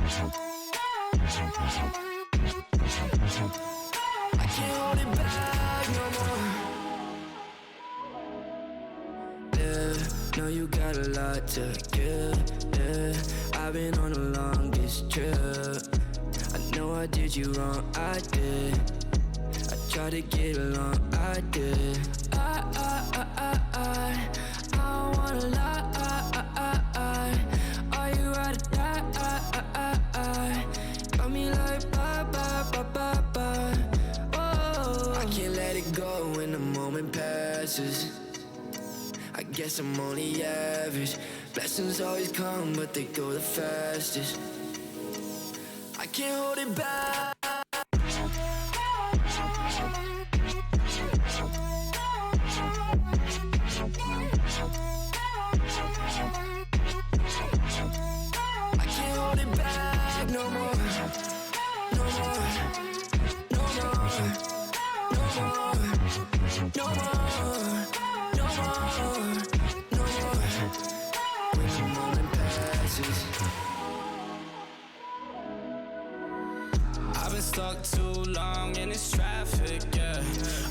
I can't hold it back no more. Yeah, know you got a lot to give. Yeah, I've been on the longest trip. I know I did you wrong, I did. I tried to get along, I did. I don't wanna lie. Are you ready to die? Got me like bye, bye, bye, bye, bye. Oh, I can't let it go when the moment passes. I guess I'm only average. Blessings always come, but they go the fastest. I can't hold it back. I can't hold it back no more. No more. No more. No more. No more. No more. No more. When the moment passes. I've been stuck too long in this traffic, yeah.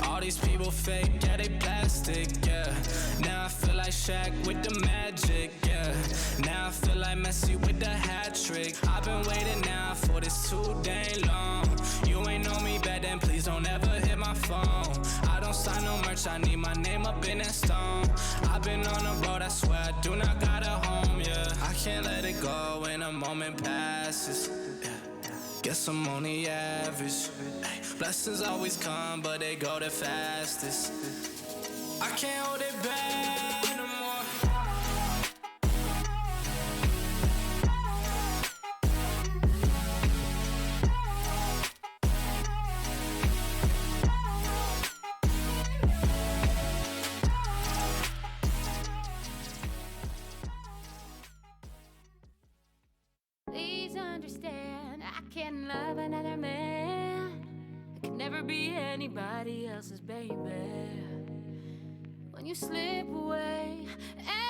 All these people fake, yeah, they plastic, yeah. Now I feel like Shaq with the magic, yeah. Now I feel like Messi with the hat trick. I've been waiting now for this too dang long. You ain't know me back then, please don't ever hit my phone. I don't sign no merch, I need my name up in that stone. I've been on the road, I swear I do not got a home, yeah. I can't let it go when a moment passes, yeah. Guess I'm only average. Blessings always come, but they go the fastest. I can't hold it back no more. Please understand, I can't love another man. I can never be anybody else's baby. When you slip away,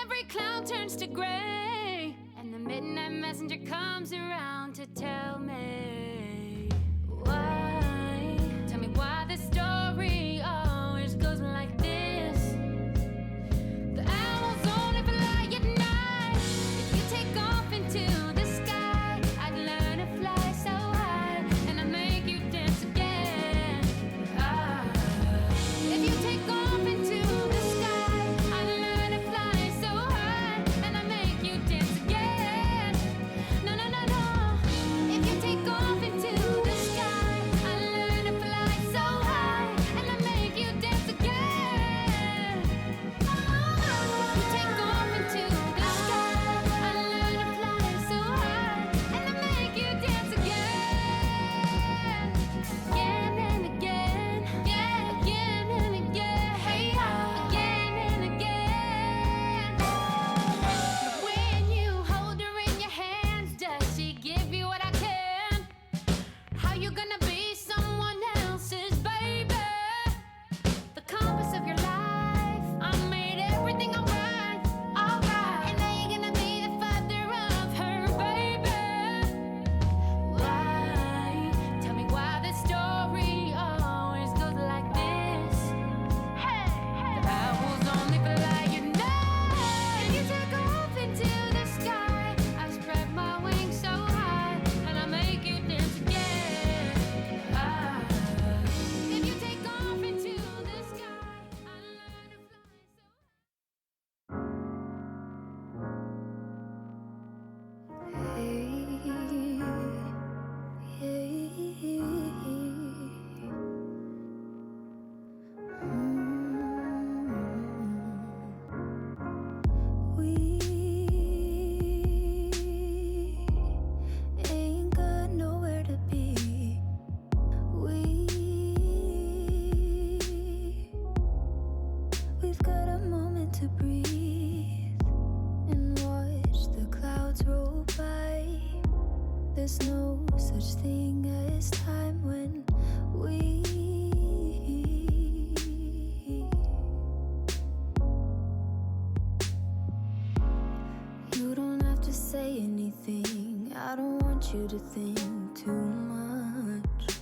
every cloud turns to gray, and the midnight messenger comes around to tell me why. Tell me why the story always goes like this. The owls only fly at night. If you take off into the sky, I'd learn to fly so high, and I'd make you dance again. If you take off into the sky, I'd learn to fly so high, and I'd make you dance again. No, no, no, no. If you take off into the sky, I'd learn to fly so high, and I'd make you dance again. You take off into the sky, I'd learn to fly so high, and I'd make you dance again. Again and again, yeah, again and again, hey, again and again. When you hold her in your hands, does she give you what I can? How you gonna be someone else's baby? The compass of your life, I made everything alright, alright. And now you're gonna be the father of her baby. Why? Tell me why the story always goes like this. The owls only fly at night. If you take off into the sky, I spread my wings so high, and I make you dance again. If you take off into the sky, I learn to fly so We ain't got nowhere to be. We've got a moment to breathe and watch the clouds roll by. There's no such thing as time when we. You don't have to say anything. I don't want you to think too much.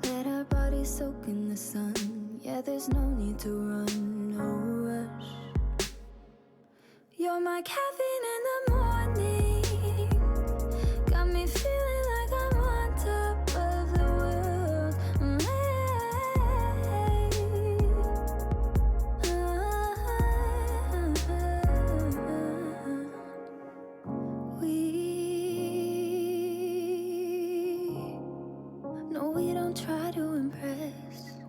Let our bodies soak in the sun. Yeah, there's no need to run, no rush. You're my caffeine in the morning. Got me feeling like I'm on top of the world. We don't try to impress.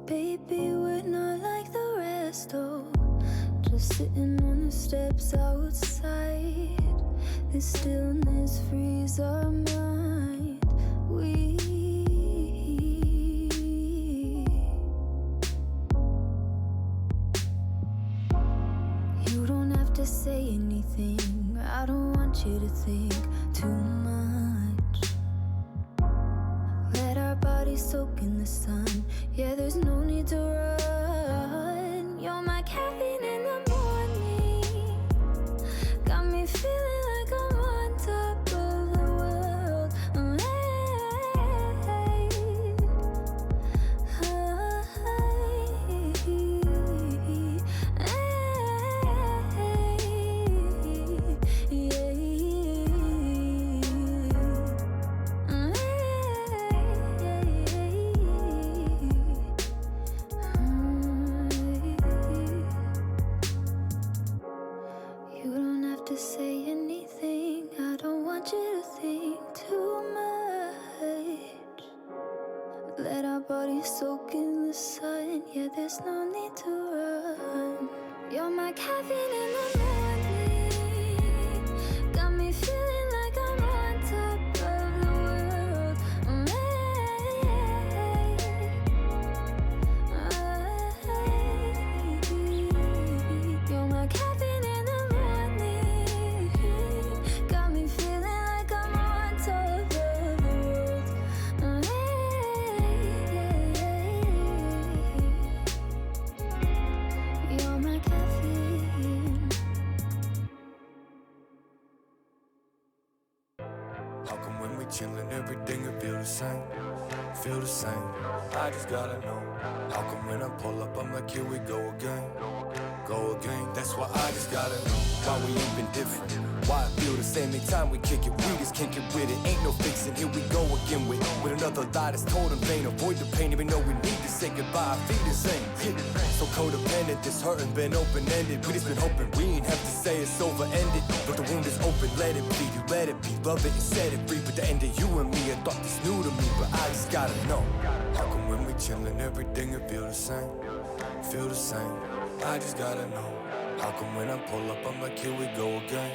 Baby, we're not like the rest. Oh, just sitting on the steps outside. This stillness frees our mind. You don't have to say anything. I don't want you to think too much. Let our bodies soak in the sun. Yeah, there's no need to run. You're my caffeine in the morning. Got me feeling like I'm on top of the world. You don't have to say anything. I don't want you to think too much. Let our bodies soak in the sun. Yeah, there's no need to run. You're my caffeine in the morning. Got me feeling like I'm on top of the world. You're my caffeine in the morning. Got me feeling like I'm on top of the world. You're my caffeine. How come when we chillin', everything will feel the same? Feel the same. I just gotta know. How come when I pull up, I'm like, here we go again? Go again. That's why I just gotta know. Why we ain't been different? Why I feel the same every time we kick it? We just can't get with it. Ain't no fixing. Here we go again with another lie that's told in vain. Avoid the pain, even though we need to say goodbye. I feel the same. So codependent, this hurting been open-ended. We just been hoping we ain't have to say it's over-ended. But the wound is open, let it bleed. You let it be, love it and set it free. But the end of you and me, I thought this new to me, but I just gotta know. How come when we chillin', everything will feel the same? Feel the same. I just gotta know. How come when I pull up, I'm like, here we go again?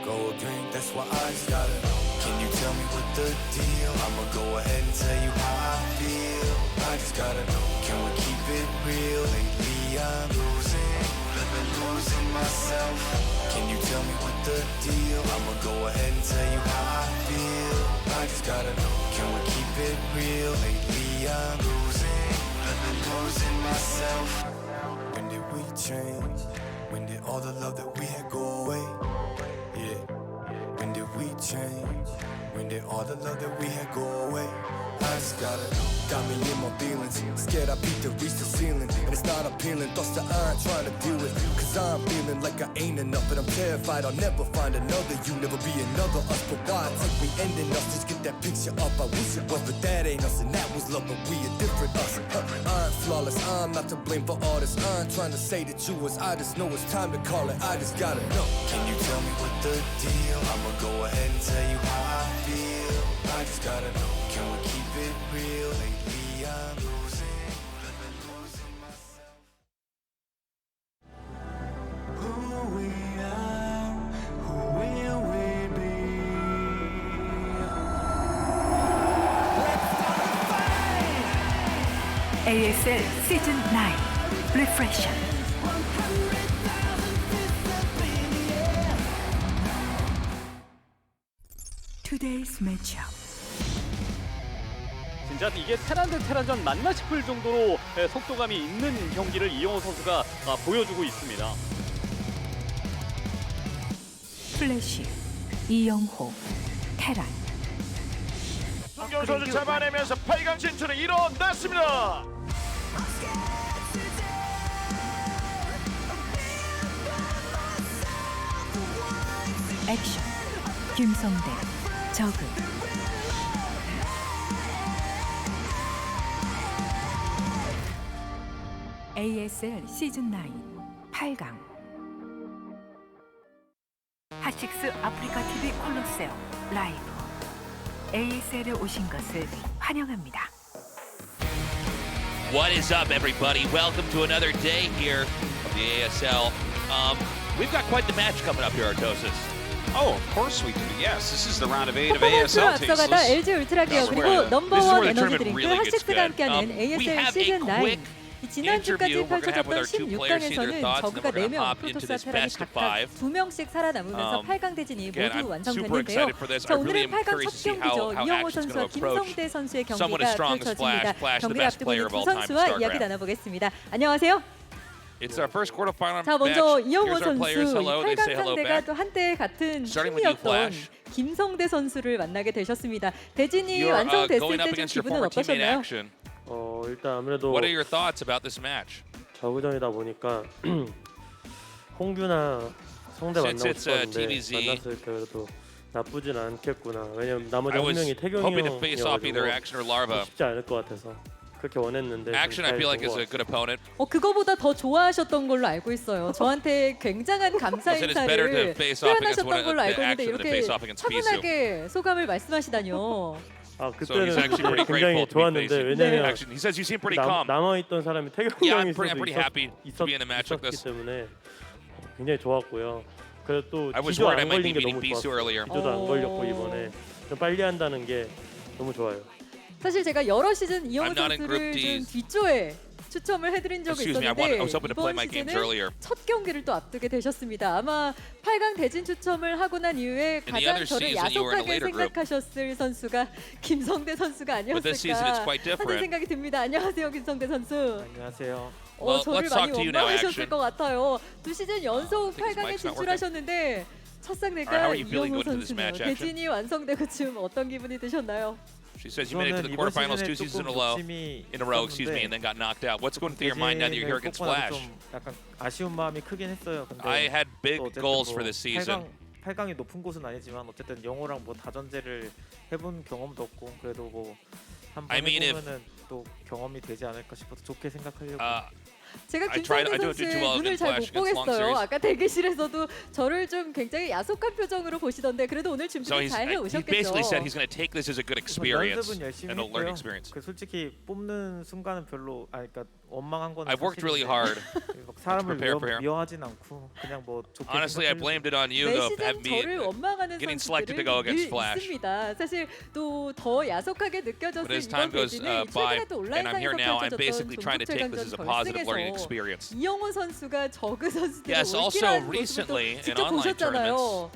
Go again. That's why I just gotta know. Can you tell me what the deal? I'ma go ahead and tell you how I feel. I just gotta know. Can we keep it real? Lately I'm losing myself. Can you tell me what the deal? I'ma go ahead and tell you how I feel. I just gotta know. Can we keep it real? Lately I'm losing myself. When did we change? When did all the love that we had go away? Yeah. When did we change? When did all the love that we had go away? I just gotta know. Got me in my feelings. Scared I beat to reach the ceiling. And it's not appealing. Thoughts that I ain't trying to deal with. Cause I'm feeling like I ain't enough. But I'm terrified I'll never find another you. Never be another us. But why take me ending us? Just get that picture up. I wish it was, but that ain't us. And that was love, but we a different us. I ain't flawless. I'm not to blame for all this. I ain't trying to say that you was. I just know it's time to call it. I just gotta know. Can you tell me what the deal? I'ma go ahead and tell you how I feel. I just gotta know. Can we keep it real? Lately I'm losing myself. Who we are, who will we be? ASL 시즌 9 Reflection. Today's matchup. 진짜 이게 테란 대 테란전 맞나 싶을 정도로 속도감이 있는 경기를 이영호 선수가 보여주고 있습니다. 플래시, 이영호, 테란. 송경 선수 잡아내면서 8강 진출은 일어났습니다. 액션, 김성대, 저그. ASL 시즌 9 8강. 핫식스 아프리카 TV 콜로세움 라이브. ASL에 오신 것을 환영합니다. What is up, everybody? Welcome to another day here of the ASL. We've got quite the match coming up here, Artosis. Oh, of course we do. Yes, this is the round of 8 of 퍼포먼스로 ASL teams. 앞서가다 LG 울트라기어 그리고 this is 넘버원 where the 에너지 tournament 드링크 really gets 핫식스가 good. 함께하는 We ASL have a 시즌 9. quick 지난주까지 interview we're gonna have with 펼쳐졌던 our two players, see their 16강에서는 thoughts, and 저그가 then we're 4명, gonna hop into 프로토스와 this 테란이 best of 각각 five. 2명씩 살아남으면서 8강 대진이 Again, 모두 I'm super 완성됐는데요. excited for this. 자, I really 오늘은 am 8강 curious 첫 to see 경기죠. how 이영호 Action's 선수와 going to approach 김성대 선수의 someone as 경기가 strong as 펼쳐집니다. Flash, the 경기를 best 앞두고 player 있는 of 두 all time, 선수와 이야기 StarCraft. 나눠보겠습니다. 안녕하세요. It's our first quarterfinal 자, match. 먼저 이영호 Here's our 선수 players. Hello. They 8강 say hello 상대가 back. 또 한때 같은 Starting with you, 팀이었던 Flash. 김성대 선수를 만나게 되셨습니다. 대진이 You're 완성됐을 going up 때 좀 against your 기분은 former teammate 어떠셨나요? Action. 일단 아무래도 What are your thoughts about this match? 저그전이다 보니까 홍규나 성대 Since 만나고 it's, 싶었는데 TVZ. 만났을 때 그래도 나쁘진 않겠구나. 왜냐면 나머지 I 한 was 명이 태경이 hoping to face off either 형이어가지고 Action or Larva. 쉽지 않을 것 같아서 그렇게 원했는데 Action, I feel like, is a good opponent. 그거보다 더 좋아하셨던 걸로 알고 있어요. 저한테 굉장한 감사 Said it's better to 인사를 face off against one 표현하셨던 of 걸로 the 알고 있는데 Action than to 이렇게 face off against Bisu. 차분하게 소감을 말씀하시다니요. 아 So he's 그때는 actually pretty 굉장히 grateful to be 좋았는데 facing 왜냐면 Action. He says you seem pretty calm. 남아있던 사람이 태경이 Yeah, 형일 I'm pretty 수도 happy to be in a match like 있었기 this. 때문에 굉장히 좋았고요. 그래도 또 I was 기조 worried I 안 might be 걸린 게 beating 너무 Bisu 좋았어요. earlier. 기조도 안 걸렸고 이번에 좀 빨리 한다는 게 너무 좋아요. 사실 제가 여러 시즌 이영호 I'm not in 선수를 Group 좀 D's. 뒤쪽에 추첨을 해드린 적이 Excuse me, I 있었는데 was hoping to play 이번 my games 시즌은 earlier. 첫 경기를 또 앞두게 되셨습니다. 아마 8강 대진 추첨을 하고 난 이후에 the 가장 other 저를 season, you were in a 야속하게 later group. 생각하셨을 선수가 김성대 선수가 But this season, it's 아니었을까 quite 하는 different. 생각이 듭니다. 안녕하세요, 김성대 선수. 안녕하세요. Well, 저를 let's talk 많이 to you now, 원망하셨을 Action. 것 같아요. 두 시즌 연속 think his 8강에 mic's not 진출하셨는데 첫 Alright, how 상대가 are you feeling 이영호 going into this 선수네요. match, Action? 대진이 완성되고 지금 어떤 기분이 드셨나요? She says you made it to the quarterfinals 2 seasons in a row, excuse me, and then got knocked out. What's going through your mind now that you're here against Flash? 약간 아쉬운 마음이 크긴 했어요. 근데 I had big 또 어쨌든 goals 뭐 for this season. 8강이 높은 곳은 아니지만 어쨌든 영호랑 뭐 다전제를 해본 경험도 없고 그래도 뭐 한번 I mean, 해보면은 또 경험이 되지 않을까 싶어서 좋게 생각하려고. 제가 I tried- 김성대 I don't do 선수의 too well 눈을 against 잘 못 Flash against long 보겠어요. series. 아까 대기실에서도 저를 좀 굉장히 야속한 표정으로 보시던데 그래도 오늘 So 준비를 잘 he 해오셨겠죠. basically said he's going to take this as a good experience 연습은 열심히 and a learning 했고요. experience. 그 솔직히 뽑는 순간은 별로 그러니까 원망한 건 I've worked really hard. 막 사람을 prepare for him. 미워하진 않고 그냥 뭐 좋게 Honestly, I 생각하려고. blamed it on you 매 to 시즌 have me 저를 원망하는 getting selected to 선수들은 go 늘 against Flash. 있습니다. 사실 또 더 야속하게 느껴졌을 But as 이번 time goes 대진은 by, 최근에 또 and I'm here 온라인상에서 now, I'm 펼쳐졌던 basically trying to take this as a positive learning 결승에서 experience. 이영호 선수가 저그 선수들을 Yes, also 올킬하는 모습을 recently 또 in 직접 online 보셨잖아요.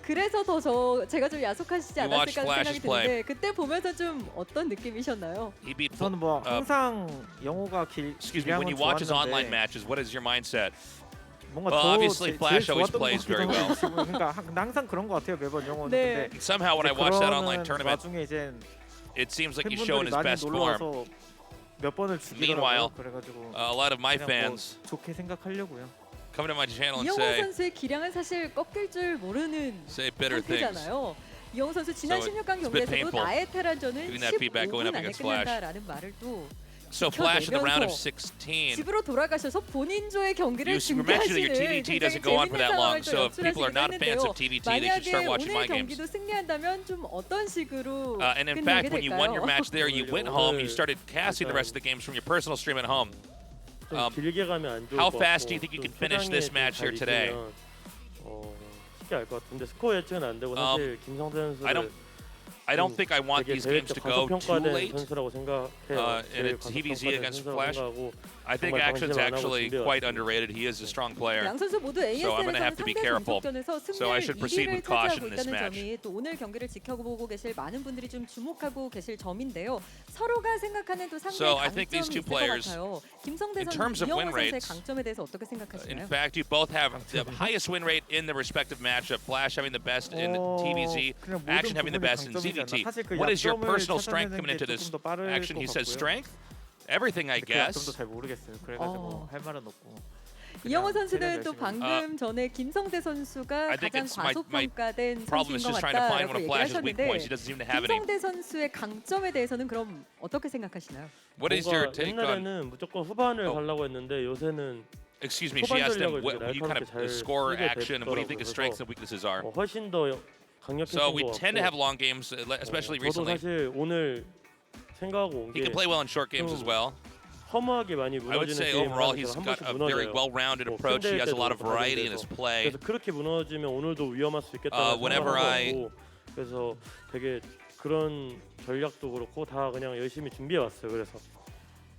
그래서 더 제가 좀 야속하시지 You watched 않았을까 Flash's 생각이 드는데 그때 보면서 좀 어떤 느낌이셨나요? He beat. 저는 뭐 항상 영호가 Excuse me. When you watch his online matches, what is your mindset? 뭔가 Well, 더 obviously, Flash always plays very well. 그러니까 항상 그런 것 같아요 매번 영호는. 네. 근데 Somehow, when I watch that online 그러는 tournament, 와중에 이제 it seems like he's 팬분들이 showing his 많이 best 놀러 form. 와서 몇 번을 Meanwhile, 죽이더라고요. 그래가지고 a lot of my 그냥 fans 뭐 좋게 생각하려고요. come to my channel and 이영호 say 선수의 기량은 사실 꺾일 줄 모르는 bitter things. 상태잖아요. 이영호 선수 지난 So 16강 it's a bit 경기에서도 painful 나의 테란전은 getting that feedback going 15분 up 안에 against Flash. 끝낸다라는 말을 또 So Flash in the round of 지켜내면서 16. 집으로 돌아가셔서 본인조의 경기를 You mentioned that your 중계하시는 TVT 굉장히 doesn't go on for that 재밌는 long, 상황을 또 so if people are not fans 연출하시긴 of TVT, 했는데요. they should start 만약에 watching my 오늘 games. 경기도 승리한다면 좀 어떤 식으로 And in 끝나게 fact, when you won your 될까요? match there, you went home, you started casting the rest of the games from your personal stream at home. 좀 길게 가면 안 좋을 How 것 fast 같고, do you think you 좀 can finish this 초장에 match 좀 here 잘 today? 이기면, 쉽게 알 것 같은데 스코어 예측은 안 되고 사실 김성대 I 선수를 don't- I don't think I want these games to go too late. 선수라고 생각해요. And it's TVZ against Flash. I think Action's actually quite underrated. He is a strong player. 양 선수 모두 So I'm going to ASL에서는 have to be 상대 careful. 전적전에서 So I should proceed 승리를 with caution 차지하고 in this 있다는 match. 점이 또 오늘 경기를 지켜보고 계실 많은 분들이 좀 주목하고 계실 점인데요. 서로가 생각하는 또 상대의 So I think these 강점이 two 있을 것 players, 같아요. 김성대 in 선수, terms of win 이영호 선수의 rates, 강점에 대해서 어떻게 In 생각하시나요? fact, you both have the highest win rate in the respective matchup. Flash having the best in TVZ, Action having the best in ZVT. What is your personal strength coming into this Action? He says strength? Everything, I guess. 약점도 잘 모르겠어요. 그래가지고 할 말은 없고. 이영호 선수는 또 방금 전에 김성대 선수가 I think 가장 it's my 과소평가된 problem 선수인 is 것 just trying to find 같다라고 one of 얘기를 Flash's weak 하셨는데 points. He doesn't seem to have any. 김성대 선수의 강점에 대해서는 그럼 어떻게 생각하시나요? What is your 뭔가 take on? 옛날에는 무조건 후반을 가려고 했는데 요새는 Excuse me, she asked him what you kind of 잘 score 쓰게 action and what do you think his strengths and weaknesses are. 훨씬 더 강력해진 So 것 we tend to have 같고 long games, especially 저도 recently. 사실 오늘 생각하고 온 He 게 can play well in short games as well. 허무하게 많이 I would 무너지는 say 게임 overall 하는 he's 한 got 번씩 a very 무너져요. well-rounded 뭐 approach. He has a 팬들 lot of 때도 variety in 다른 his 데서. play. 그래서 그렇게 무너지면 오늘도 위험할 수 있겠다는 whenever 생각하고 그래서 되게 그런 전략도 그렇고 다 그냥 열심히 준비해 왔어요. 그래서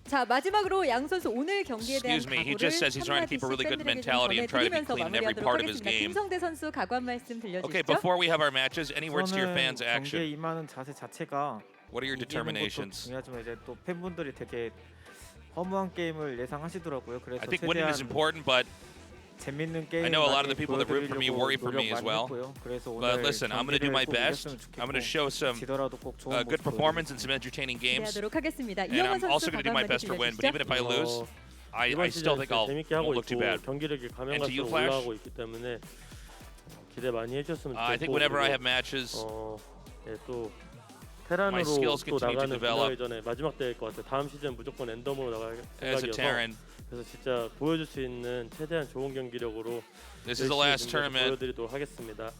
자 마지막으로 양 선수 오늘 경기에 대한 Excuse me, he 각오를 just says he's trying to keep a really good mentality and try to be 전해드리면서 clean in every 마무리하도록 part of his 하겠습니다. game. 김성대 선수 각오 한 말씀 Okay, 들려주시죠. before we have our matches, any words to your fans, 경기에 Action? 임하는 자세 자체가 What are your 이기는 것도 determinations? 중요하지만 이제 또 팬분들이 되게 허무한 게임을 예상하시더라고요. 그래서 I think winning is 최대한 important, but 재밌는 게임 I know a lot of the people that root for me worry for me as well. 그래서 But 오늘 listen, I'm going to do my best. I'm going to show some 지더라도 꼭 좋은 good 모습 performance and some entertaining games. 기대하도록 하겠습니다. And 이영호 I'm also 선수 going to do 각오 my 한마디 best to win. But 들려주시죠. even if I lose, I 이번 still 시즌 think I'll 재밌게 won't 하고 look too 있고 bad. 경기력이 가면 And to you, 갈수록 Flash? 올라가고 있기 때문에 기대 많이 해주셨으면 좋겠고 I think whenever I have matches, 예, 또 my 테란으로 skills 또 continue to 나가는 develop. 분야기 전에 마지막 대회일 것 같아요. 다음 시즌 무조건 랜덤으로 나갈 as a 생각이어서 Terran, 그래서 진짜 보여줄 수 있는 최대한 좋은 경기력으로 this is the 열심히 last 준비해서 tournament. 보여드리도록 하겠습니다.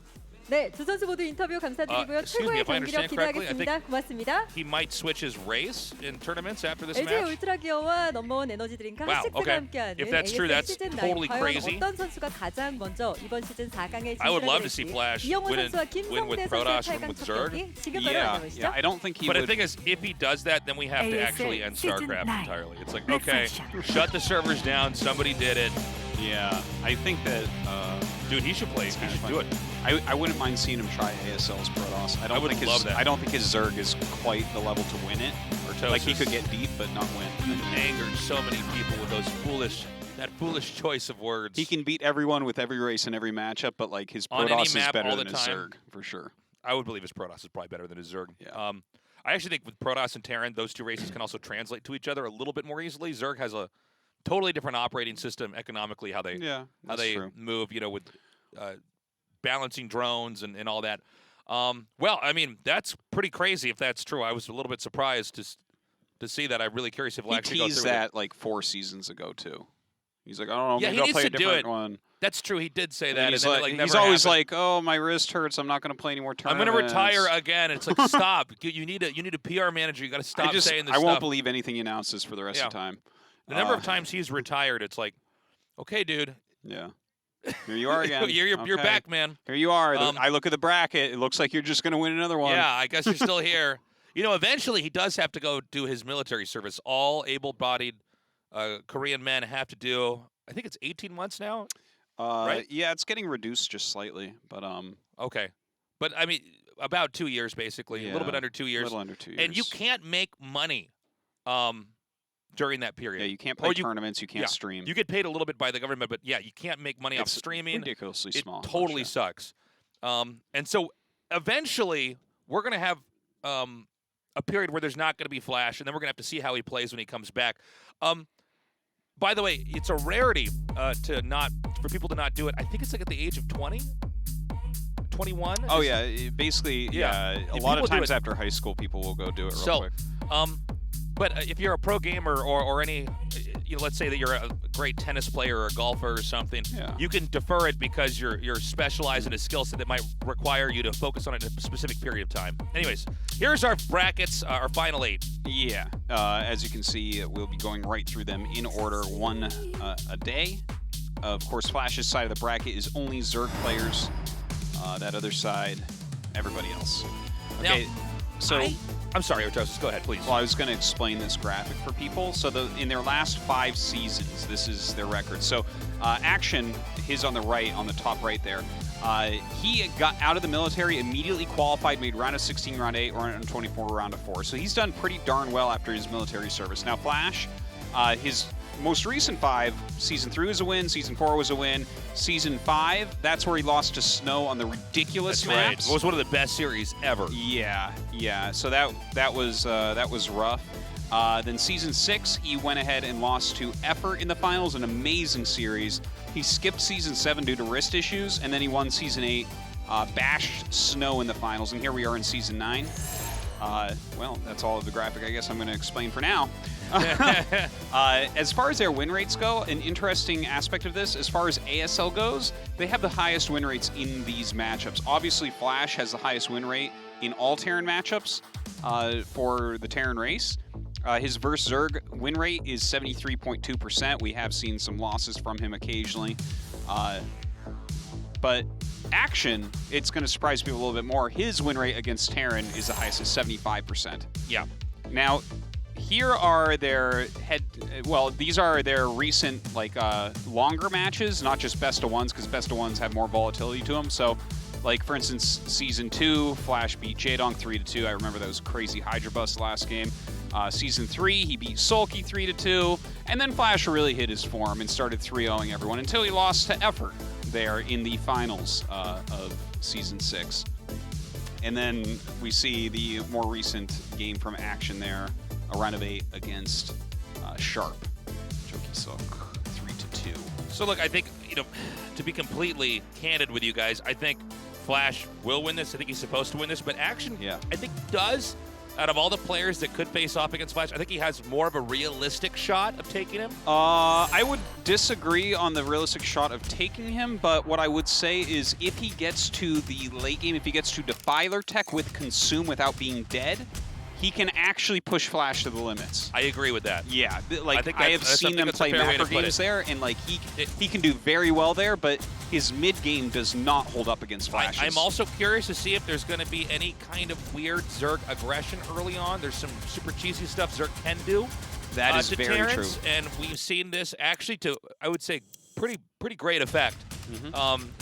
네, 두 선수 모두 인터뷰 감사드리고요. excuse me, 최고의 if I 경기력 understand correctly, I 기대하겠습니다. 고맙습니다. He might switch his race in tournaments after this LG match. 울트라 기어와 넘버원 에너지 드링크 Wow, 하식스가 okay. 함께하는 If that's true, ASL that's 시즌 9 totally 과연 crazy. 어떤 선수가 가장 먼저 이번 시즌 4강에 I would love 진출하게 to see 될지 Flash 이영호 win 선수와 with 김성대 Protoss, 선수의 win 8강 with 첫 Zerg. 경기 지금 바로 Yeah, 만나보시죠. I don't think he But the would. thing is, if he does that, then we have to actually end Season StarCraft 9. entirely. It's like, okay, shut the servers down. Somebody did it. Yeah, I think that. Dude, he should play. He kinda should fun. do it. I wouldn't mind seeing him try ASL's Protoss. I would think his, love that. I don't think his Zerg is quite the level to win it. Or Like he Tosis. could get deep, but not win. Angered so many people with that foolish choice of words. He can beat everyone with every race and every matchup, but like his On any Protoss is map better all than the his time. Zerg for sure. I would believe his Protoss is probably better than his Zerg. Yeah. I actually think with Protoss and Terran, those two races can also translate to each other a little bit more easily. Zerg has a totally different operating system economically, how they that's true. move, with balancing drones and all that. Well, I mean, that's pretty crazy if that's true. I was a little bit surprised to see that. I'm really curious if he'll He actually go teased through with it. that like 4 seasons ago too. He's like, I don't know, Yeah, maybe he I'll needs play to a do different it. one. That's true. He did say And that. he's and then like, it, like, he's never always happened. like, oh, my wrist hurts. I'm not going to play any more I'm tournaments. going to retire again. It's like, stop. You need a PR manager. You got to stop saying this I won't stuff. believe anything he announces for the rest of the time. The number of times he's retired, it's like, okay, dude. Yeah. Here you are again. You're Okay. back, man. Here you are. I look at the bracket. It looks like you're just going to win another one. Yeah, I guess you're still here. Eventually he does have to go do his military service. All able-bodied Korean men have to do, I think it's 18 months now, right? Yeah, it's getting reduced just slightly, but Okay. But, I mean, about 2 years, basically. A little bit under 2 years. A little under 2 years. And you can't make money during that period. Yeah, you can't play tournaments. You can't stream. You get paid a little bit by the government, but yeah, you can't make money off streaming. Ridiculously It small. totally sucks. And so eventually we're going to have a period where there's not going to be Flash, and then we're going to have to see how he plays when he comes back. By the way, it's a rarity for people to not do it. I think it's like at the age of 20, 21. Oh yeah, basically, yeah. A lot of times after high school, people will go do it real quick. But if you're a pro gamer or any, let's say that you're a great tennis player or a golfer or something, you can defer it because you're specialized in a skill set that might require you to focus on it in a specific period of time. Anyways, here's our brackets, our final 8. Yeah, as you can see, we'll be going right through them in order, one a day. Of course, Flash's side of the bracket is only Zerg players. That other side, everybody else. Okay. Now, So I'm sorry, Joseph. Go ahead, please. Well, I was going to explain this graphic for people. So in their last 5 seasons, this is their record. So Action, his on the right, on the top right there, he got out of the military, immediately qualified, made round of 16, round 8, round of 24, round of 4. So he's done pretty darn well after his military service. Now Flash, his most recent 5, Season 3 was a win, Season 4 was a win, Season 5, that's where he lost to Snow on the ridiculous That's maps. right. It was one of the best series ever. Yeah. So that was rough. Then Season 6, he went ahead and lost to Effort in the finals, an amazing series. He skipped Season 7 due to wrist issues, and then he won Season 8, bashed Snow in the finals, and here we are in Season 9. Well, that's all of the graphic I guess I'm going to explain for now. As far as their win rates go, an interesting aspect of this, as far as ASL goes, they have the highest win rates in these matchups. Obviously, Flash has the highest win rate in all Terran matchups for the Terran race. His versus Zerg win rate is 73.2%. We have seen some losses from him occasionally. But Action, it's going to surprise people a little bit more. His win rate against Terran is the highest at 75%. Yeah. Now, here are their these are their recent, longer matches, not just best of ones, because best of ones have more volatility to them. So, like, for instance, Season 2, Flash beat Jaedong 3-2. I remember that was crazy Hydra Bust last game. Season 3, he beat Sulky 3-2. And then Flash really hit his form and started 3-0ing everyone until he lost to Effort there in the finals of Season 6. And then we see the more recent game from Action there, a round of 8 against Sharp. Joki Silk 3-2. So look, I think, to be completely candid with you guys, I think Flash will win this. I think he's supposed to win this, but Action, I think, does. Out of all the players that could face off against Flash, I think he has more of a realistic shot of taking him. I would disagree on the realistic shot of taking him, but what I would say is if he gets to the late game, if he gets to Defiler Tech with Consume without being dead, he can actually push Flash to the limits. I agree with that. Yeah, I have seen them play macro games there, and he can do very well there, but his mid game does not hold up against Flash. I'm also curious to see if there's going to be any kind of weird Zerg aggression early on. There's some super cheesy stuff Zerg can do. That is very Terrans, true. And we've seen this actually to, I would say, pretty great effect in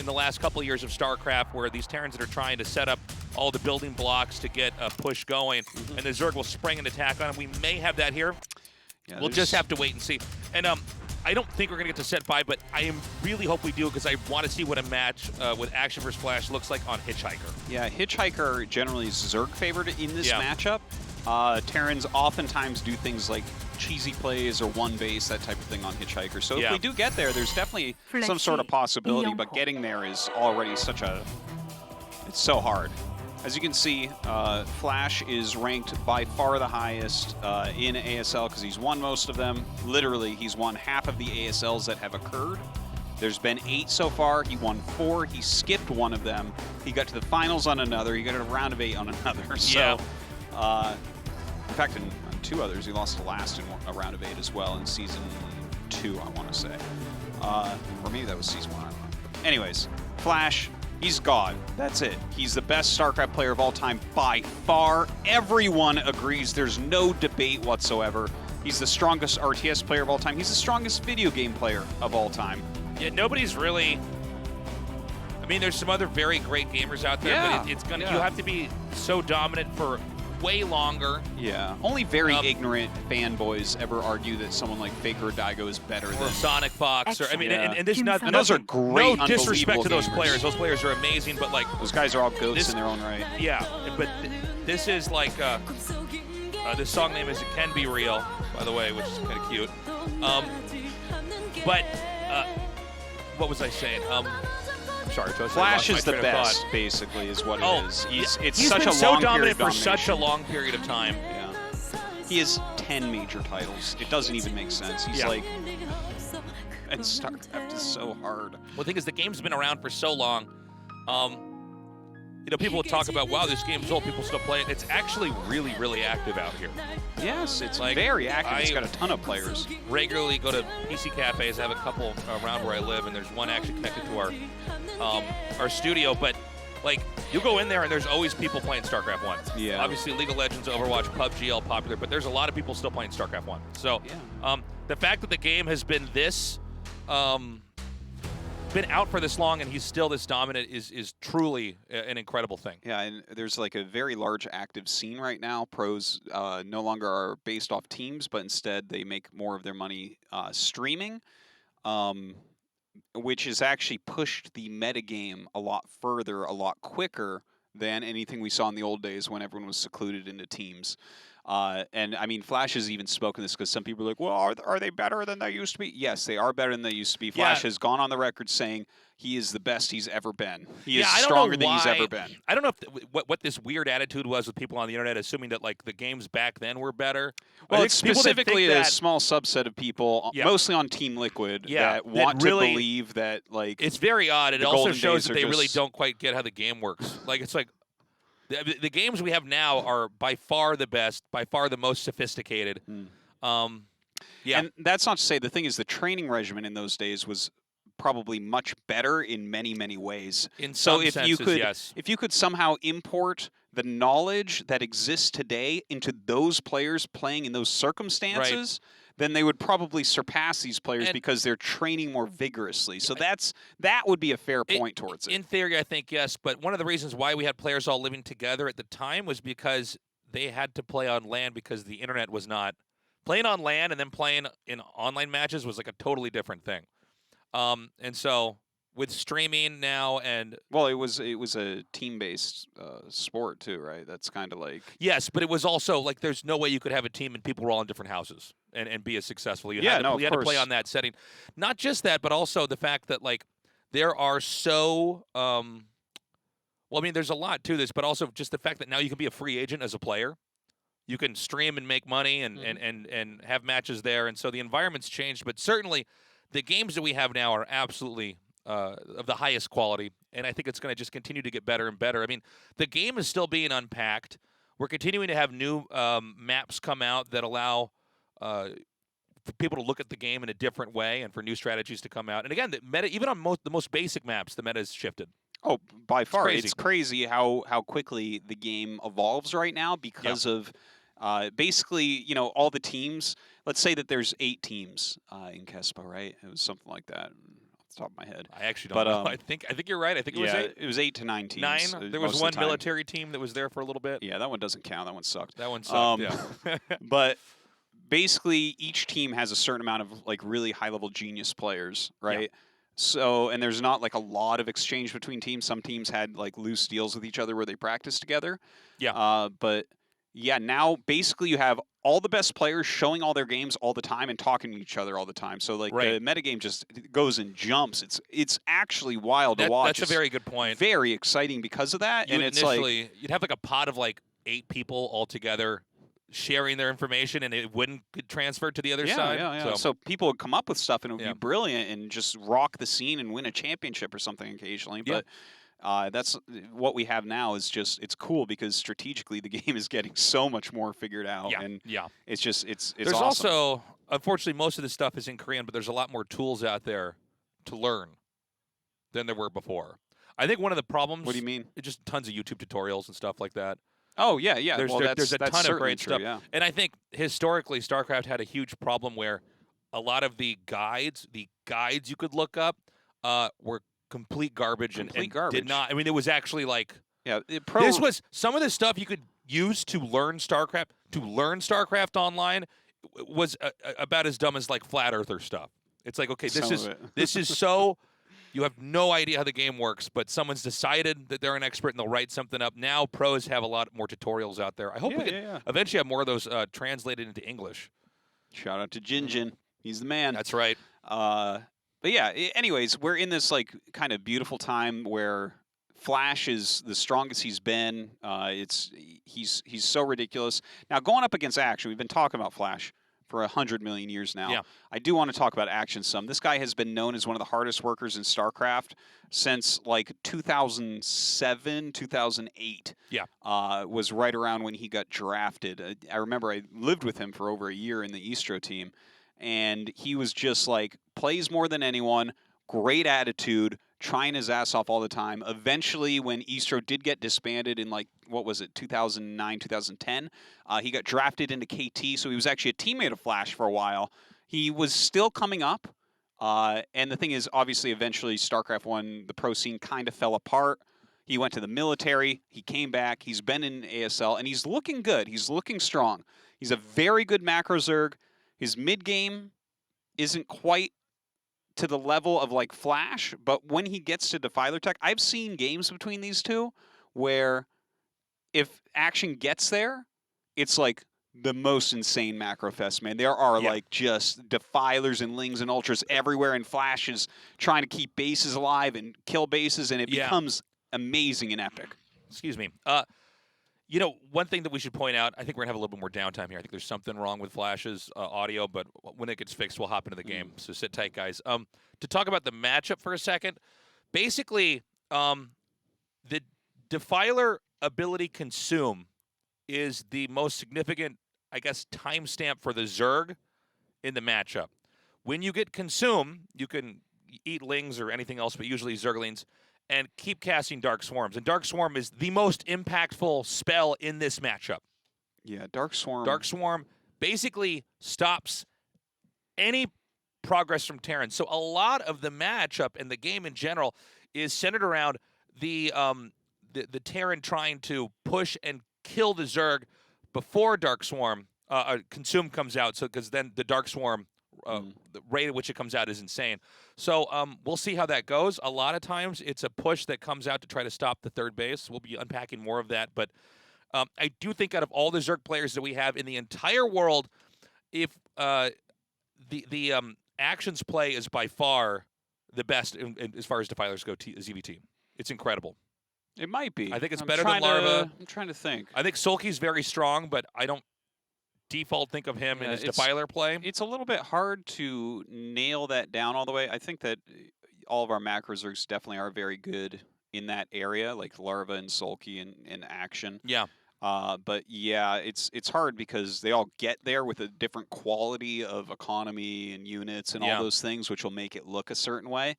the last couple of years of StarCraft, where these Terrans that are trying to set up all the building blocks to get a push going, and the Zerg will spring an attack on him. We may have that here. Yeah, we'll just have to wait and see. And I don't think we're going to get to set 5, but I really hope we do, because I want to see what a match with Action versus Flash looks like on Hitchhiker. Yeah, Hitchhiker generally is Zerg favored in this matchup. Terrans oftentimes do things like cheesy plays or one base, that type of thing on Hitchhiker. So if we do get there, there's definitely some sort of possibility, but getting there is already it's so hard. As you can see, Flash is ranked by far the highest in ASL because he's won most of them. Literally, he's won half of the ASLs that have occurred. There's been 8 so far. He won 4. He skipped one of them. He got to the finals on another. He got to a round of 8 on another. So, in fact, in 2 others, he lost to last in a round of 8 as well in Season 2, I want to say. Or maybe that was Season 1, I don't know. Anyways, Flash, he's God. That's it. He's the best StarCraft player of all time by far. Everyone agrees. There's no debate whatsoever. He's the strongest RTS player of all time. He's the strongest video game player of all time. Yeah, nobody's really... I mean, there's some other very great gamers out there, but it's gonna. You have to be so dominant for way longer. Yeah. Only very ignorant fanboys ever argue that someone like Faker or Daigo is better than Sonic Fox. Or, I mean, and this and those are great. No disrespect to those gamers. players. Those players are amazing, but like those guys are all goats in their own right. Yeah, but this is like this song name is "It Can Be Real," by the way, which is kind of cute. But what was I saying? Sorry, Joseph. Flash is the best, basically, is what it is. He's such been a so long dominant for such a long period of time. Yeah. He has 10 major titles. It doesn't even make sense. He's like... And StarCraft is so hard. Well, the thing is, the game's been around for so long. You know, people will talk about, wow, this game's old, people still play it. It's actually really, really active out here. Yes, it's like very active. It's got a ton of players. Regularly go to PC cafes. I have a couple around where I live, and there's one actually connected to our studio. But Like, you go in there and there's always people playing StarCraft 1. Yeah. Obviously, League of Legends, Overwatch, PUBG, all popular, but there's a lot of people still playing StarCraft 1. So, the fact that the game has been this, been out for this long and he's still this dominant is truly an incredible thing. Yeah, and there's like a very large active scene right now. Pros no longer are based off teams, but instead they make more of their money streaming, which has actually pushed the metagame a lot further, a lot quicker than anything we saw in the old days when everyone was secluded into teams. And I mean, Flash has even spoken this because some people are like, well, are they better than they used to be? Yes, they are better than they used to be. Flash has gone on the record saying he is the best he's ever been. He is stronger than he's ever been. I don't know if what this weird attitude was with people on the internet, assuming that like the games back then were better. Well, it's specifically a small subset of people, mostly on Team Liquid, that want to believe that like it's very odd. It also shows that they really don't quite get how the game works. Like it's like. The games we have now are by far the best, by far the most sophisticated. And that's not to say, the thing is the training regimen in those days was probably much better in many, many ways. In some senses, if you could somehow import the knowledge that exists today into those players playing in those circumstances, then they would probably surpass these players because they're training more vigorously. So that would be a fair point towards it. In theory, I think, yes. But one of the reasons why we had players all living together at the time was because they had to play on LAN because the internet was not. Playing on LAN and then playing in online matches was like a totally different thing. And so with streaming now and well, it was a team-based sport too, right? That's kind of like yes, but it was also like there's no way you could have a team and people were all in different houses and be as successful. You had to play on that setting. Not just that, but also the fact that like there are so well, I mean, there's a lot to this, but also just the fact that now you can be a free agent as a player. You can stream and make money and have matches there, and so the environment's changed. But certainly, the games that we have now are absolutely of the highest quality, and I think it's going to just continue to get better and better. I mean, the game is still being unpacked. We're continuing to have new maps come out that allow for people to look at the game in a different way and for new strategies to come out. And again, the meta, even on the most basic maps, the meta has shifted. Oh, by far. It's crazy how quickly the game evolves right now because of basically, you know, all the teams. Let's say that there's 8 teams in Kespa, right? It was something like that. Top of my head. I actually don't know. I think you're right. I think it was 8. It was 8 to 9 teams. 9. There was one military team that was there for a little bit. Yeah, that one doesn't count. That one sucked. That one sucked. Yeah. But basically, each team has a certain amount of like really high-level genius players, right? Yeah. So, and there's not like a lot of exchange between teams. Some teams had like loose deals with each other where they practiced together. Yeah. But yeah, now basically you have all the best players showing all their games all the time and talking to each other all the time. So like the metagame just goes and jumps. It's actually wild to watch. That's a very good point. Very exciting because of that. And it's like you'd have like a pod of like 8 people all together sharing their information, and it wouldn't get transferred to the other side. Yeah. So people would come up with stuff and it would be brilliant and just rock the scene and win a championship or something occasionally. But that's what we have now is just, it's cool because strategically the game is getting so much more figured out. And it's just, it's there's awesome. also, unfortunately, most of this stuff is in Korean, but there's a lot more tools out there to learn than there were before. I think one of the problems... What do you mean? Just tons of YouTube tutorials and stuff like that. Oh, yeah. There's a ton of great stuff. Yeah. And I think historically, StarCraft had a huge problem where a lot of the guides you could look up were complete garbage and did not. I mean, it was actually like this was some of the stuff you could use to learn StarCraft. To learn StarCraft online was about as dumb as like flat earther stuff. It's like, okay, this is so. You have no idea how the game works, but someone's decided that they're an expert and they'll write something up. Now pros have a lot more tutorials out there. I hope we can eventually have more of those translated into English. Shout out to Jinjin. He's the man. That's right. But yeah, anyways, we're in this like kind of beautiful time where Flash is the strongest he's been. He's so ridiculous. Now going up against Action, we've been talking about Flash for 100 million years now. Yeah. I do want to talk about Action some. This guy has been known as one of the hardest workers in StarCraft since like 2007, 2008. Yeah. Was right around when he got drafted. I remember I lived with him for over a year in the Eastro team. And he was just like, plays more than anyone, great attitude, trying his ass off all the time. Eventually, when Eastro did get disbanded in, like, what was it, 2009, 2010, he got drafted into KT, so he was actually a teammate of Flash for a while. He was still coming up, and the thing is, obviously, eventually, StarCraft 1, the pro scene kind of fell apart. He went to the military, he came back, he's been in ASL, and he's looking good. He's looking strong. He's a very good macro Zerg. His mid-game isn't quite to the level of like Flash, but when he gets to Defiler Tech, I've seen games between these two where if action gets there, it's like the most insane macro fest, man. There are like just Defilers and Lings and Ultras everywhere, and Flash is trying to keep bases alive and kill bases, and it becomes amazing and epic. Excuse me. You know, one thing that we should point out, I think we're going to have a little bit more downtime here. I think there's something wrong with Flash's audio, but when it gets fixed, we'll hop into the game. So sit tight, guys. To talk about the matchup for a second, basically, the Defiler ability Consume is the most significant, I guess, timestamp for the Zerg in the matchup. When you get Consume, you can eat Lings or anything else, but usually Zerglings, and keep casting Dark Swarms. And Dark Swarm is the most impactful spell in this matchup. Yeah, Dark Swarm. Dark Swarm basically stops any progress from Terran. So a lot of the matchup and the game in general is centered around the Terran trying to push and kill the Zerg before Dark Swarm Consume comes out. So because then the Dark Swarm, the rate at which it comes out is insane. So we'll see how that goes. A lot of times it's a push that comes out to try to stop the third base. We'll be unpacking more of that. But I do think out of all the Zerg players that we have in the entire world, if the actions play is by far the best as far as Defilers go, ZVT. It's incredible. It might be. I think it's better than Larva. I'm trying to think. I think Sulky's very strong, but I don't default think of him in his Defiler play. It's a little bit hard to nail that down all the way. I think that all of our macro Zergs definitely are very good in that area, like Larva and Sulky and Action. Yeah. But yeah, it's hard because they all get there with a different quality of economy and units and all those things, which will make it look a certain way.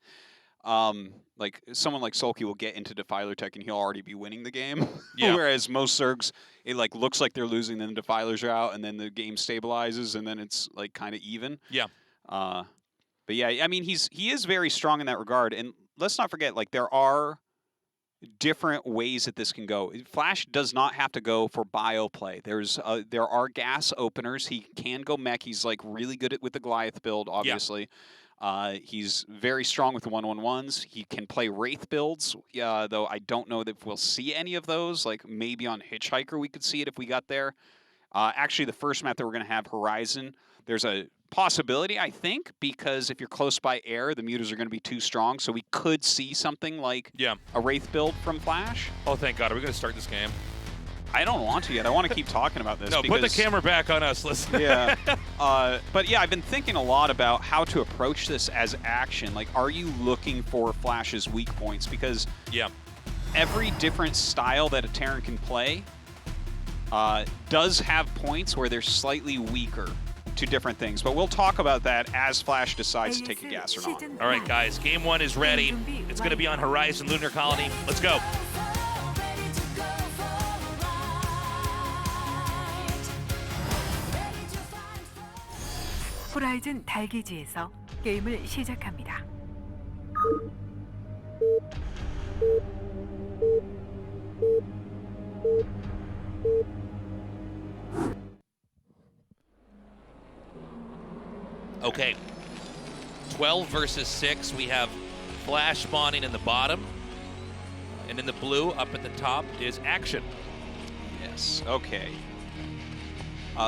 Like someone like Sulky will get into Defiler Tech and he'll already be winning the game. Whereas most Zergs, it like looks like they're losing, then the Defilers are out, and then the game stabilizes, and then it's like kind of even. Yeah. But yeah, I mean he is very strong in that regard, and let's not forget, like there are different ways that this can go. Flash does not have to go for bio play. There are gas openers. He can go mech. He's like really good with the Goliath build, obviously. Yeah. He's very strong with the 1/1/1s. He can play Wraith builds, though I don't know that we'll see any of those. Like maybe on Hitchhiker we could see it if we got there. Actually, the first map that we're going to have, Horizon, there's a possibility, I think, because if you're close by air, the mutas are going to be too strong, so we could see something like a Wraith build from Flash. Oh, thank God. Are we going to start this game? I don't want to yet. I want to keep talking about this. No, put the camera back on us. Listen. Yeah. But yeah, I've been thinking a lot about how to approach this as Action. Like, are you looking for Flash's weak points? Because every different style that a Terran can play does have points where they're slightly weaker to different things. But we'll talk about that as Flash decides to take a gas or not. All right, guys. Game 1 is ready. It's going to be on Horizon Lunar Colony. Let's go. 호라이즌 달기지에서 게임을 시작합니다. Okay. 12 versus 6. We have Flash spawning in the bottom. And in the blue, up at the top, is Action. Yes. Okay.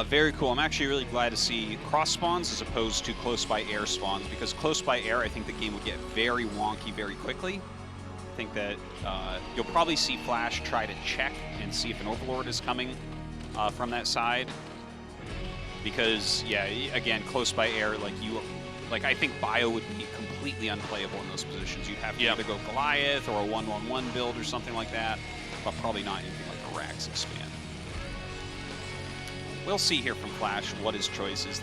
Very cool. I'm actually really glad to see cross spawns as opposed to close by air spawns, because close by air, I think the game would get very wonky very quickly. I think that you'll probably see Flash try to check and see if an Overlord is coming from that side. Because, yeah, again, close by air, like I think Bio would be completely unplayable in those positions. You'd have to either go Goliath or a 1/1/1 build or something like that, but probably not anything like a Rax expand. We'll see here from Flash what his choice is.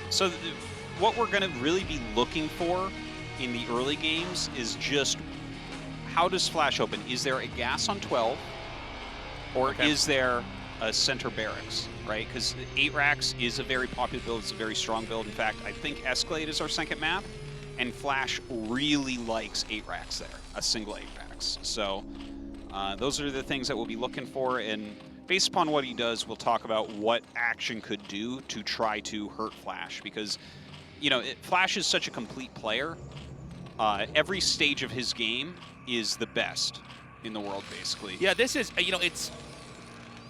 So what we're going to really be looking for in the early games is just how does Flash open? Is there a gas on 12, or is there a center barracks, right? Because 8 racks is a very popular build. It's a very strong build. In fact, I think Escalade is our second map, and Flash really likes 8 racks there, a single 8 racks. So those are the things that we'll be looking for, and based upon what he does, we'll talk about what Action could do to try to hurt Flash, because, you know, Flash is such a complete player. Every stage of his game is the best in the world, basically. Yeah, this is, you know, it's,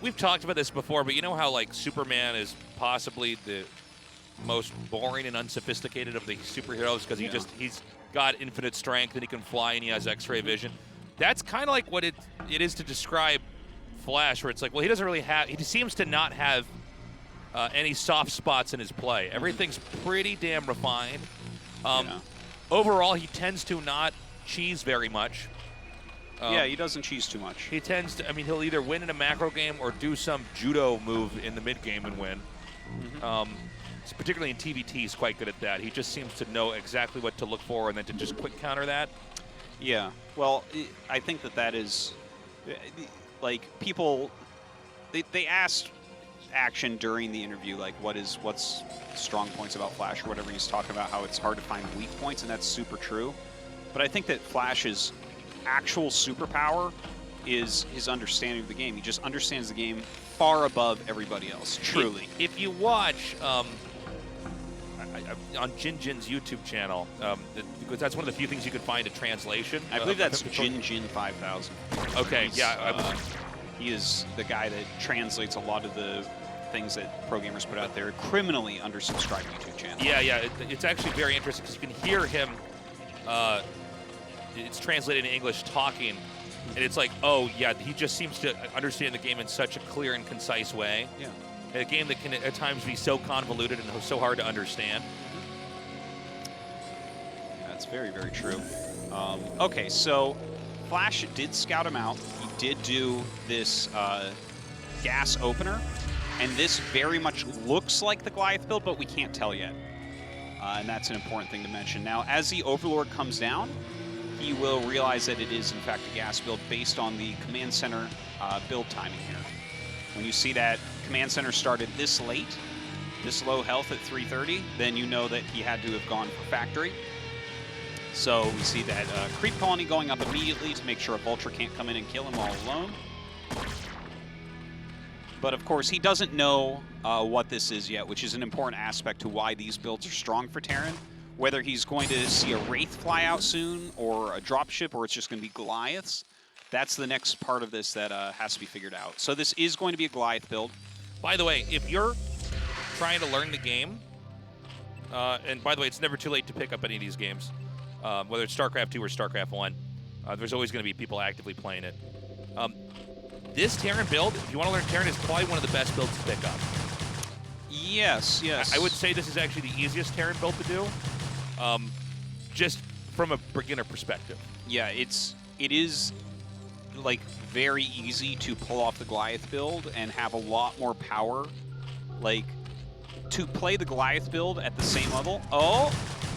we've talked about this before, but you know how, like, Superman is possibly the most boring and unsophisticated of the superheroes because he's got infinite strength and he can fly and he has X-ray vision. That's kind of like what it is to describe Flash, where it's like, well, he doesn't really have, he seems to not have any soft spots in his play. Everything's pretty damn refined. Overall, he tends to not cheese very much. Yeah, he doesn't cheese too much. He tends to, I mean, he'll either win in a macro game or do some judo move in the mid game and win. Particularly in TVT, he's quite good at that. He just seems to know exactly what to look for and then to just quick counter that. Yeah, well, I think that is, like, people, they asked Action during the interview, like, what's strong points about Flash or whatever. He's talking about how it's hard to find weak points, and that's super true. But I think that Flash's actual superpower is his understanding of the game. He just understands the game far above everybody else, truly. If you watch on Jin Jin's YouTube channel, because that's one of the few things you could find a translation. I believe that's Jin Jin 5000. Okay, he is the guy that translates a lot of the things that pro gamers put out there. Criminally undersubscribed YouTube channel. Yeah, it's actually very interesting because you can hear him. It's translated in English talking, and it's like, oh yeah, he just seems to understand the game in such a clear and concise way. Yeah. In a game that can at times be so convoluted and so hard to understand. That's very, very true. Okay, so Flash did scout him out. He did do this gas opener, and this very much looks like the Goliath build, but we can't tell yet. And that's an important thing to mention. Now, as the Overlord comes down, he will realize that it is, in fact, a gas build based on the Command Center build timing here. When you see that Command Center started this late, this low health at 330, then you know that he had to have gone for Factory. So we see that Creep Colony going up immediately to make sure a Vulture can't come in and kill him all alone. But of course, he doesn't know what this is yet, which is an important aspect to why these builds are strong for Terran. Whether he's going to see a Wraith fly out soon, or a dropship, or it's just going to be Goliaths, that's the next part of this that has to be figured out. So this is going to be a Goliath build. By the way, if you're trying to learn the game, and by the way, it's never too late to pick up any of these games, whether it's StarCraft 2 or StarCraft 1, there's always going to be people actively playing it. This Terran build, if you want to learn Terran, is probably one of the best builds to pick up. Yes, yes. I would say this is actually the easiest Terran build to do. Just from a beginner perspective. Yeah, it is like very easy to pull off the Goliath build and have a lot more power. Like, to play the Goliath build at the same level. Oh,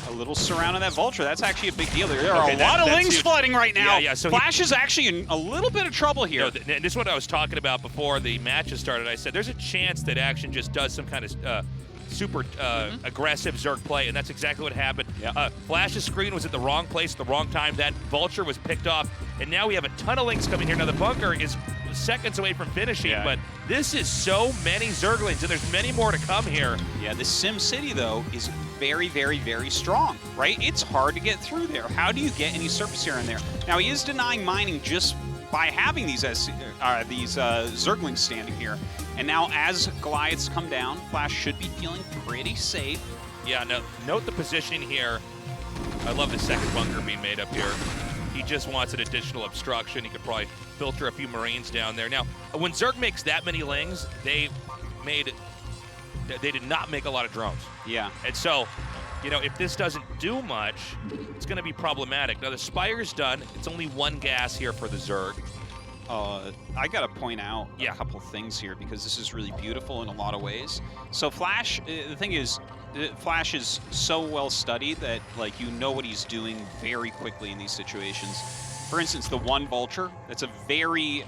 a little surround on that Vulture. That's actually a big deal. There are a lot of Lings flooding right now. Yeah, so Flash is actually in a little bit of trouble here. No, and this is what I was talking about before the matches started. I said there's a chance that Action just does some kind of super aggressive Zerg play, and that's exactly what happened. Yeah. Flash's screen was at the wrong place at the wrong time. That Vulture was picked off, and now we have a ton of Lings coming here. Now the bunker is seconds away from finishing, but this is so many Zerglings, and there's many more to come here. Yeah, the Sim City, though, is very, very, very strong, right? It's hard to get through there. How do you get any surface here in there? Now, he is denying mining just by having these Zerglings standing here. And now, as Goliaths come down, Flash should be feeling pretty safe. Yeah, no, note the positioning here. I love the second bunker being made up here. He just wants an additional obstruction. He could probably filter a few Marines down there. Now, when Zerg makes that many Lings, they did not make a lot of drones. Yeah. And so, you know, if this doesn't do much, it's going to be problematic. Now, the Spire's done. It's only one gas here for the Zerg. I got to point out a couple things here because this is really beautiful in a lot of ways. So Flash, the thing is, Flash is so well studied that like you know what he's doing very quickly in these situations. For instance, the one Vulture, that's a very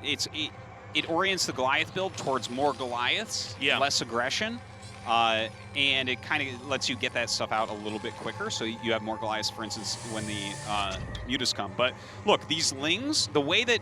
it orients the Goliath build towards more Goliaths, less aggression, and it kind of lets you get that stuff out a little bit quicker, so you have more Goliaths, for instance, when the Mutas come. But look, these Lings, the way that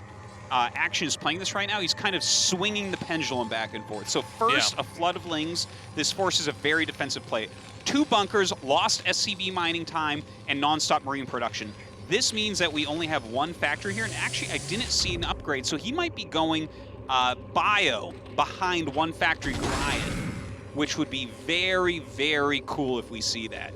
Action is playing this right now, he's kind of swinging the pendulum back and forth. So first, a flood of Lings. This forces a very defensive play. 2 bunkers, lost SCV mining time, and non-stop marine production. This means that we only have 1 factory here, and actually I didn't see an upgrade, so he might be going bio behind 1 factory Goliath, which would be very, very cool if we see that.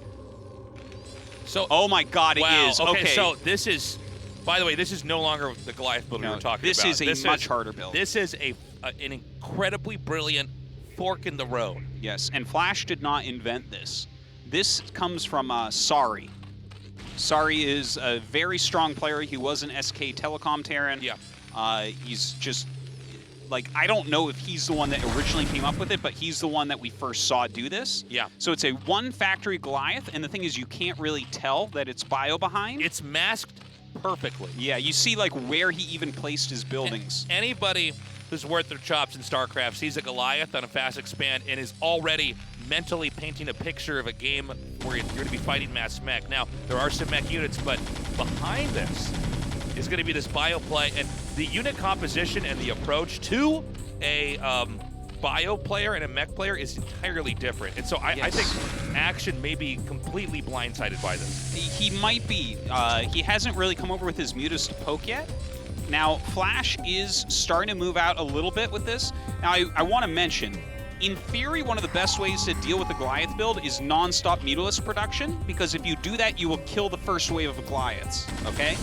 So, oh my God, it is. Okay, so this is, by the way, this is no longer the Goliath build we were talking about. This is a much harder build. This is an incredibly brilliant fork in the road. Yes, and Flash did not invent this. This comes from Sari. Sari is a very strong player. He was an SK Telecom Terran. Yeah. He's just, like, I don't know if he's the one that originally came up with it, but he's the one that we first saw do this. Yeah. So it's a 1 factory Goliath, and the thing is you can't really tell that it's bio behind. It's masked perfectly. Yeah, you see, like, where he even placed his buildings. Anybody who's worth their chops in StarCraft sees a Goliath on a fast expand and is already mentally painting a picture of a game where you're going to be fighting mass mech. Now, there are some mech units, but behind this is going to be this bio play, and the unit composition and the approach to a bio player and a mech player is entirely different. And so I think Action may be completely blindsided by this. He might be. He hasn't really come over with his Mutas to poke yet. Now, Flash is starting to move out a little bit with this. Now, I want to mention, in theory, one of the best ways to deal with the Goliath build is non-stop Mutalist production, because if you do that, you will kill the first wave of Goliaths, okay?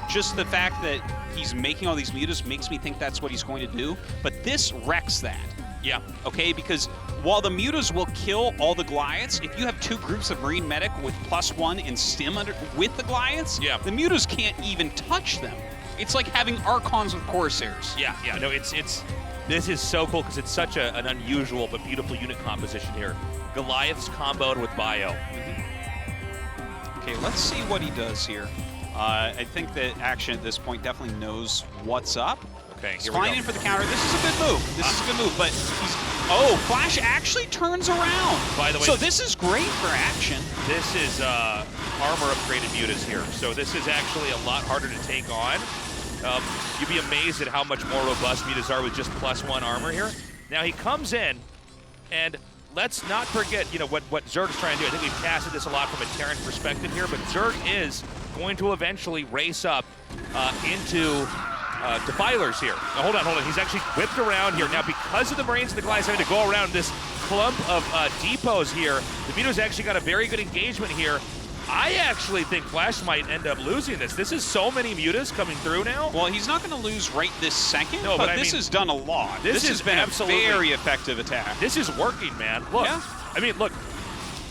Just the fact that he's making all these Mutas makes me think that's what he's going to do, but this wrecks that. Yeah. Okay, because while the Mutas will kill all the Goliaths, if you have 2 groups of Marine Medic with +1 in Stim with the Goliaths, the Mutas can't even touch them. It's like having Archons with Corsairs. Yeah, no, this is so cool because it's such an unusual but beautiful unit composition here. Goliaths comboed with bio. Okay, let's see what he does here. I think that Action at this point definitely knows what's up. Okay, he's flying in for the counter. This is a good move. This is a good move, but he's... Oh, Flash actually turns around. By the way, so this is great for Action. This is armor upgraded Mutas here. So this is actually a lot harder to take on. You'd be amazed at how much more robust Mutas are with just +1 armor here. Now he comes in, and let's not forget, you know, what Zerg's trying to do. I think we've casted this a lot from a Terran perspective here, but Zerg is going to eventually race up into Defilers here. Now, hold on. He's actually whipped around here. Now, because of the Marines and the Goliaths having to go around this clump of depots here, the Vito's actually got a very good engagement here. I actually think Flash might end up losing this. This is so many Mutas coming through now. Well, he's not going to lose right this second, but this has done a lot. This has been a very effective attack. This is working, man. Look, I mean, look,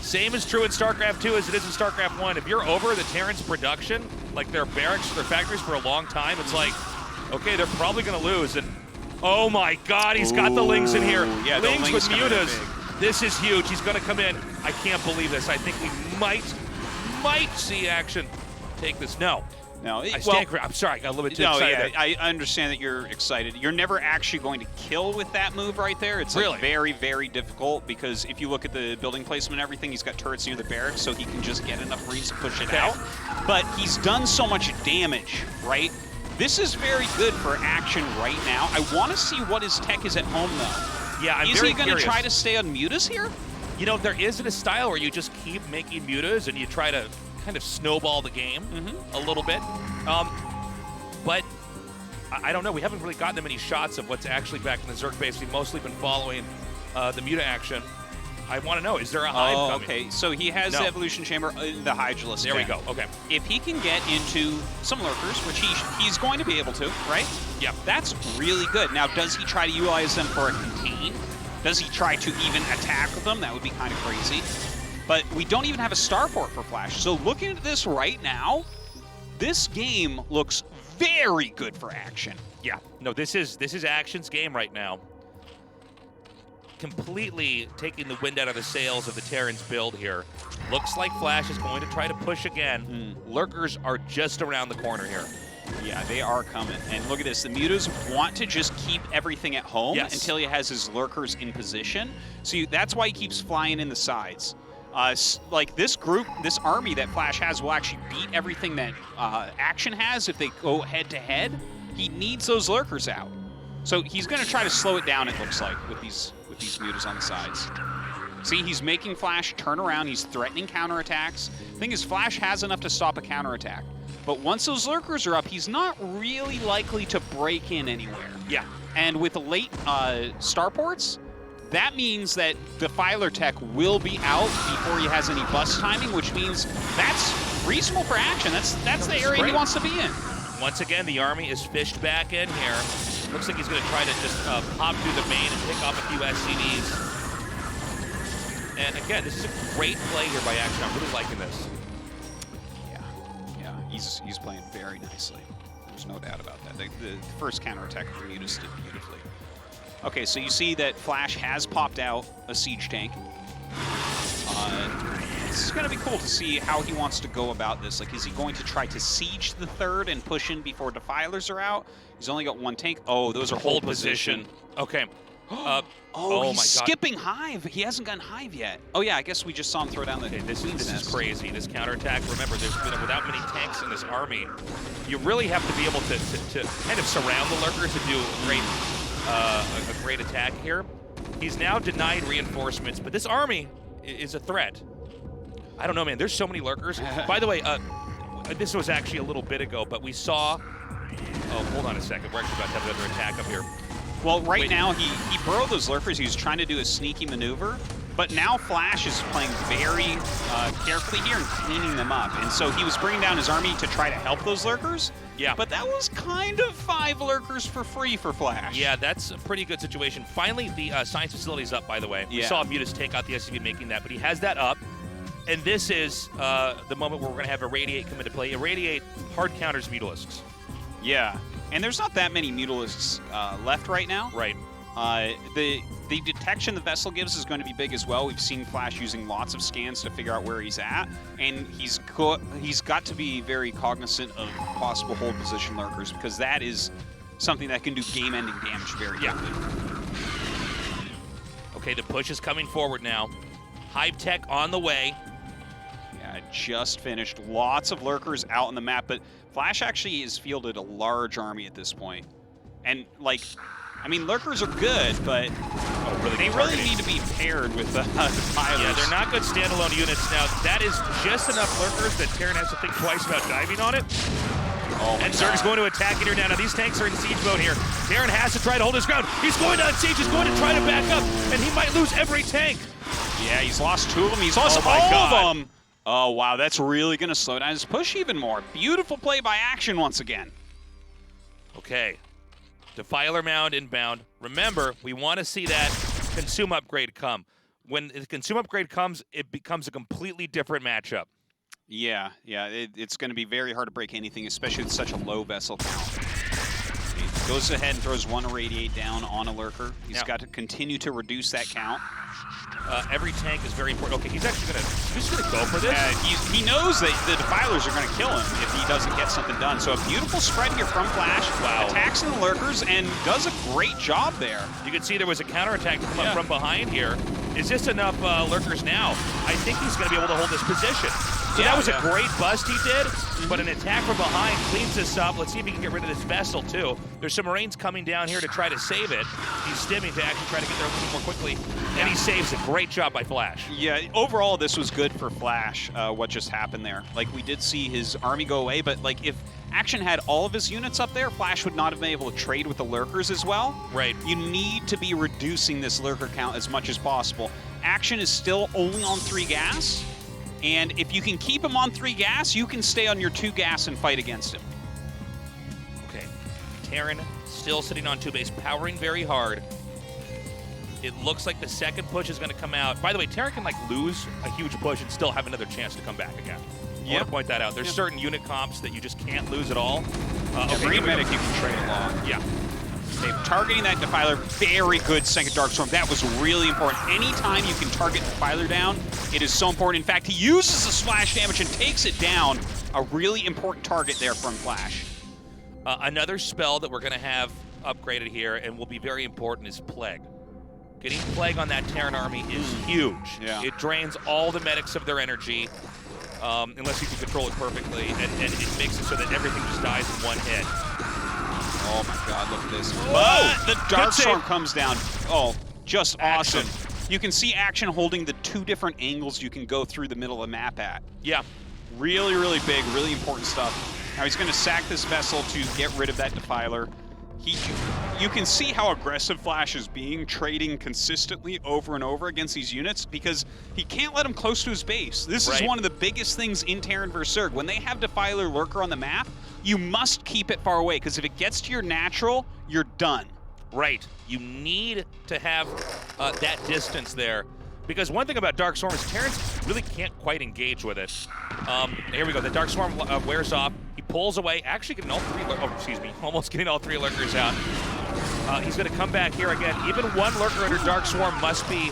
same is true in StarCraft 2 as it is in StarCraft 1. If you're over the Terrans' production, like their barracks, their factories for a long time, it's like, okay, they're probably going to lose. And oh my God, he's got the Lings in here. Yeah, Lings with Mutas. This is huge. He's going to come in. I can't believe this. I think we might see Action take this. No. I'm sorry, I got a little bit too excited. I understand that you're excited. You're never actually going to kill with that move right there. It's like very, very difficult because if you look at the building placement and everything, he's got turrets near the barracks, so he can just get enough Marines to push it out. But he's done so much damage, right? This is very good for Action right now. I want to see what his tech is at home, though. Yeah, Is he going to try to stay on Mutas here? You know, there isn't a style where you just keep making Mutas and you try to kind of snowball the game a little bit. But I don't know. We haven't really gotten that many shots of what's actually back in the Zerg base. We've mostly been following the Muta action. I want to know, is there a hive coming? Okay, so he has the evolution chamber in the Hydralisk. There we go, okay. If he can get into some lurkers, which he's going to be able to, right? Yeah. That's really good. Now, does he try to utilize them for a contain? Does he try to even attack with them? That would be kind of crazy. But we don't even have a starport for Flash. So looking at this right now, this game looks very good for Action. Yeah, no, this is Action's game right now. completely taking the wind out of the sails of the Terrans build here. Looks like Flash is going to try to push again. Lurkers are just around the corner here. Yeah, they are coming. And look at this. The Mutas want to just keep everything at home until he has his Lurkers in position. So that's why he keeps flying in the sides. Like this group, this army that Flash has will actually beat everything that Action has if they go head-to-head. He needs those Lurkers out. So he's going to try to slow it down, it looks like, with these Mutas on the sides. See, he's making Flash turn around. He's threatening counterattacks. The thing is, Flash has enough to stop a counterattack. But once those Lurkers are up, he's not really likely to break in anywhere. Yeah. And with the late starports, that means that Defiler tech will be out before he has any bust timing, which means that's reasonable for Action. That's the area he wants to be in. Once again, the army is fished back in here. Looks like he's going to try to just pop through the main and pick off a few SCVs. And again, this is a great play here by Action. I'm really liking this. Yeah, he's playing very nicely. There's no doubt about that. The first counterattack of the Mutas did beautifully. Okay, so you see that Flash has popped out a siege tank. This is going to be cool to see how he wants to go about this. Like, is he going to try to siege the third and push in before Defilers are out? He's only got one tank. Oh, those are hold position. Okay. Oh, he's my God. skipping Hive. He hasn't gotten Hive yet. Oh, yeah, I guess we just saw him throw down the This is crazy. This counterattack, remember, without many tanks in this army, you really have to be able to kind of surround the Lurkers to do a great attack here. He's now denied reinforcements, but this army is a threat. I don't know, man. There's so many Lurkers. By the way, this was actually a little bit ago, but we saw... Oh, hold on a second. We're actually about to have another attack up here. Well, right now, he burrowed those Lurkers. He was trying to do a sneaky maneuver, but now Flash is playing very carefully here and cleaning them up. And so he was bringing down his army to try to help those Lurkers. Yeah. But that was kind of 5 Lurkers for free for Flash. Yeah, that's a pretty good situation. Finally, the science facility's up, by the way. We saw Mutas take out the SCV making that, but he has that up. And this is the moment where we're going to have Irradiate come into play. Irradiate hard counters Mutalisks. Yeah, and there's not that many Mutalisks left right now. Right. The detection the vessel gives is going to be big as well. We've seen Flash using lots of scans to figure out where he's at, and he's got to be very cognizant of possible hold position Lurkers, because that is something that can do game-ending damage very quickly. Okay, the push is coming forward now. Hive Tech on the way. Yeah, just finished. Lots of Lurkers out on the map, but Flash actually has fielded a large army at this point. And, like, I mean, Lurkers are good, but they really need to be paired with the pilots. Yeah, they're not good standalone units. Now, that is just enough Lurkers that Terran has to think twice about diving on it. And Zerg is going to attack it here now. Now, these tanks are in siege mode here. Terran has to try to hold his ground. He's going on siege. He's going to try to back up, and he might lose every tank. Yeah, he's lost 2 of them. He's lost all of them. Oh, wow, that's really going to slow down his push even more. Beautiful play by Action once again. Okay. Defiler Mound inbound. Remember, we want to see that Consume upgrade come. When the Consume upgrade comes, it becomes a completely different matchup. Yeah, it's going to be very hard to break anything, especially with such a low vessel count. He goes ahead and throws 1 Irradiate down on a Lurker. He's got to continue to reduce that count. Every tank is very important. Okay, he's actually gonna go for this. He knows that the Defilers are going to kill him if he doesn't get something done. So a beautiful spread here from Flash. Wow. Attacks the Lurkers and does a great job there. You can see there was a counterattack to come up from behind here. Is this enough Lurkers now? I think he's going to be able to hold this position. So that was a great bust he did, but an attack from behind cleans this up. Let's see if he can get rid of this vessel, too. There's some Marines coming down here to try to save it. He's stimming to actually try to get there a little more quickly, and he saves it. Great job by Flash. Yeah, overall, this was good for Flash, what just happened there. Like, we did see his army go away, but, like, if Action had all of his units up there, Flash would not have been able to trade with the Lurkers as well. Right. You need to be reducing this Lurker count as much as possible. Action is still only on 3 gas. And if you can keep him on 3 gas, you can stay on your 2 gas and fight against him. Okay. Terran still sitting on 2 base, powering very hard. It looks like the second push is going to come out. By the way, Terran can, like, lose a huge push and still have another chance to come back again. I want to point that out. There's certain unit comps that you just can't lose at all. Every medic you can trade along. Yeah. Okay, targeting that Defiler, very good second Dark Storm. That was really important. Anytime you can target Defiler down, it is so important. In fact, he uses the splash damage and takes it down. A really important target there from Flash. Another spell that we're going to have upgraded here and will be very important is Plague. Getting Plague on that Terran army is huge. Yeah. It drains all the medics of their energy, unless you can control it perfectly, and it makes it so that everything just dies in one hit. Oh my god, look at this. But the Dark Storm comes down. Oh, just awesome. You can see Action holding the 2 different angles you can go through the middle of the map at. Yeah. Really, really big, really important stuff. Now he's going to sack this vessel to get rid of that Defiler. You can see how aggressive Flash is being, trading consistently over and over against these units because he can't let them close to his base. This is one of the biggest things in Terran vs. Zerg. When they have Defiler Lurker on the map, you must keep it far away because if it gets to your natural, you're done. Right. You need to have that distance there. Because one thing about Dark Storm is Terrans really can't quite engage with it. Here we go. The Dark Storm wears off. He pulls away, actually getting all 3, almost getting all 3 Lurkers out. He's going to come back here again. Even 1 Lurker under Dark Storm must be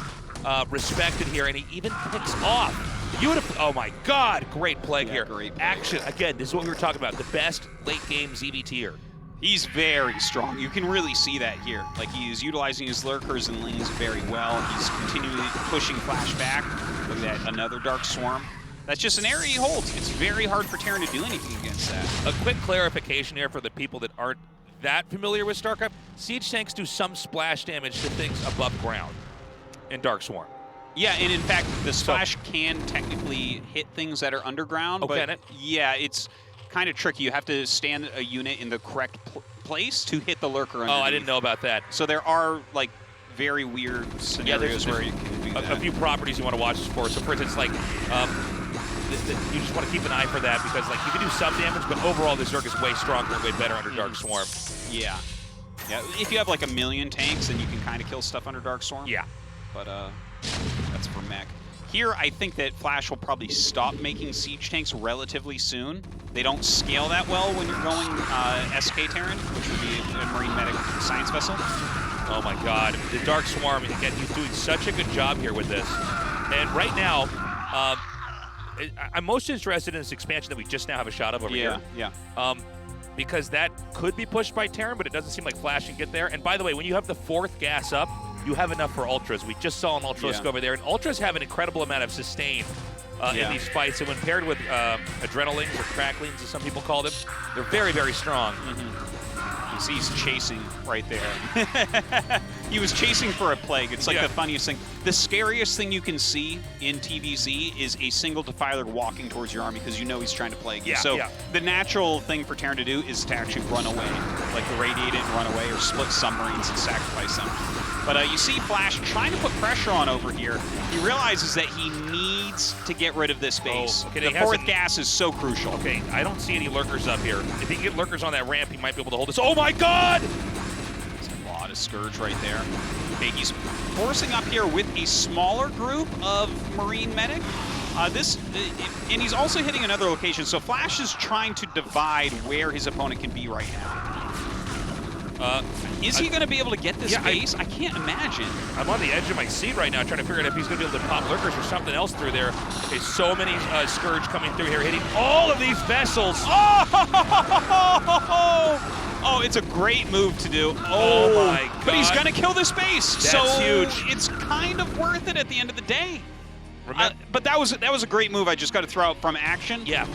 respected here, and he even picks off. Beautiful. Oh my God, great Plague here. Great Action, again, this is what we were talking about. The best late game ZVTer. He's very strong. You can really see that here. Like, he is utilizing his Lurkers and Lings very well. He's continually pushing Flash back. Look at that, another Dark Swarm. That's just an area he holds. It's very hard for Terran to do anything against that. A quick clarification here for the people that aren't that familiar with StarCraft. Siege tanks do some splash damage to things above ground in Dark Swarm. Yeah, and in fact, the splash can technically hit things that are underground. Oh, but can it? Yeah, it's kind of tricky. You have to stand a unit in the correct place to hit the Lurker underneath. Oh, I didn't know about that. So there are, like, very weird scenarios where you can do that. A few properties you want to watch for. So, for instance, like, you just want to keep an eye for that because, like, you can do some damage, but overall, the Zerg is way stronger and way better under Dark Swarm. Yeah. Yeah, if you have, like, 1,000,000 tanks, then you can kind of kill stuff under Dark Swarm. Yeah. But, that's for mech. Here, I think that Flash will probably stop making siege tanks relatively soon. They don't scale that well when you're going SK Terran, which would be a Marine Medic Science Vessel. Oh my God, the Dark Swarm, again, he's doing such a good job here with this. And right now, I'm most interested in this expansion that we just now have a shot of over here. Yeah. Because that could be pushed by Terran, but it doesn't seem like Flash can get there. And by the way, when you have the 4th gas up, you have enough for Ultras. We just saw an Ultralisk over there, and Ultras have an incredible amount of sustain in these fights. And when paired with Adrenalings or Cracklings, as some people call them, they're very, very strong. You see he's chasing right there. He was chasing for a Plague. It's like the funniest thing. The scariest thing you can see in TVZ is a single Defiler walking towards your army because you know he's trying to Plague you. So the natural thing for Terran to do is to actually run away, like irradiate it and run away, or split submarines and sacrifice them. But you see Flash trying to put pressure on over here. He realizes that he needs to get rid of this base. Okay, the 4th gas is so crucial. Okay, I don't see any Lurkers up here. If he can get Lurkers on that ramp, he might be able to hold this. Oh my God! There's a lot of Scourge right there. Okay, he's forcing up here with a smaller group of Marine Medic. And he's also hitting another location. So Flash is trying to divide where his opponent can be right now. Is he going to be able to get this base? I can't imagine. I'm on the edge of my seat right now trying to figure out if he's going to be able to pop Lurkers or something else through there. Okay, so many Scourge coming through here, hitting all of these vessels. Oh, it's a great move to do. Oh my God. But he's going to kill this base. That's huge. It's kind of worth it at the end of the day. But that was a great move. I just got to throw out from Action. Yeah.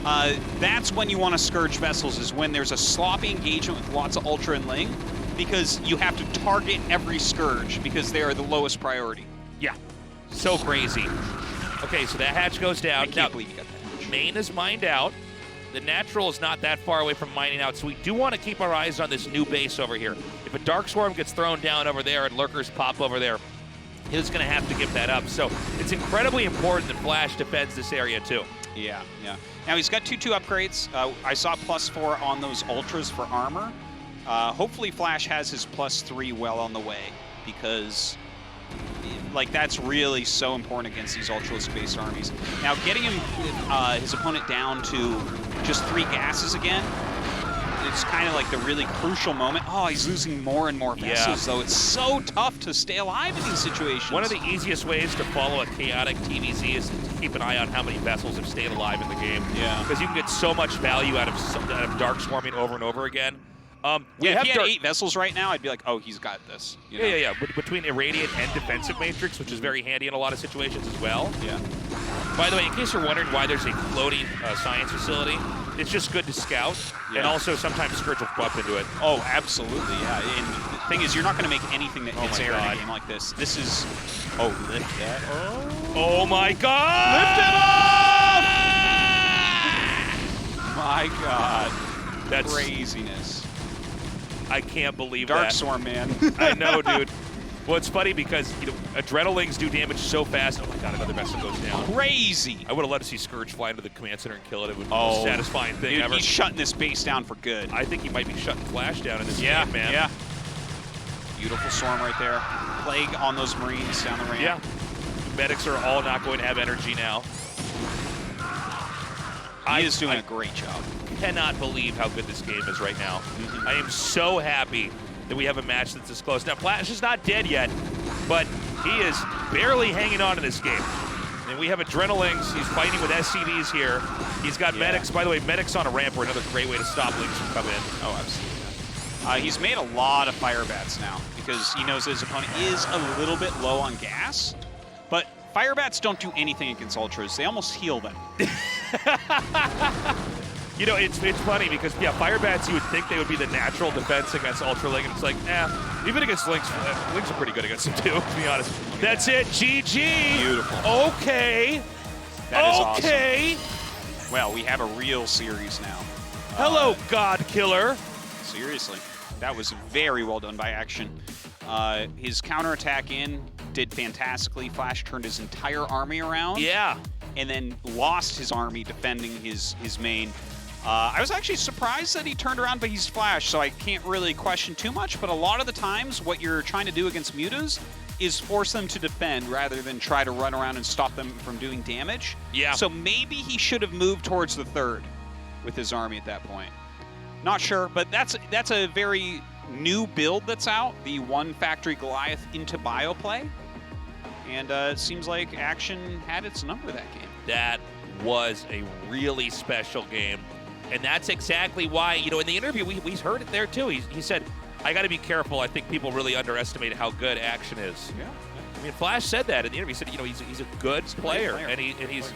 That's when you want to Scourge vessels, is when there's a sloppy engagement with lots of Ultra and Ling, because you have to target every Scourge because they are the lowest priority. Yeah. So crazy. Okay, so that hatch goes down. I can't believe you got that hatch. Main is mined out. The natural is not that far away from mining out, so we do want to keep our eyes on this new base over here. If a Dark Swarm gets thrown down over there and Lurkers pop over there, he's going to have to give that up. So it's incredibly important that Flash defends this area too. Yeah. Now he's got 2/2 upgrades. I saw +4 on those Ultras for armor. Hopefully Flash has his +3 well on the way, because like that's really so important against these Ultralisk-based armies. Now getting him his opponent down to just 3 gases again, it's kind of like the really crucial moment. Oh, he's losing more and more vessels, though. It's so tough to stay alive in these situations. One of the easiest ways to follow a chaotic TVZ is to keep an eye on how many vessels have stayed alive in the game. Yeah. Because you can get so much value out of Dark Swarming over and over again. If he had 8 vessels right now, I'd be like, oh, he's got this. You know? Yeah. Between Irradiant and Defensive Matrix, which is very handy in a lot of situations as well. Yeah. By the way, in case you're wondering why there's a floating science facility, it's just good to scout, and also sometimes Scourge will bump into it. Oh, absolutely, yeah. And the thing is, you're not going to make anything that hits air in a game like this. This is... Oh, lift that. Oh my God! Lift it off! My God. That's craziness. I can't believe Dark that. Swarm, man. I know, dude. Well, it's funny because Adrenalings do damage so fast. Oh my God, another vessel goes down. Crazy. I would have loved to see Scourge fly into the command center and kill it. It would be the most satisfying thing dude, ever. He's shutting this base down for good. I think he might be shutting Flash down in this game, man. Yeah. Beautiful Swarm right there. Plague on those Marines down the ramp. Yeah. Medics are all not going to have energy now. He is doing a great job. Cannot believe how good this game is right now. I am so happy that we have a match that's this close. Now, Flash is not dead yet, but he is barely hanging on in this game. And we have Adrenalings. He's fighting with SCVs here. He's got medics. By the way, medics on a ramp are another great way to stop Lings from coming in. Oh, absolutely. He's made a lot of fire bats now because he knows his opponent is a little bit low on gas, but fire bats don't do anything against ultras. They almost heal them. You know, it's funny because, fire bats, you would think they would be the natural defense against Ultraling, and it's like, even against Lings are pretty good against them too, to be honest. That's it, GG. Beautiful. Okay. That is awesome. Well, we have a real series now. Hello, God Killer. Seriously, that was very well done by Action. His counterattack in did fantastically. Flash turned his entire army around. Yeah. And then lost his army defending his main. I was actually surprised that he turned around, but he's Flash, so I can't really question too much. But a lot of the times, what you're trying to do against mutas is force them to defend rather than try to run around and stop them from doing damage. Yeah. So maybe he should have moved towards the third with his army at that point. Not sure, but that's a very new build that's out, the One Factory Goliath into Bioplay. And it seems like Action had its number that game. That was a really special game. And that's exactly why, in the interview, we heard it there too. He said, I got to be careful. I think people really underestimate how good Action is. Yeah. I mean, Flash said that in the interview. He said, he's a good player. And he's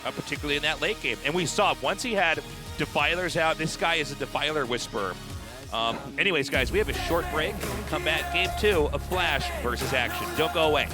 particularly in that late game. And we saw once he had Defilers out, this guy is a Defiler Whisperer. Anyways, guys, we have a short break. When we come back, game 2 of Flash versus Action. Don't go away.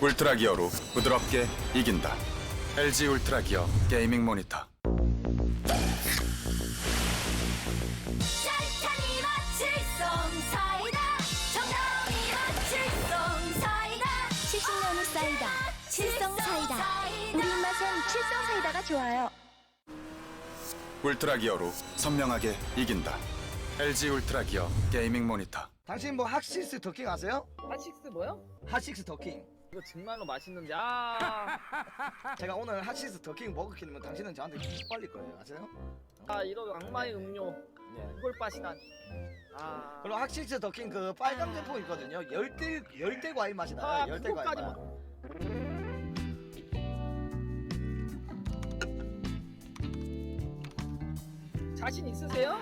울트라 기어로 부드럽게 이긴다. LG 울트라 기어 게이밍 모니터. 짤짤이 마칠송 사이다 정답이 마칠송 사이다 70년이 사이다 칠성 사이다 우리 입맛엔 칠성 사이다가 좋아요. 울트라 기어로 선명하게 이긴다. LG 울트라 기어 게이밍 모니터. 당신 뭐 핫식스 더킹 아세요? 핫식스 뭐요? 핫식스 더킹. 이거 정말로 맛있는데 제가 오늘 핫식스 더킹 먹을게면 당신은 저한테 빨릴 거예요. 아세요? 이런 악마의 음료 꿀빠시간 그리고 핫식스 더킹 그 빨간 제품 있거든요. 열대 과일 맛이 나요. 열대 과일 맛. 자신 있으세요?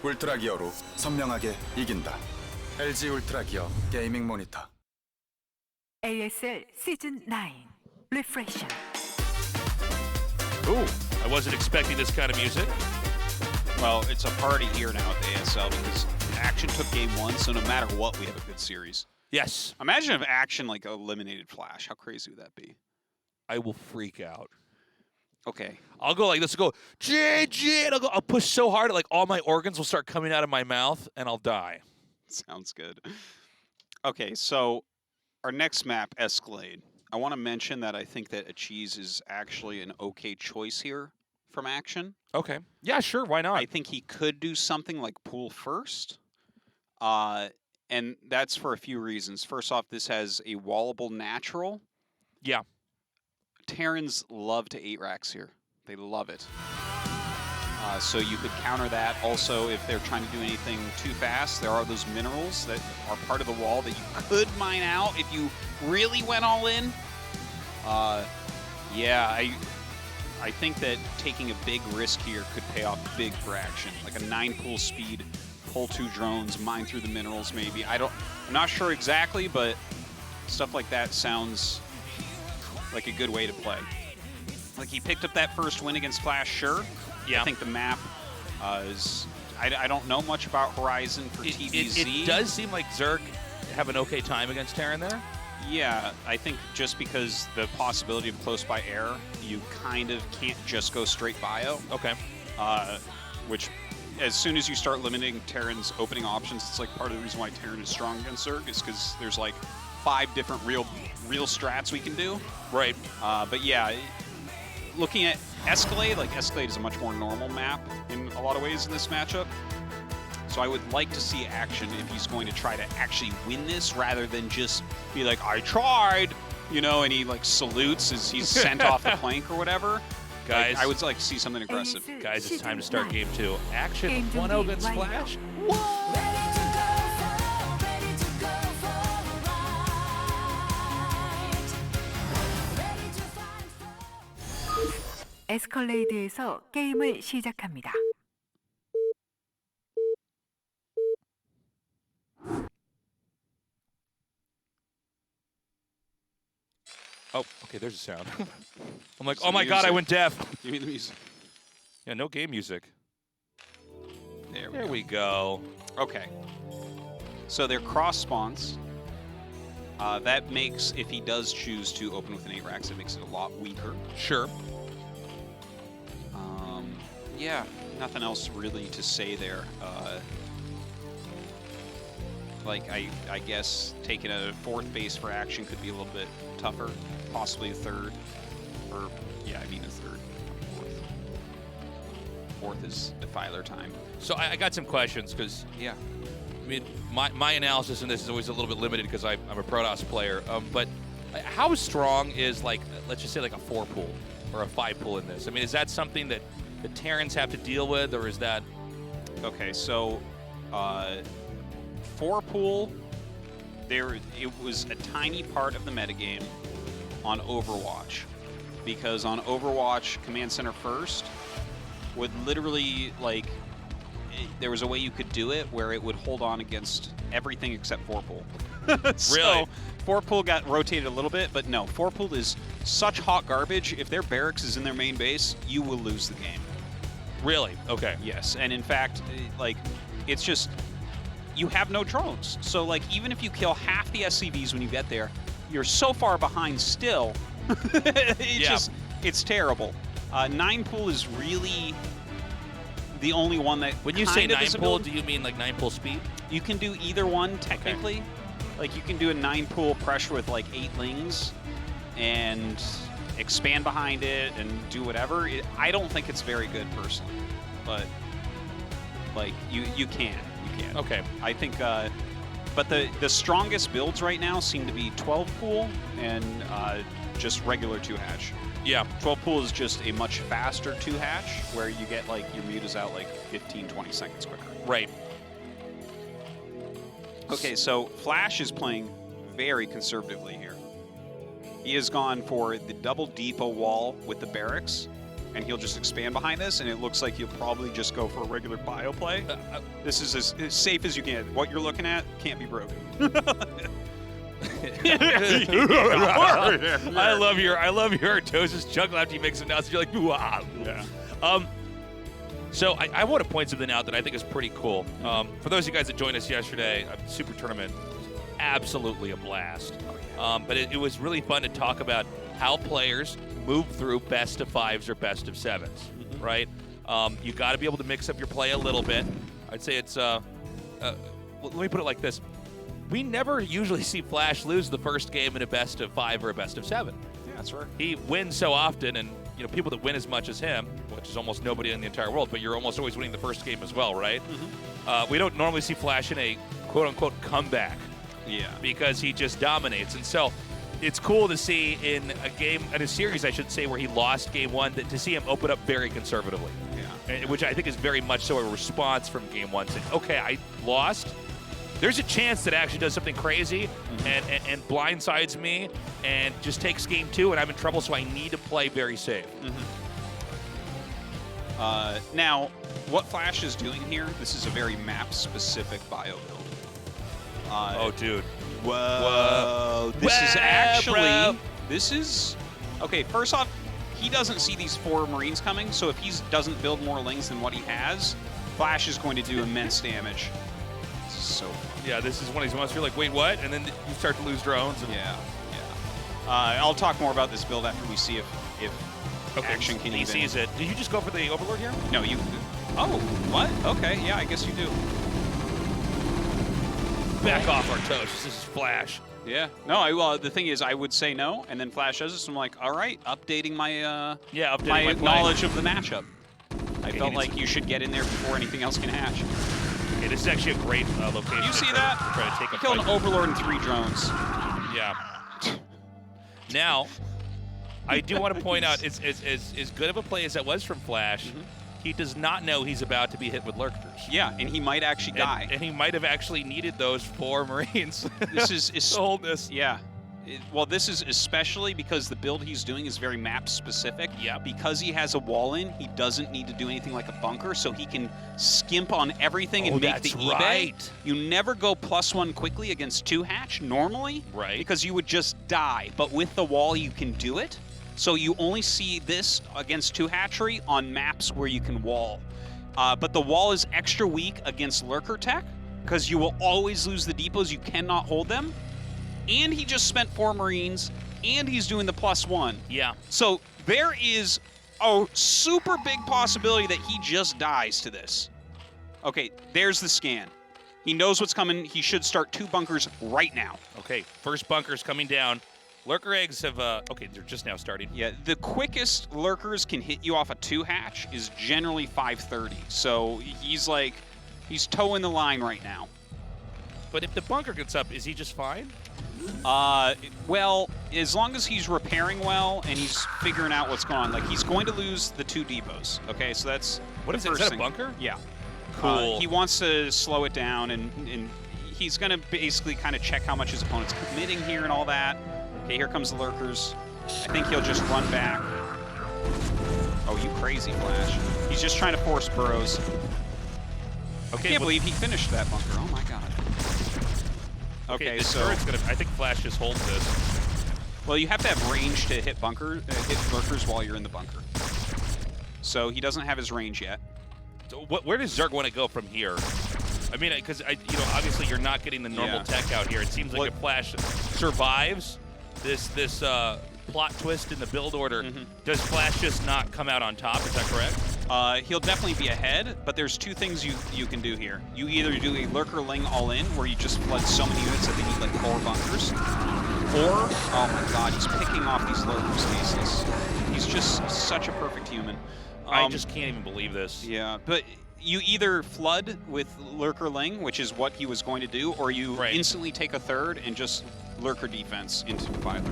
울트라 기어로 선명하게 이긴다. LG 울트라 기어 게이밍 모니터. ASL 시즌 9 Refresh. Ooh, I wasn't expecting this kind of music. Well, it's a party here now at the ASL because Action took game 1, so no matter what, we have a good series. Yes. Imagine if Action like eliminated Flash. How crazy would that be? I will freak out. Okay. I'll go like this. Go JJ. And I'll push so hard, like all my organs will start coming out of my mouth, and I'll die. Sounds good. Okay, so our next map, Escalade. I want to mention that I think that a cheese is actually an okay choice here from Action. Okay. Yeah, sure. Why not? I think he could do something like pool first. And that's for a few reasons. First off, this has a wallable natural. Yeah. Terrans love to 8 racks here. They love it. So you could counter that. Also, if they're trying to do anything too fast, there are those minerals that are part of the wall that you could mine out if you really went all in. Yeah, I think that taking a big risk here could pay off big for Action. Like a 9 pool speed, pull 2 drones, mine through the minerals maybe. I'm not sure exactly, but stuff like that sounds like a good way to play. Like he picked up that first win against Flash, sure. Yeah. I think the map is... I don't know much about Horizon for TVZ. It does seem like Zerg have an okay time against Terran there. Yeah, I think just because the possibility of close by air, you kind of can't just go straight bio. Okay. Which, as soon as you start limiting Terran's opening options, it's like part of the reason why Terran is strong against Zerg is because there's like 5 different real strats we can do. Right. But yeah, looking at Escalade, like Escalade is a much more normal map in a lot of ways in this matchup. So I would like to see Action if he's going to try to actually win this rather than just be like, I tried, you know, and he like salutes as he's sent off the plank or whatever. Guys, like, I would like to see something aggressive. Guys, it's time to start game 2. Action 1-0 against Flash. 에스컬레이드에서 게임을 시작합니다. Oh, okay, there's a sound. I'm like, oh my god, I went deaf. Give me the music. Yeah, no game music. There we go. Okay. So they're cross spawns. That makes, if he does choose to open with an 8 racks, it makes it a lot weaker. Sure. Yeah, nothing else really to say there. Like, I guess taking a 4th base for Action could be a little bit tougher. Possibly a 3rd. Or, yeah, I mean a 3rd. 4th is Defiler time. So I got some questions because, yeah, I mean, my analysis in this is always a little bit limited because I'm a Protoss player. But how strong is, like, let's just say like a 4 pool or a 5 pool in this? I mean, is that something that the Terrans have to deal with, or is that... Okay, so 4 pool, it was a tiny part of the metagame on Overwatch. Because on Overwatch, Command Center First would literally, like, there was a way you could do it where it would hold on against everything except 4 pool. So, really? 4 pool got rotated a little bit, but no, 4 pool is such hot garbage. If their barracks is in their main base, you will lose the game. Really? Okay. Yes, and in fact, like, it's just, you have no drones. So, like, even if you kill half the SCVs when you get there, you're so far behind still. It's terrible. 9 pool is really the only one that When you say 9 pool, do you mean like 9 pool speed? You can do either one, technically. Okay. Like, you can do a 9 pool pressure with, like, 8 lings and expand behind it and do whatever. I don't think it's very good, personally. But, like, you can. You can. Okay. I think, but the strongest builds right now seem to be 12 pool and just regular 2-hatch. Yeah. 12 pool is just a much faster 2-hatch where you get, like, your mutas out, like, 15, 20 seconds quicker. Right. Okay, so Flash is playing very conservatively here. He has gone for the double depot wall with the barracks, and he'll just expand behind this, and it looks like he'll probably just go for a regular bio play. This is as safe as you can. What you're looking at can't be broken. I love your Toes' chuckle after he makes him now. So you're like, wow. Yeah. So I want to point something out that I think is pretty cool. For those of you guys that joined us yesterday, Super Tournament was absolutely a blast. But it was really fun to talk about how players move through best of 5s or best of 7s, right? You got to be able to mix up your play a little bit. I'd say it's, let me put it like this. We never usually see Flash lose the first game in a best of 5 or a best of 7. Yeah, that's right. He wins so often, and people that win as much as him, which is almost nobody in the entire world, but you're almost always winning the first game as well, right? We don't normally see Flash in a quote-unquote comeback. Yeah. Because he just dominates. And so it's cool to see in a series, I should say, where he lost game 1, to see him open up very conservatively. Yeah. Which I think is very much so a response from game 1. Saying, okay, I lost. There's a chance that it actually does something crazy and blindsides me and just takes game 2 and I'm in trouble, so I need to play very safe. Now, what Flash is doing here, this is a very map-specific bio build. Oh, dude. Whoa. This is okay, first off, he doesn't see these 4 Marines coming, so if he doesn't build more Lings than what he has, Flash is going to do immense damage. This is so fun. Yeah, this is one of these ones where you're like, wait, what? And then you start to lose drones. And yeah. I'll talk more about this build after we see if action can he even... sees it. Did you just go for the Overlord here? No, you... Oh, what? Okay, yeah, I guess you do. Back off, Artos. This is Flash. Yeah. No, the thing is, I would say no, and then Flash does this, and I'm like, all right, updating my my knowledge of the matchup. I felt like you should get in there before anything else can hatch. Okay, this is actually a great location. You see that? Try to take he killed an Overlord and 3 drones. Yeah. Now, I do want to point out, as good of a play as that was from Flash, he does not know he's about to be hit with lurkers. Yeah, and he might actually die. And he might have actually needed those 4 Marines. This is to hold this. Yeah. Well, this is especially because the build he's doing is very map specific. Yeah. Because he has a wall in, he doesn't need to do anything like a bunker, so he can skimp on everything and make the eBay. Right. You never go +1 quickly against 2 hatch normally. Right. Because you would just die. But with the wall, you can do it. So you only see this against 2 hatchery on maps where you can wall. But the wall is extra weak against lurker tech because you will always lose the depots. You cannot hold them. And he just spent 4 Marines, and he's doing the +1. Yeah. So there is a super big possibility that he just dies to this. Okay, there's the scan. He knows what's coming. He should start 2 bunkers right now. Okay, first bunker's coming down. Lurker eggs have, okay, they're just now starting. Yeah, the quickest lurkers can hit you off a 2 hatch is generally 530. So he's towing the line right now. But if the bunker gets up, is he just fine? Well, as long as he's repairing well and he's figuring out what's going on, like he's going to lose the 2 depots. Okay, so that's what is it? Is that a bunker? Yeah. Cool. He wants to slow it down, and he's going to basically kind of check how much his opponent's committing here and all that. Okay, here comes the lurkers. I think he'll just run back. Oh, you crazy, Flash. He's just trying to force burrows. Okay, I can't believe he finished that bunker. Oh, my God. Okay, so I think Flash just holds this. Well, you have to have range to hit hit lurkers while you're in the bunker. So he doesn't have his range yet. So where does Zerg want to go from here? I mean, because obviously you're not getting the normal tech out here. It seems like if Flash survives this plot twist in the build order, does Flash just not come out on top? Is that correct? He'll definitely be ahead, but there's 2 things you can do here. You either do a Lurker Ling all-in, where you just flood so many units that they need like 4 bunkers, or, oh my God, he's picking off these Lurker stasis. He's just such a perfect human. I just can't even believe this. Yeah, but you either flood with Lurker Ling, which is what he was going to do, or you instantly take a 3rd and just Lurker defense into Filer.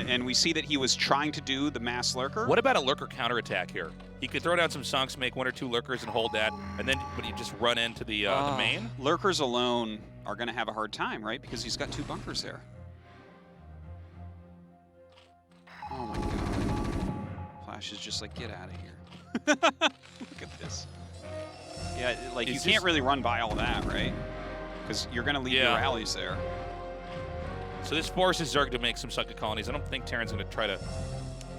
And we see that he was trying to do the mass lurker. What about a lurker counterattack here? He could throw down some sunks, make 1 or 2 lurkers and hold that, and then would he just run into the main? Lurkers alone are going to have a hard time, right? Because he's got 2 bunkers there. Oh my God. Flash is just like, get out of here. Look at this. Yeah, like you can't really run by all that, right? Because you're going to leave your rallies there. So this forces Zerg to make some sucker colonies. I don't think Terran's going to try to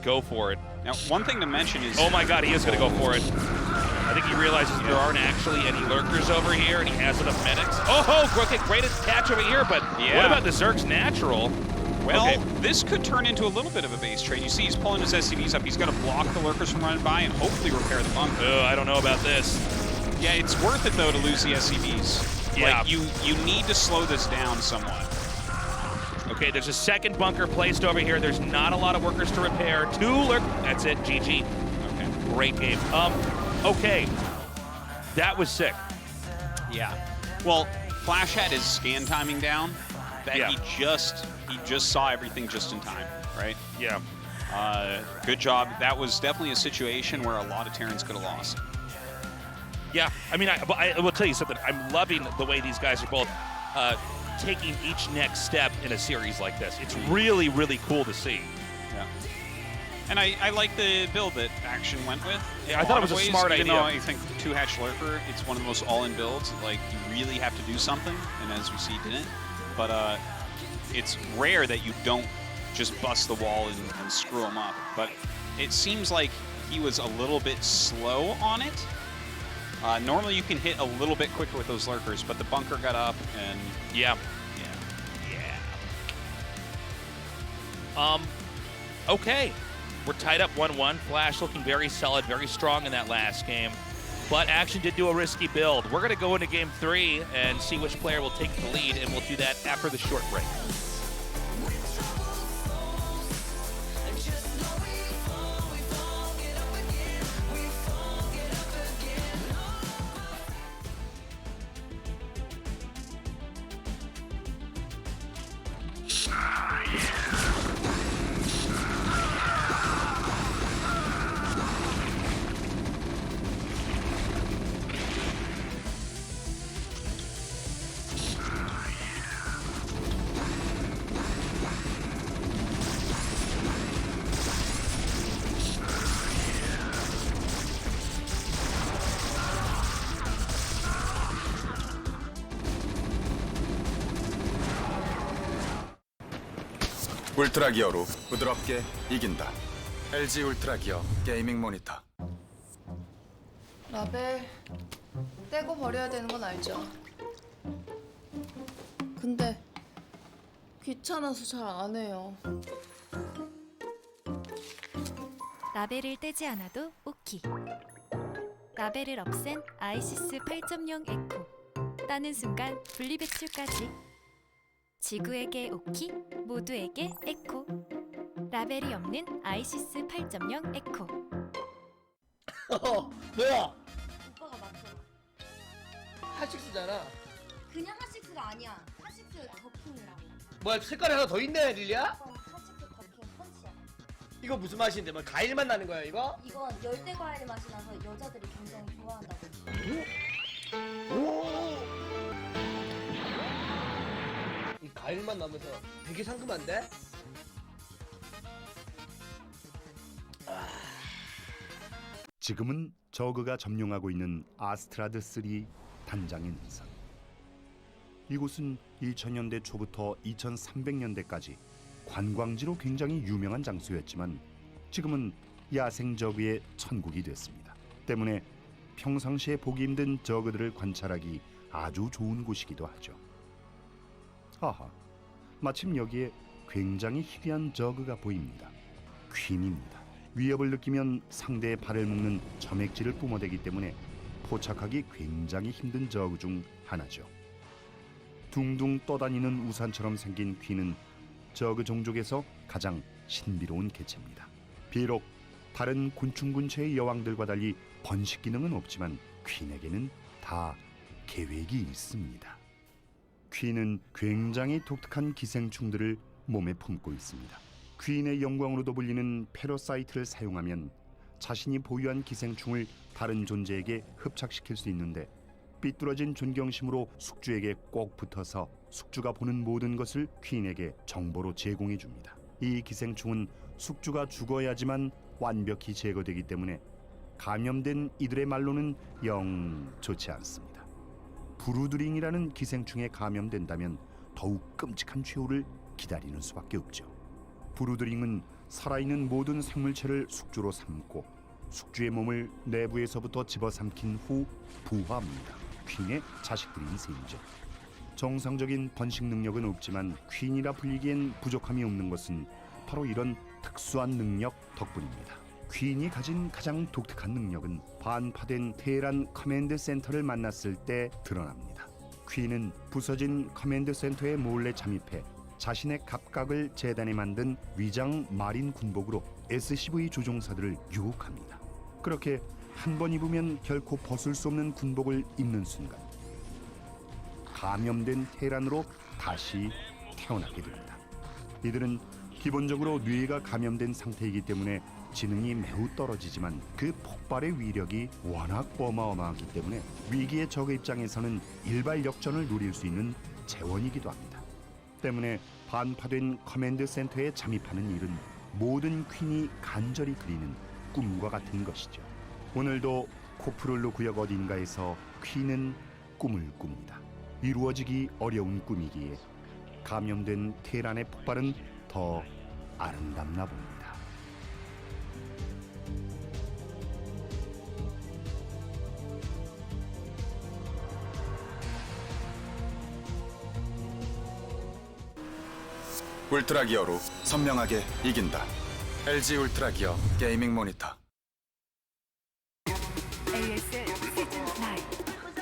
go for it. Now, one thing to mention is... Oh my god, he is going to go for it. I think he realizes there aren't actually any lurkers over here, and he has enough medics. Oh, okay, great catch over here, but what about the Zerg's natural? Well, this could turn into a little bit of a base trade. You see he's pulling his SCVs up. He's going to block the lurkers from running by and hopefully repair the bunker. I don't know about this. Yeah, it's worth it, though, to lose the SCVs. Yeah. Like, you need to slow this down somewhat. Okay, there's a second bunker placed over here. There's not a lot of workers to repair. 2 lurk. That's it, GG. Okay, great game. Okay, that was sick. Yeah. Well, Flash had his scan timing down. That he just saw everything just in time, right? Yeah. Good job. That was definitely a situation where a lot of Terrans could have lost. Yeah, I mean, I will tell you something. I'm loving the way these guys are both taking each next step in a series like this. It's really, really cool to see. Yeah. And I like the build that Action went with. Yeah, I thought it was a smart idea. Even though I think 2-hatch Lurker, it's one of the most all-in builds. Like, you really have to do something, and as we see, he didn't. But it's rare that you don't just bust the wall and screw him up. But it seems like he was a little bit slow on it. Normally you can hit a little bit quicker with those lurkers, but the bunker got up and... Yeah. Okay. We're tied up 1-1. Flash looking very solid, very strong in that last game. But Action did do a risky build. We're going to go into Game 3 and see which player will take the lead, and we'll do that after the short break. 울트라 기어로 부드럽게 이긴다. LG 울트라 기어 게이밍 모니터. 라벨 떼고 버려야 되는 건 알죠? 근데 귀찮아서 잘 안 해요. 라벨을 떼지 않아도 오키. 라벨을 없앤 아이시스 8.0 에코. 따는 순간 분리배출까지. 지구에게 오키, 모두에게 에코. 라벨이 없는 아이시스 8.0 에코. 뭐야? 오빠가 맞춰. 핫식스잖아. 그냥 핫식스가 아니야. 핫식스 더킹이라고. 뭐야, 색깔이 하나 더 있네, 릴리야? 핫식스 더킹 펀치야. 이거 무슨 맛인데? 뭐 과일 맛 나는 거야, 이거? 이건 열대 과일 맛이 나서 여자들이 굉장히 좋아한다고. 이 과일 맛 나면서 되게 상큼한데? 지금은 저그가 점령하고 있는 아스트라드 3 단장의 능선. 이곳은 2000년대 초부터 2300년대까지 관광지로 굉장히 유명한 장소였지만 지금은 야생 저그의 천국이 됐습니다. 때문에 평상시에 보기 힘든 저그들을 관찰하기 아주 좋은 곳이기도 하죠. 하하, 마침 여기에 굉장히 희귀한 저그가 보입니다. 퀸입니다. 위협을 느끼면 상대의 발을 묶는 점액질을 뿜어대기 때문에 포착하기 굉장히 힘든 저그 중 하나죠. 둥둥 떠다니는 우산처럼 생긴 퀸은 저그 종족에서 가장 신비로운 개체입니다. 비록 다른 곤충군체의 여왕들과 달리 번식 기능은 없지만 퀸에게는 다 계획이 있습니다. 퀸은 굉장히 독특한 기생충들을 몸에 품고 있습니다. 퀸의 영광으로도 불리는 패러사이트를 사용하면 자신이 보유한 기생충을 다른 존재에게 흡착시킬 수 있는데 삐뚤어진 존경심으로 숙주에게 꼭 붙어서 숙주가 보는 모든 것을 퀸에게 정보로 제공해 줍니다. 이 기생충은 숙주가 죽어야지만 완벽히 제거되기 때문에 감염된 이들의 말로는 영 좋지 않습니다. 브루드링이라는 기생충에 감염된다면 더욱 끔찍한 최후를 기다리는 수밖에 없죠. 브루드링은 살아있는 모든 생물체를 숙주로 삼고 숙주의 몸을 내부에서부터 집어삼킨 후 부화합니다. 퀸의 자식들인 셈이죠. 정상적인 번식 능력은 없지만 퀸이라 불리기엔 부족함이 없는 것은 바로 이런 특수한 능력 덕분입니다. 퀸이 가진 가장 독특한 능력은 반파된 테란 커맨드 센터를 만났을 때 드러납니다. 퀸은 부서진 커맨드 센터에 몰래 잠입해 자신의 갑각을 재단에 만든 위장 마린 군복으로 SCV 조종사들을 유혹합니다. 그렇게 한 번 입으면 결코 벗을 수 없는 군복을 입는 순간 감염된 테란으로 다시 태어나게 됩니다. 이들은 기본적으로 뇌가 감염된 상태이기 때문에 지능이 매우 떨어지지만 그 폭발의 위력이 워낙 어마어마하기 때문에 위기의 적 입장에서는 일발 역전을 노릴 수 있는 재원이기도 합니다. 때문에 반파된 커맨드 센터에 잠입하는 일은 모든 퀸이 간절히 그리는 꿈과 같은 것이죠. 오늘도 코프룰루 구역 어딘가에서 퀸은 꿈을 꿉니다. 이루어지기 어려운 꿈이기에 감염된 테란의 폭발은 더 아름답나 봅니다. 울트라 기어로 선명하게 이긴다. LG 울트라 기어 게이밍 모니터. ASL 시즌 9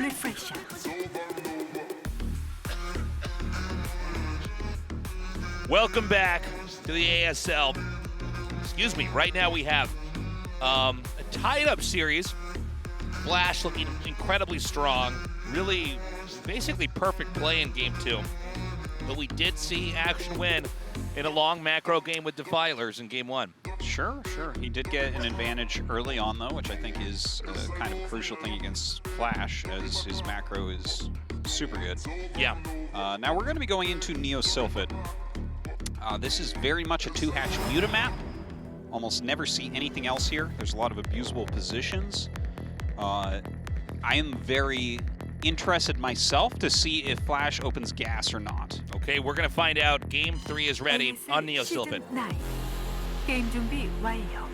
리프레셔. Welcome back to the ASL. Excuse me. Right now we have a tied-up series. Flash looking incredibly strong. Really, basically perfect play in Game 2. But we did see Action win in a long macro game with Defilers in Game 1. Sure. He did get an advantage early on, though, which I think is a kind of crucial thing against Flash, as his macro is super good. Yeah. Now we're going to be going into Neo Sylphid. This is very much a two-hatch muta map. Almost never see anything else here. There's a lot of abusable positions. I am very interested myself to see if Flash opens gas or not. Okay, we're going to find out. Game 3 is ready on Neo Sylphid. 게임 준비 완료.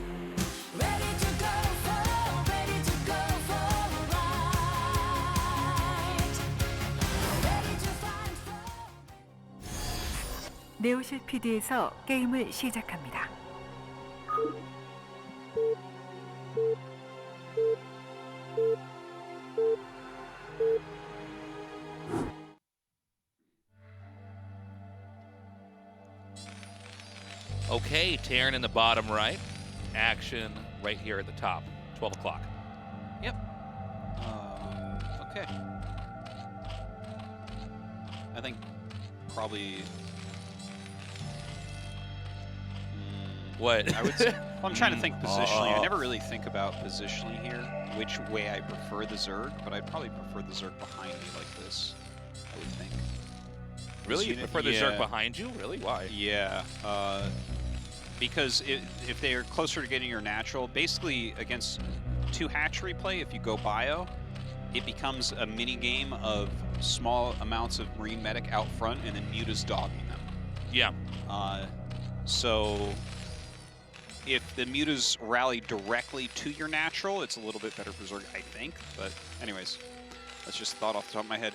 네오실 PD에서 게임을 시작합니다. Okay, Terran in the bottom right. Action right here at the top. 12 o'clock. Yep. Okay. I think probably... What? I would say, well, I'm trying to think positionally. I never really think about positionally here, which way I prefer the Zerg, but I'd probably prefer the Zerg behind me like this, I would think. Really? You prefer the Zerg behind you? Really? Why? Yeah. Because if they're closer to getting your natural, basically against two hatchery play, if you go bio, it becomes a mini game of small amounts of Marine Medic out front and then mutas dogging them. Yeah. So if the mutas rally directly to your natural, it's a little bit better for Zerg, I think. But anyways, that's just a thought off the top of my head.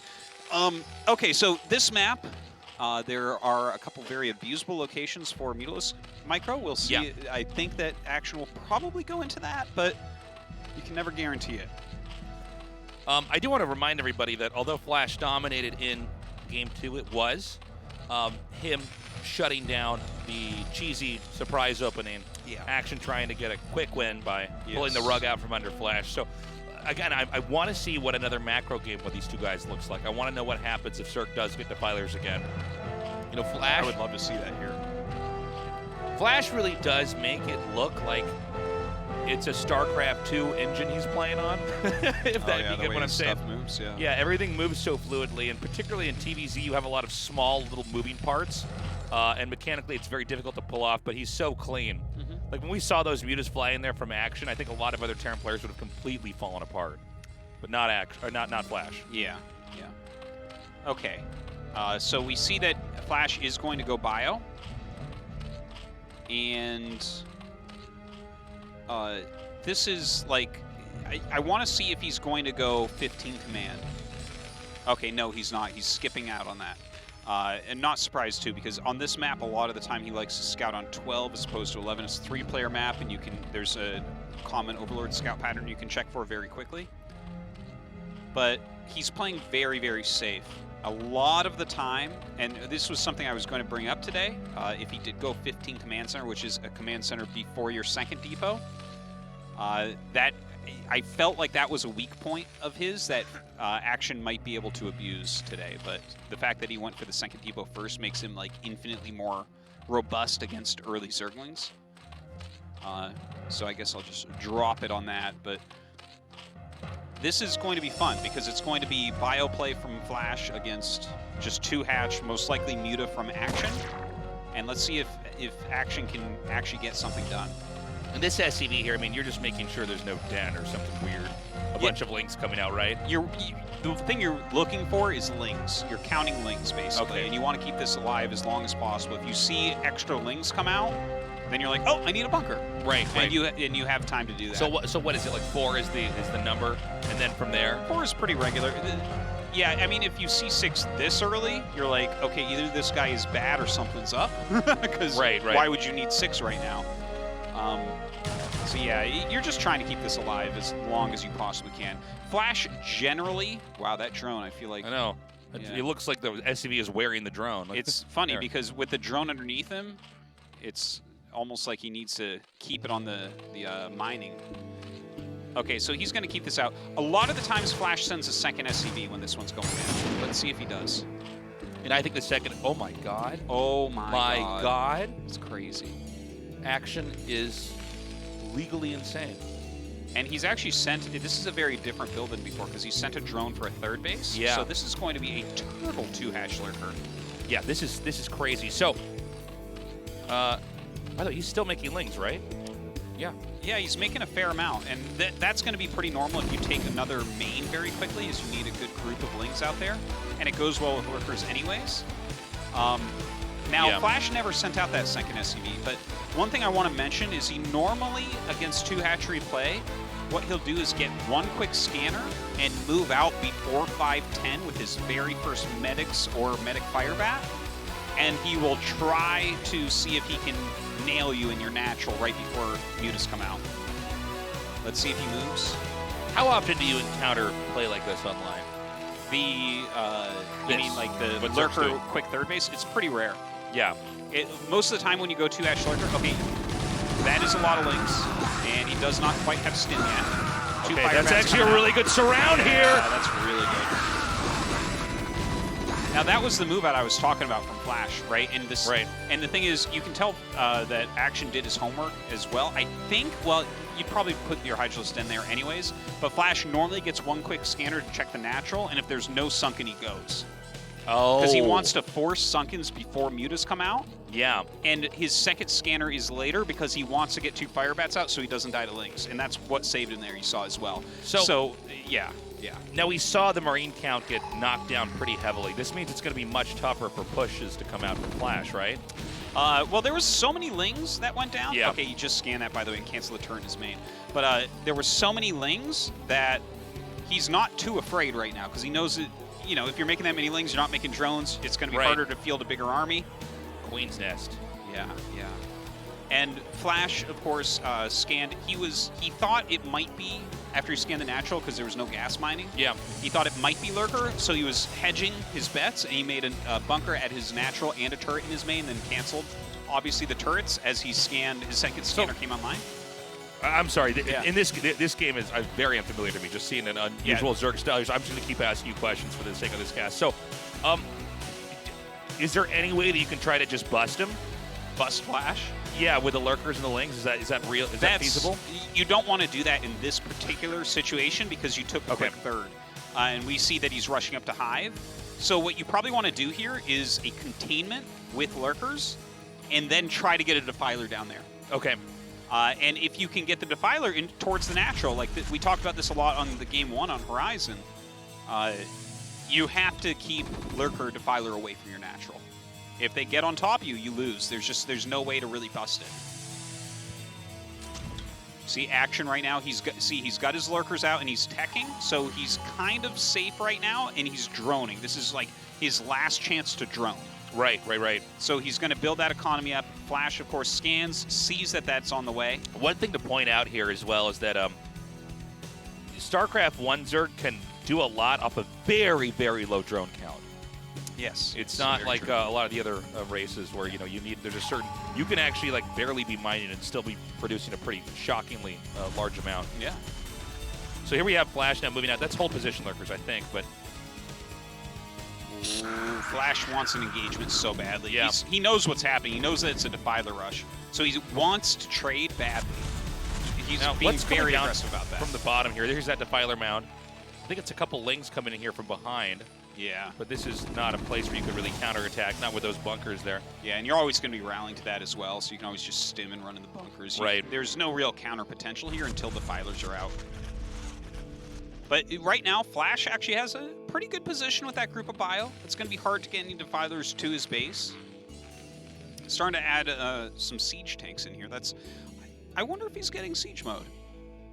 Okay, so this map, there are a couple very abusable locations for Mutalisk Micro. We'll see. Yeah. I think that Action will probably go into that, but you can never guarantee it. I do want to remind everybody that although Flash dominated in Game 2, it was him shutting down the cheesy surprise opening. Yeah. Action trying to get a quick win by pulling the rug out from under Flash. So, again, I want to see what another macro game with these two guys looks like. I want to know what happens if Cirque does get Defilers again. You know, Flash... I would love to see that here. Flash really does make it look like it's a StarCraft 2 engine he's playing on, if that be good what I'm saying. Moves, yeah, everything moves so fluidly, and particularly in TVZ, you have a lot of small little moving parts. and mechanically it's very difficult to pull off, but he's so clean. Like when we saw those mutas fly in there from action, I think a lot of other Terran players would have completely fallen apart, but not not Flash. Yeah, yeah. Okay, so we see that Flash is going to go bio, and this is like, I want to see if he's going to go 15 command. Okay, no, he's not. He's skipping out on that. And not surprised, too, because on this map, a lot of the time he likes to scout on 12 as opposed to 11. It's a 3-player map, and there's a common Overlord scout pattern you can check for very quickly. But he's playing very, very safe. A lot of the time, and this was something I was going to bring up today, if he did go 15 command center, which is a command center before your second depot, that I felt like that was a weak point of his that Action might be able to abuse today. But the fact that he went for the second depot first makes him like infinitely more robust against early Zerglings. So I guess I'll just drop it on that. But this is going to be fun because it's going to be bio play from Flash against just 2 hatch, most likely Muta from Action. And let's see if Action can actually get something done. And this SCV here, I mean, you're just making sure there's no den or something weird. A bunch of lings coming out, right? The thing you're looking for is lings. You're counting lings, basically. Okay. And you want to keep this alive as long as possible. If you see extra lings come out, then you're like, oh, I need a bunker. Right, and you have time to do that. So what is it, like 4 is the number, and then from there? 4 is pretty regular. Yeah, I mean, if you see 6 this early, you're like, okay, either this guy is bad or something's up. Because why would you need 6 right now? So yeah, you're just trying to keep this alive as long as you possibly can. Flash generally, wow, that drone, I feel like... I know. Yeah. It looks like the SCV is wearing the drone. It's funny because with the drone underneath him, it's almost like he needs to keep it on the mining. Okay, so he's going to keep this out. A lot of the times Flash sends a second SCV when this one's going in. Let's see if he does. And I think the second... Oh, my God. Oh, my God. It's crazy. Action is legally insane. And he's actually sent, this is a very different build than before because he sent a drone for a 3rd base. Yeah. So this is going to be a total 2-hatch lurker. Yeah, this is crazy. So, by the way, he's still making lings, right? Yeah. Yeah, he's making a fair amount. And that's going to be pretty normal if you take another main very quickly, as you need a good group of lings out there. And it goes well with lurkers anyways. Now, Flash never sent out that second SCV, but one thing I want to mention is he normally, against 2-hatchery play, what he'll do is get 1 quick scanner and move out before 5-10 with his very first medics or medic fire bat, and he will try to see if he can nail you in your natural right before mutas come out. Let's see if he moves. How often do you encounter play like this online? You mean like the lurker quick 3rd base? It's pretty rare. Yeah. Most of the time when you go 2-hatch lurker, okay, that is a lot of lings, and he does not quite have stim yet. Okay, that's actually a really good surround here. Yeah, that's really good. Now that was the move out I was talking about from Flash, right? And this, and the thing is, you can tell that Action did his homework as well. I think, well, you'd probably put your Hydralist in there anyways, but Flash normally gets 1 quick scanner to check the natural, and if there's no sunken, he goes. Oh. Because he wants to force sunkens before mutas come out. Yeah. And his second scanner is later because he wants to get 2 fire bats out so he doesn't die to lings. And that's what saved him there, you saw as well. So yeah. Now we saw the Marine count get knocked down pretty heavily. This means it's going to be much tougher for pushes to come out from Flash, right? Well, there was so many lings that went down. Yeah. Okay, you just scan that, by the way, and cancel the turret in his main. But there were so many lings that he's not too afraid right now because he knows that, you know, if you're making that many lings, you're not making drones, it's going to be harder to field a bigger army. Queen's Nest. Yeah. And Flash, of course, scanned. He thought it might be, after he scanned the natural, because there was no gas mining. Yeah. He thought it might be lurker, so he was hedging his bets, and he made a bunker at his natural and a turret in his main, then canceled, obviously, the turrets as he scanned, his second scanner came online. I'm sorry. In this game is very unfamiliar to me. Just seeing an unusual Zerg style. I'm just going to keep asking you questions for the sake of this cast. So, is there any way that you can try to just bust him? Bust Flash? Yeah, with the lurkers and the lings. Is that real? Is that feasible? You don't want to do that in this particular situation because you took a quick 3rd, and we see that he's rushing up to Hive. So what you probably want to do here is a containment with lurkers, and then try to get a defiler down there. Okay. And if you can get the defiler in towards the natural, like we talked about this a lot on the game 1 on Horizon, you have to keep lurker defiler away from your natural. If they get on top of you, you lose. There's no way to really bust it. See action right now. He's got his lurkers out and he's teching, so he's kind of safe right now, and he's droning. This is like his last chance to drone. Right. So he's going to build that economy up. Flash, of course, scans, sees that that's on the way. One thing to point out here as well is that StarCraft 1 Zerg can do a lot off a very, very low drone count. Yes. It's not like a lot of the other races where, there's a certain, you can actually like barely be mining and still be producing a pretty shockingly large amount. Yeah. So here we have Flash now moving out. That's hold position lurkers, I think, but. Ooh, Flash wants an engagement so badly. Yeah. He knows what's happening. He knows that it's a defiler rush. So he wants to trade badly. He's being very aggressive about that. From the bottom here, there's that defiler mound. I think it's a couple lings coming in here from behind. Yeah. But this is not a place where you could really counterattack, not with those bunkers there. Yeah, and you're always going to be rallying to that as well, so you can always just stim and run in the bunkers. Right. There's no real counter potential here until the defilers are out. But right now, Flash actually has a pretty good position with that group of bio. It's going to be hard to get any defilers to his base. Starting to add some siege tanks in here. I wonder if he's getting siege mode.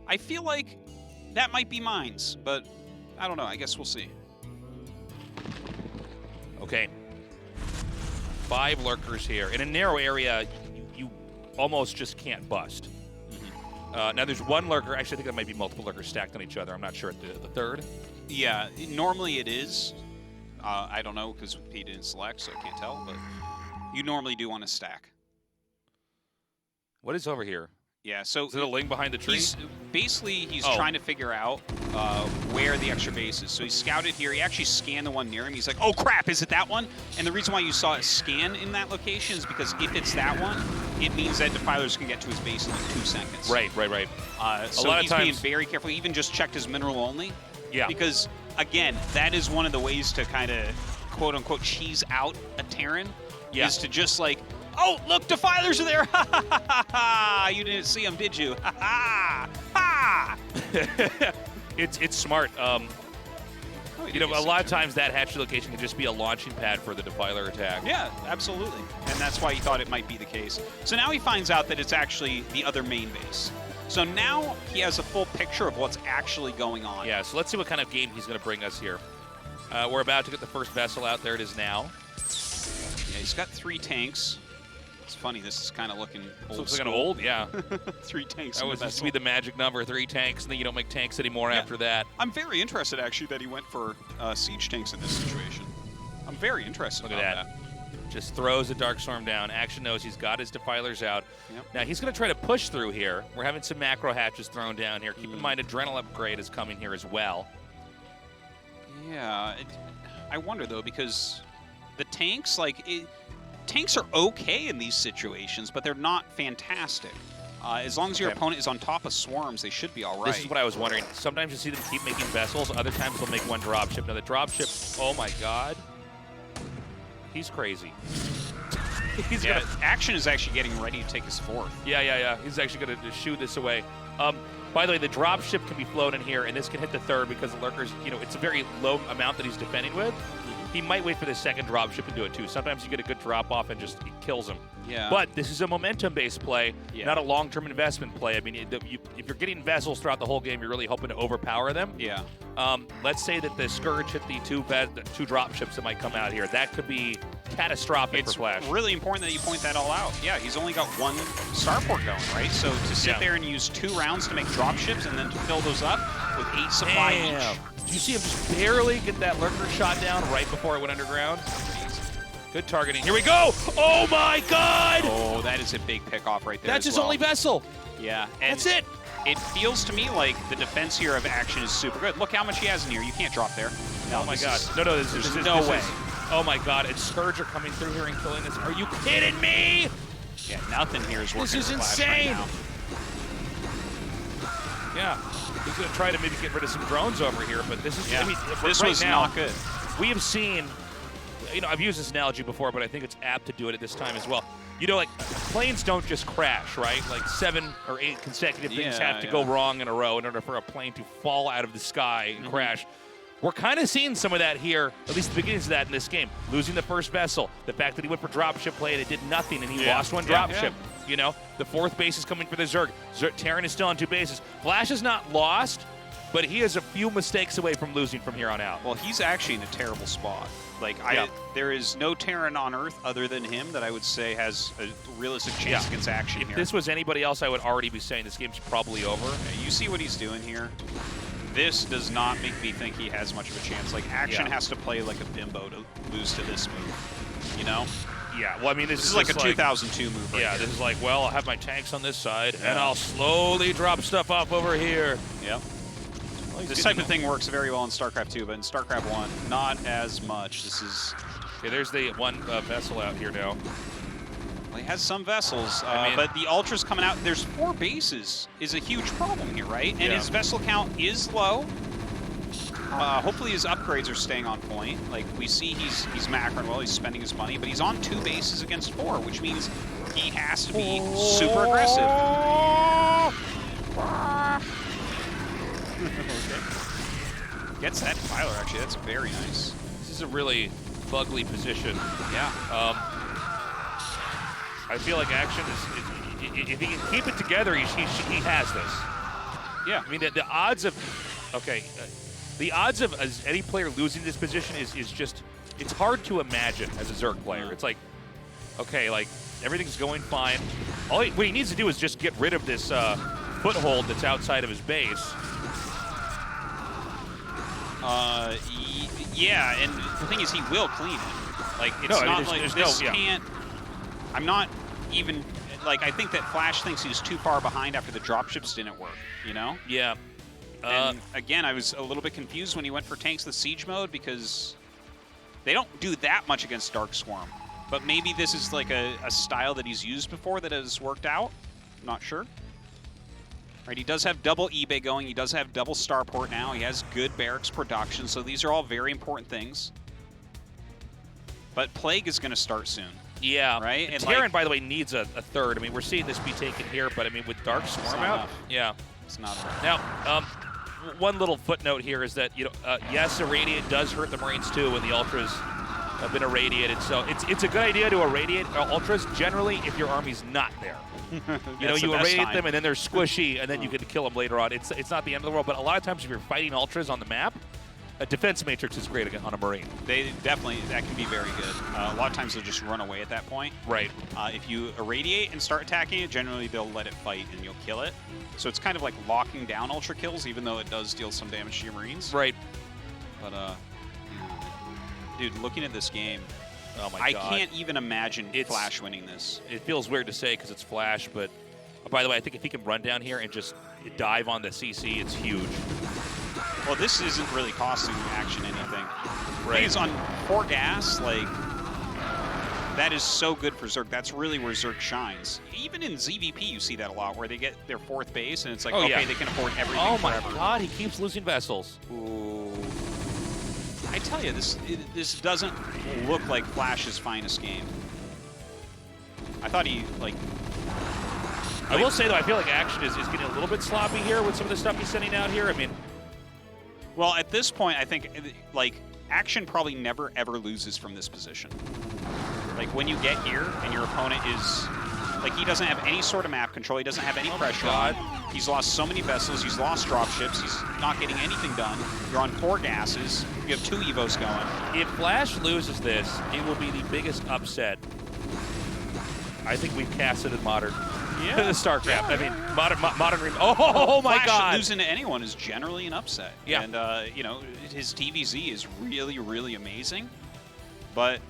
I feel like that might be mines, but I don't know. I guess we'll see. Okay. 5 lurkers here. In a narrow area, you almost just can't bust. Now there's one lurker. Actually, I think that might be multiple lurkers stacked on each other. I'm not sure at the third. Yeah, normally it is. I don't know because P didn't select, so I can't tell. But you normally do want to stack. What is over here? Yeah, so is it a ling behind the tree? He's trying to figure out where the extra base is. So he scouted here. He actually scanned the one near him. He's like, oh crap, is it that one? And the reason why you saw it scan in that location is because if it's that one, it means that defilers can get to his base in like 2 seconds. Right. So a lot he's of times being very careful. He even just checked his mineral only. Yeah. Because again, that is one of the ways to kind of quote unquote cheese out a Terran. Yeah. Is to just like, oh, look, defilers are there. Ha ha ha ha. You didn't see them, did you? Ha ha ha. It's smart. A lot of times that hatchery location can just be a launching pad for the defiler attack. Yeah, absolutely. And that's why he thought it might be the case. So now he finds out that it's actually the other main base. So now he has a full picture of what's actually going on. Yeah, so let's see what kind of game he's going to bring us here. We're about to get the first vessel out. There it is now. Yeah, he's got 3 tanks. It's funny, this is kind of looking old. Looks like an old, yeah. 3 tanks. That used to be the magic number, 3 tanks, and then you don't make tanks anymore after that. I'm very interested, actually, that he went for siege tanks in this situation. I'm very interested Look about at that. Just throws the Darkstorm down. Action knows he's got his defilers out. Yep. Now he's going to try to push through here. We're having some macro hatches thrown down here. Keep in mind, Adrenal upgrade is coming here as well. Yeah, I wonder, though, because the tanks, tanks are okay in these situations, but they're not fantastic. As long as your opponent is on top of swarms, they should be all right. This is what I was wondering. Sometimes you see them keep making vessels. Other times they'll make one dropship. Now the dropship, oh my god. He's crazy. Action is actually getting ready to take his 4th. Yeah. He's actually going to shoo this away. By the way, the dropship can be flown in here, and this can hit the 3rd because the lurkers, it's a very low amount that he's defending with. He might wait for the 2nd dropship and do it too. Sometimes you get a good drop-off and just it kills him. Yeah. But this is a momentum-based play, not a long-term investment play. I mean, if you're getting vessels throughout the whole game, you're really hoping to overpower them. Yeah. Let's say that the Scourge hit the 2 dropships that might come out here. That could be catastrophic for Flash. It's really important that you point that all out. Yeah, he's only got 1 starport going, right? So to sit there and use 2 rounds to make dropships and then to fill those up with 8 supply each. Did you see him just barely get that lurker shot down right before it went underground? Good targeting. Here we go! Oh my god! Oh, that is a big pick-off right there. That's his only vessel. Yeah. And that's it. It feels to me like the defense here of Action is super good. Look how much he has in here. You can't drop there. No, oh my god. No, there's no way. Oh my god, it's Scourge are coming through here and killing this. Are you kidding me? Yeah, nothing here is working. This is insane. Right yeah. He's going to try to maybe get rid of some drones over here, but this is, this was not good. we have seen, I've used this analogy before, but I think it's apt to do it at this time as well. Like planes don't just crash, right? Like 7 or 8 consecutive things have to go wrong in a row in order for a plane to fall out of the sky and crash. We're kind of seeing some of that here, at least the beginnings of that in this game. Losing the first vessel, the fact that he went for dropship play and it did nothing, and he lost one dropship. The 4th base is coming for the Zerg. Terran is still on 2 bases. Flash is not lost, but he is a few mistakes away from losing from here on out. Well, he's actually in a terrible spot. Like, there is no Terran on Earth other than him that I would say has a realistic chance against Action if here. If this was anybody else, I would already be saying this game's probably over. You see what he's doing here? This does not make me think he has much of a chance. Like, Action has to play like a bimbo to lose to this move, Yeah, well, I mean, this is like a 2002 move right here. This is like, well, I'll have my tanks on this side, and I'll slowly drop stuff off over here. Yep. Well, this type of thing works very well in StarCraft 2, but in StarCraft 1, not as much. This is... Okay, there's the one vessel out here now. Well, he has some vessels, but the Ultra's coming out. There's 4 bases is a huge problem here, right? And his vessel count is low. Hopefully his upgrades are staying on point. Like, we see he's macroing well, he's spending his money, but he's on 2 bases against 4, which means he has to be super aggressive. Okay. Gets that Defiler, actually. That's very nice. This is a really bugly position. Yeah. I feel like Action is if he can keep it together, he has this. Yeah. I mean, the odds of... Okay. The odds of any player losing this position is just... It's hard to imagine as a Zerg player. It's like, okay, like, everything's going fine. What he needs to do is just get rid of this foothold that's outside of his base. Yeah, and the thing is, he will clean it. Like, it's not like this can't... I'm not even... Like, I think that Flash thinks he's too far behind after the dropships didn't work, Yeah. And again, I was a little bit confused when he went for tanks the siege mode because they don't do that much against Dark Swarm. But maybe this is like a style that he's used before that has worked out. I'm not sure. Right, he does have double eBay going. He does have double starport now. He has good barracks production. So these are all very important things. But Plague is going to start soon. Yeah. Right? And Terran, by the way, needs a third. I mean, we're seeing this be taken here, but I mean, with Dark Swarm out, enough. It's not enough. Now, one little footnote here is that, yes, Irradiate does hurt the Marines too when the Ultras have been irradiated. So it's a good idea to irradiate Ultras generally if your army's not there. You irradiate them and then they're squishy and then you can kill them later on. It's not the end of the world, but a lot of times if you're fighting Ultras on the map, a defense matrix is great on a Marine. They definitely, that can be very good. A lot of times they'll just run away at that point. Right. If you irradiate and start attacking it, generally they'll let it fight and you'll kill it. So it's kind of like locking down Ultra kills, even though it does deal some damage to your Marines. Right. But, dude, looking at this game, oh my I God. can't even imagine Flash winning this. It feels weird to say because it's Flash, but by the way, I think if he can run down here and just dive on the CC, it's huge. Well, this isn't really costing Action anything. Right. It's on 4 gas, like, that is so good for Zerg. That's really where Zerg shines. Even in ZVP, you see that a lot, where they get their 4th base, and it's like, okay, they can afford everything forever. Oh my God, he keeps losing vessels. Ooh. I tell you, this doesn't look like Flash's finest game. I thought he, like... I will say, though, I feel like Action is getting a little bit sloppy here with some of the stuff he's sending out here. I mean... Well, at this point, I think, like, Action probably never, ever loses from this position. Like, when you get here and your opponent is... Like, he doesn't have any sort of map control. He doesn't have any pressure on. He's lost so many vessels. He's lost dropships. He's not getting anything done. You're on 4 gases. You have 2 Evos going. If Flash loses this, it will be the biggest upset I think we've casted in Modern. StarCraft. I mean, modern. Oh my Flash God! Losing to anyone is generally an upset. Yeah. And his TVZ is really, really amazing. But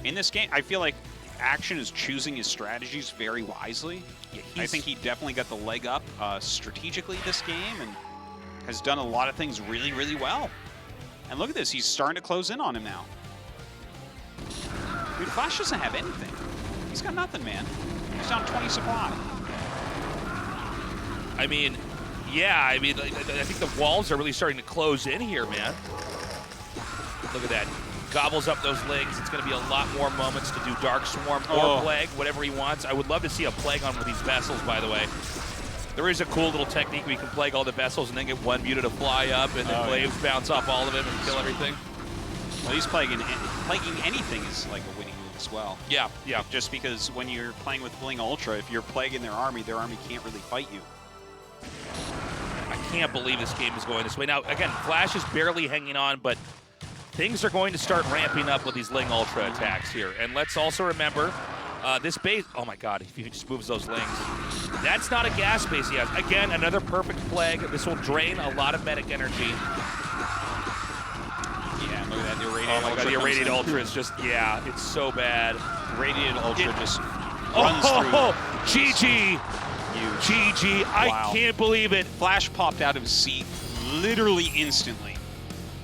in this game, I feel like Action is choosing his strategies very wisely. Yeah, I think he definitely got the leg up strategically this game and has done a lot of things really, really well. And look at this, he's starting to close in on him now. Dude, Flash doesn't have anything. He's got nothing, man. He's down 20 supply. I mean, yeah, I think the walls are really starting to close in here, man. Look at that. Gobbles up those lings. It's going to be a lot more moments to do Dark Swarm or Plague, whatever he wants. I would love to see a Plague on with these vessels, by the way. There is a cool little technique where you can Plague all the vessels and then get one muta to fly up, and then Glaives bounce off all of them and kill everything. Well, he's plaguing anything is like a winning move as well. Yeah, yeah. Just because when you're playing with Bling Ultra, if you're plaguing their army can't really fight you. I can't believe this game is going this way. Now, again, Flash is barely hanging on, but things are going to start ramping up with these Ling Ultra attacks here. And let's also remember, this base, oh my god, if he just moves those Lings. That's not a gas base he has. Again, another perfect Plague. This will drain a lot of medic energy. Yeah, look at that, the Irradiated Oh my Ultra. god, the Irradiated Ultra is just, yeah, it's so bad. Irradiated Ultra just runs through. GG. GG. I can't believe it. Flash popped out of his seat literally instantly.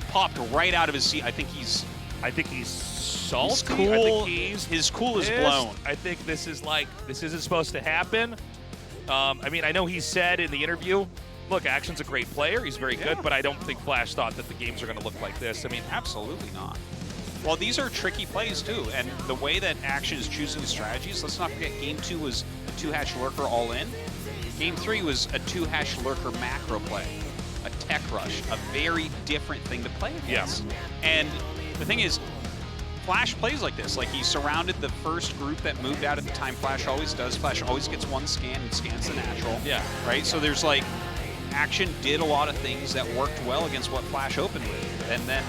Popped right out of his seat. I think he's salty. He's cool. I think his cool is blown. I think this isn't supposed to happen. I mean, I know he said in the interview, look, Action's a great player. He's very good, but I don't think Flash thought that the games are going to look like this. I mean, absolutely not. Well, these are tricky plays too, and the way that Action is choosing his strategies, let's not forget Game 2 was a 2-hash lurker all in. Game 3 was a 2-hash lurker macro play, a tech rush, a very different thing to play against. Yes. And the thing is, Flash plays like this. Like, he surrounded the first group that moved out at the time Flash always does. Flash always gets one scan and scans the natural. Yeah. Right? So there's like, Action did a lot of things that worked well against what Flash opened with. And then,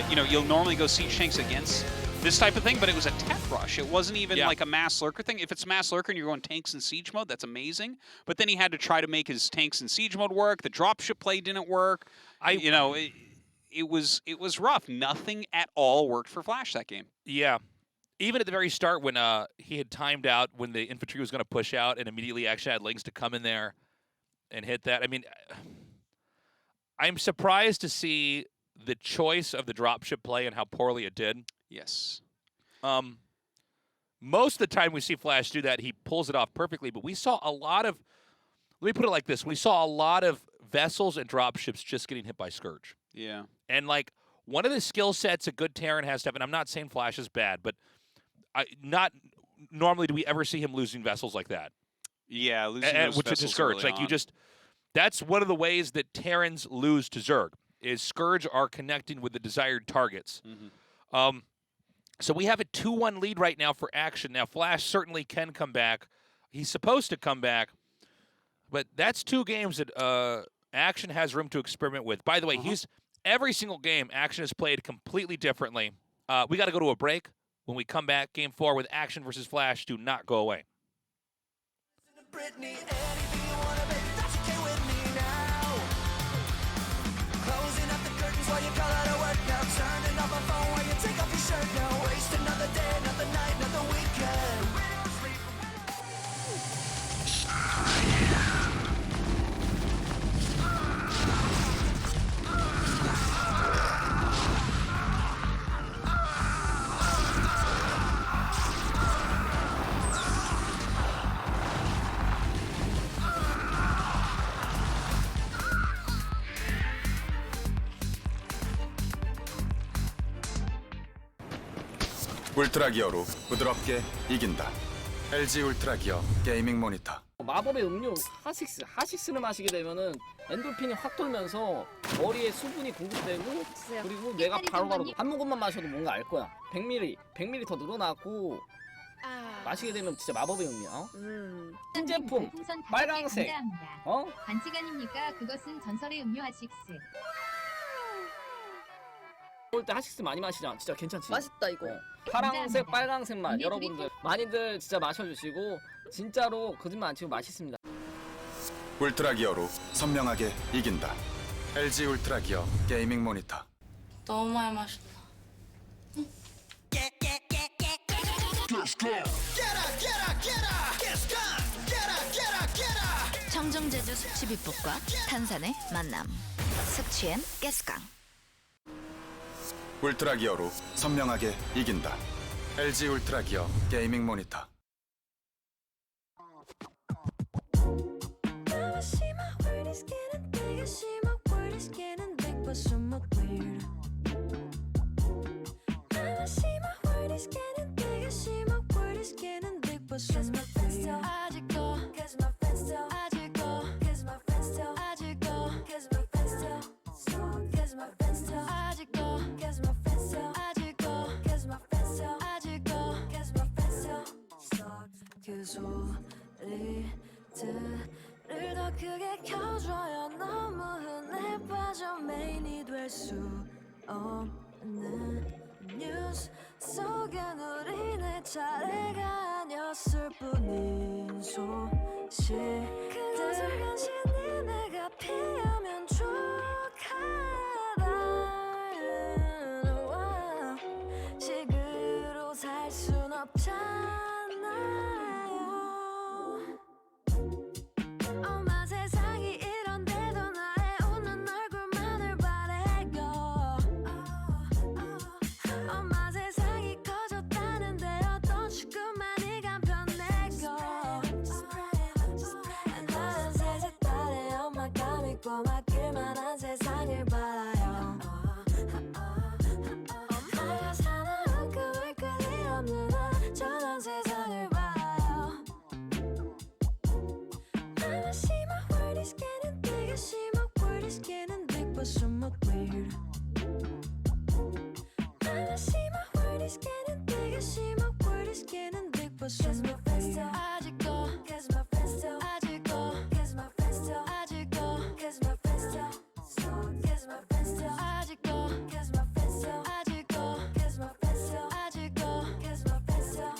you know, you'll normally go siege tanks against this type of thing, but it was a tech rush. It wasn't even like a mass lurker thing. If it's mass lurker and you're going tanks and siege mode, that's amazing. But then he had to try to make his tanks and siege mode work. The dropship play didn't work. You know, it was rough. Nothing at all worked for Flash that game. Yeah. Even at the very start when he had timed out when the infantry was going to push out and immediately actually had Lings to come in there and hit that. I mean, I'm surprised to see the choice of the dropship play and how poorly it did. Yes. Most of the time we see Flash do that, he pulls it off perfectly, but we saw a lot of, let me put it like this, we saw a lot of vessels and dropships just getting hit by Scourge. Yeah. And like, one of the skill sets a good Terran has to have, and I'm not saying Flash is bad, but not normally do we ever see him losing vessels like that. Yeah, losing those which is vessels Scourge. early Like, on. you just, that's one of the ways that Terrans lose to Zerg, is Scourge are connecting with the desired targets. So we have a 2-1 lead right now for Action. Now, Flash certainly can come back. He's supposed to come back. But that's 2 games that Action has room to experiment with. By the way, every single game, Action has played completely differently. We got to go to a break. When we come back, Game 4 with Action versus Flash, do not go away. Closing up the curtains while you call out of work now. Turning off my phone while you take off your shirt now. Waste another day, another night, another weekend. 울트라 기어로 부드럽게 이긴다. LG 울트라 기어 게이밍 모니터. 마법의 음료 하식스를 마시게 되면은 엔돌핀이 확 돌면서 머리에 수분이 공급되고 그리고 뇌가 바로바로 한 모금만 마셔도 뭔가 알 거야. 100ml 더 늘어나고 마시게 되면 진짜 마법의 음료. 신제품 빨강색. 반칙 아닙니까? 그것은 전설의 음료 하식스. 올 때 하식스 많이 마시자. 진짜 괜찮지? 맛있다 이거. 파랑색, 빨강색 맛 여러분들 많이들 진짜 마셔주시고 진짜로 거짓말 안 치고 맛있습니다. 울트라 기어로 선명하게 이긴다. LG 울트라 기어 게이밍 모니터. 너무 많이 마셨다. 청정제주 숙취비법과 탄산의 만남. 숙취엔 가스강. 울트라 기어로 선명하게 이긴다. LG 울트라 기어 게이밍 모니터. Cause my friends still 아직도 Cause my friends still 아직도 Cause my friends still 아직도 Cause my friends still Cause my friends still 아직도 Cause my friends still 아직도 Cause my friends still 아직도 Cause my friends still 그 소리들을 더 크게 켜줘요 너무 흔해 빠져 메인이 될 수 없는 뉴스 속엔 우리 내 차례가 아니었을 뿐인 소식 그날 간신히 내가 피하면 축하해라 식으로 살 순 없잖아요 엄마 세상이 이런데도 나의 웃는 얼굴만을 바래요 엄마 세상이 커졌다는데요 또 조금만이 간편해요 나는 세세 딸에 엄마가 믿고 맡길 만한 세상을 바라요 엄마가 사는 꿈을 끊일 없는 안전한 세상을 바라요 I see my world is getting big I see my world is getting big but somewhat weird I see my world is getting big I see my world is getting big but somewhat weird 아직도 Cause my friends still 아직도 Cause my friends still 아직도 Cause my friends still Cause my friends still 아직도 Cause my friends still 아직도 Cause my friends still 아직도 Cause my friends still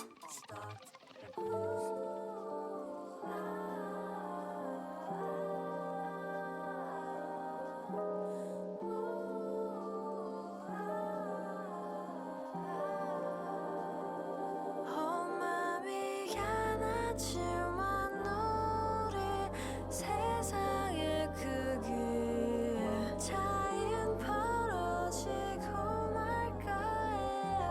마음이 하나지만 우리 세상의 크기에 차이는 벌어지고 말까요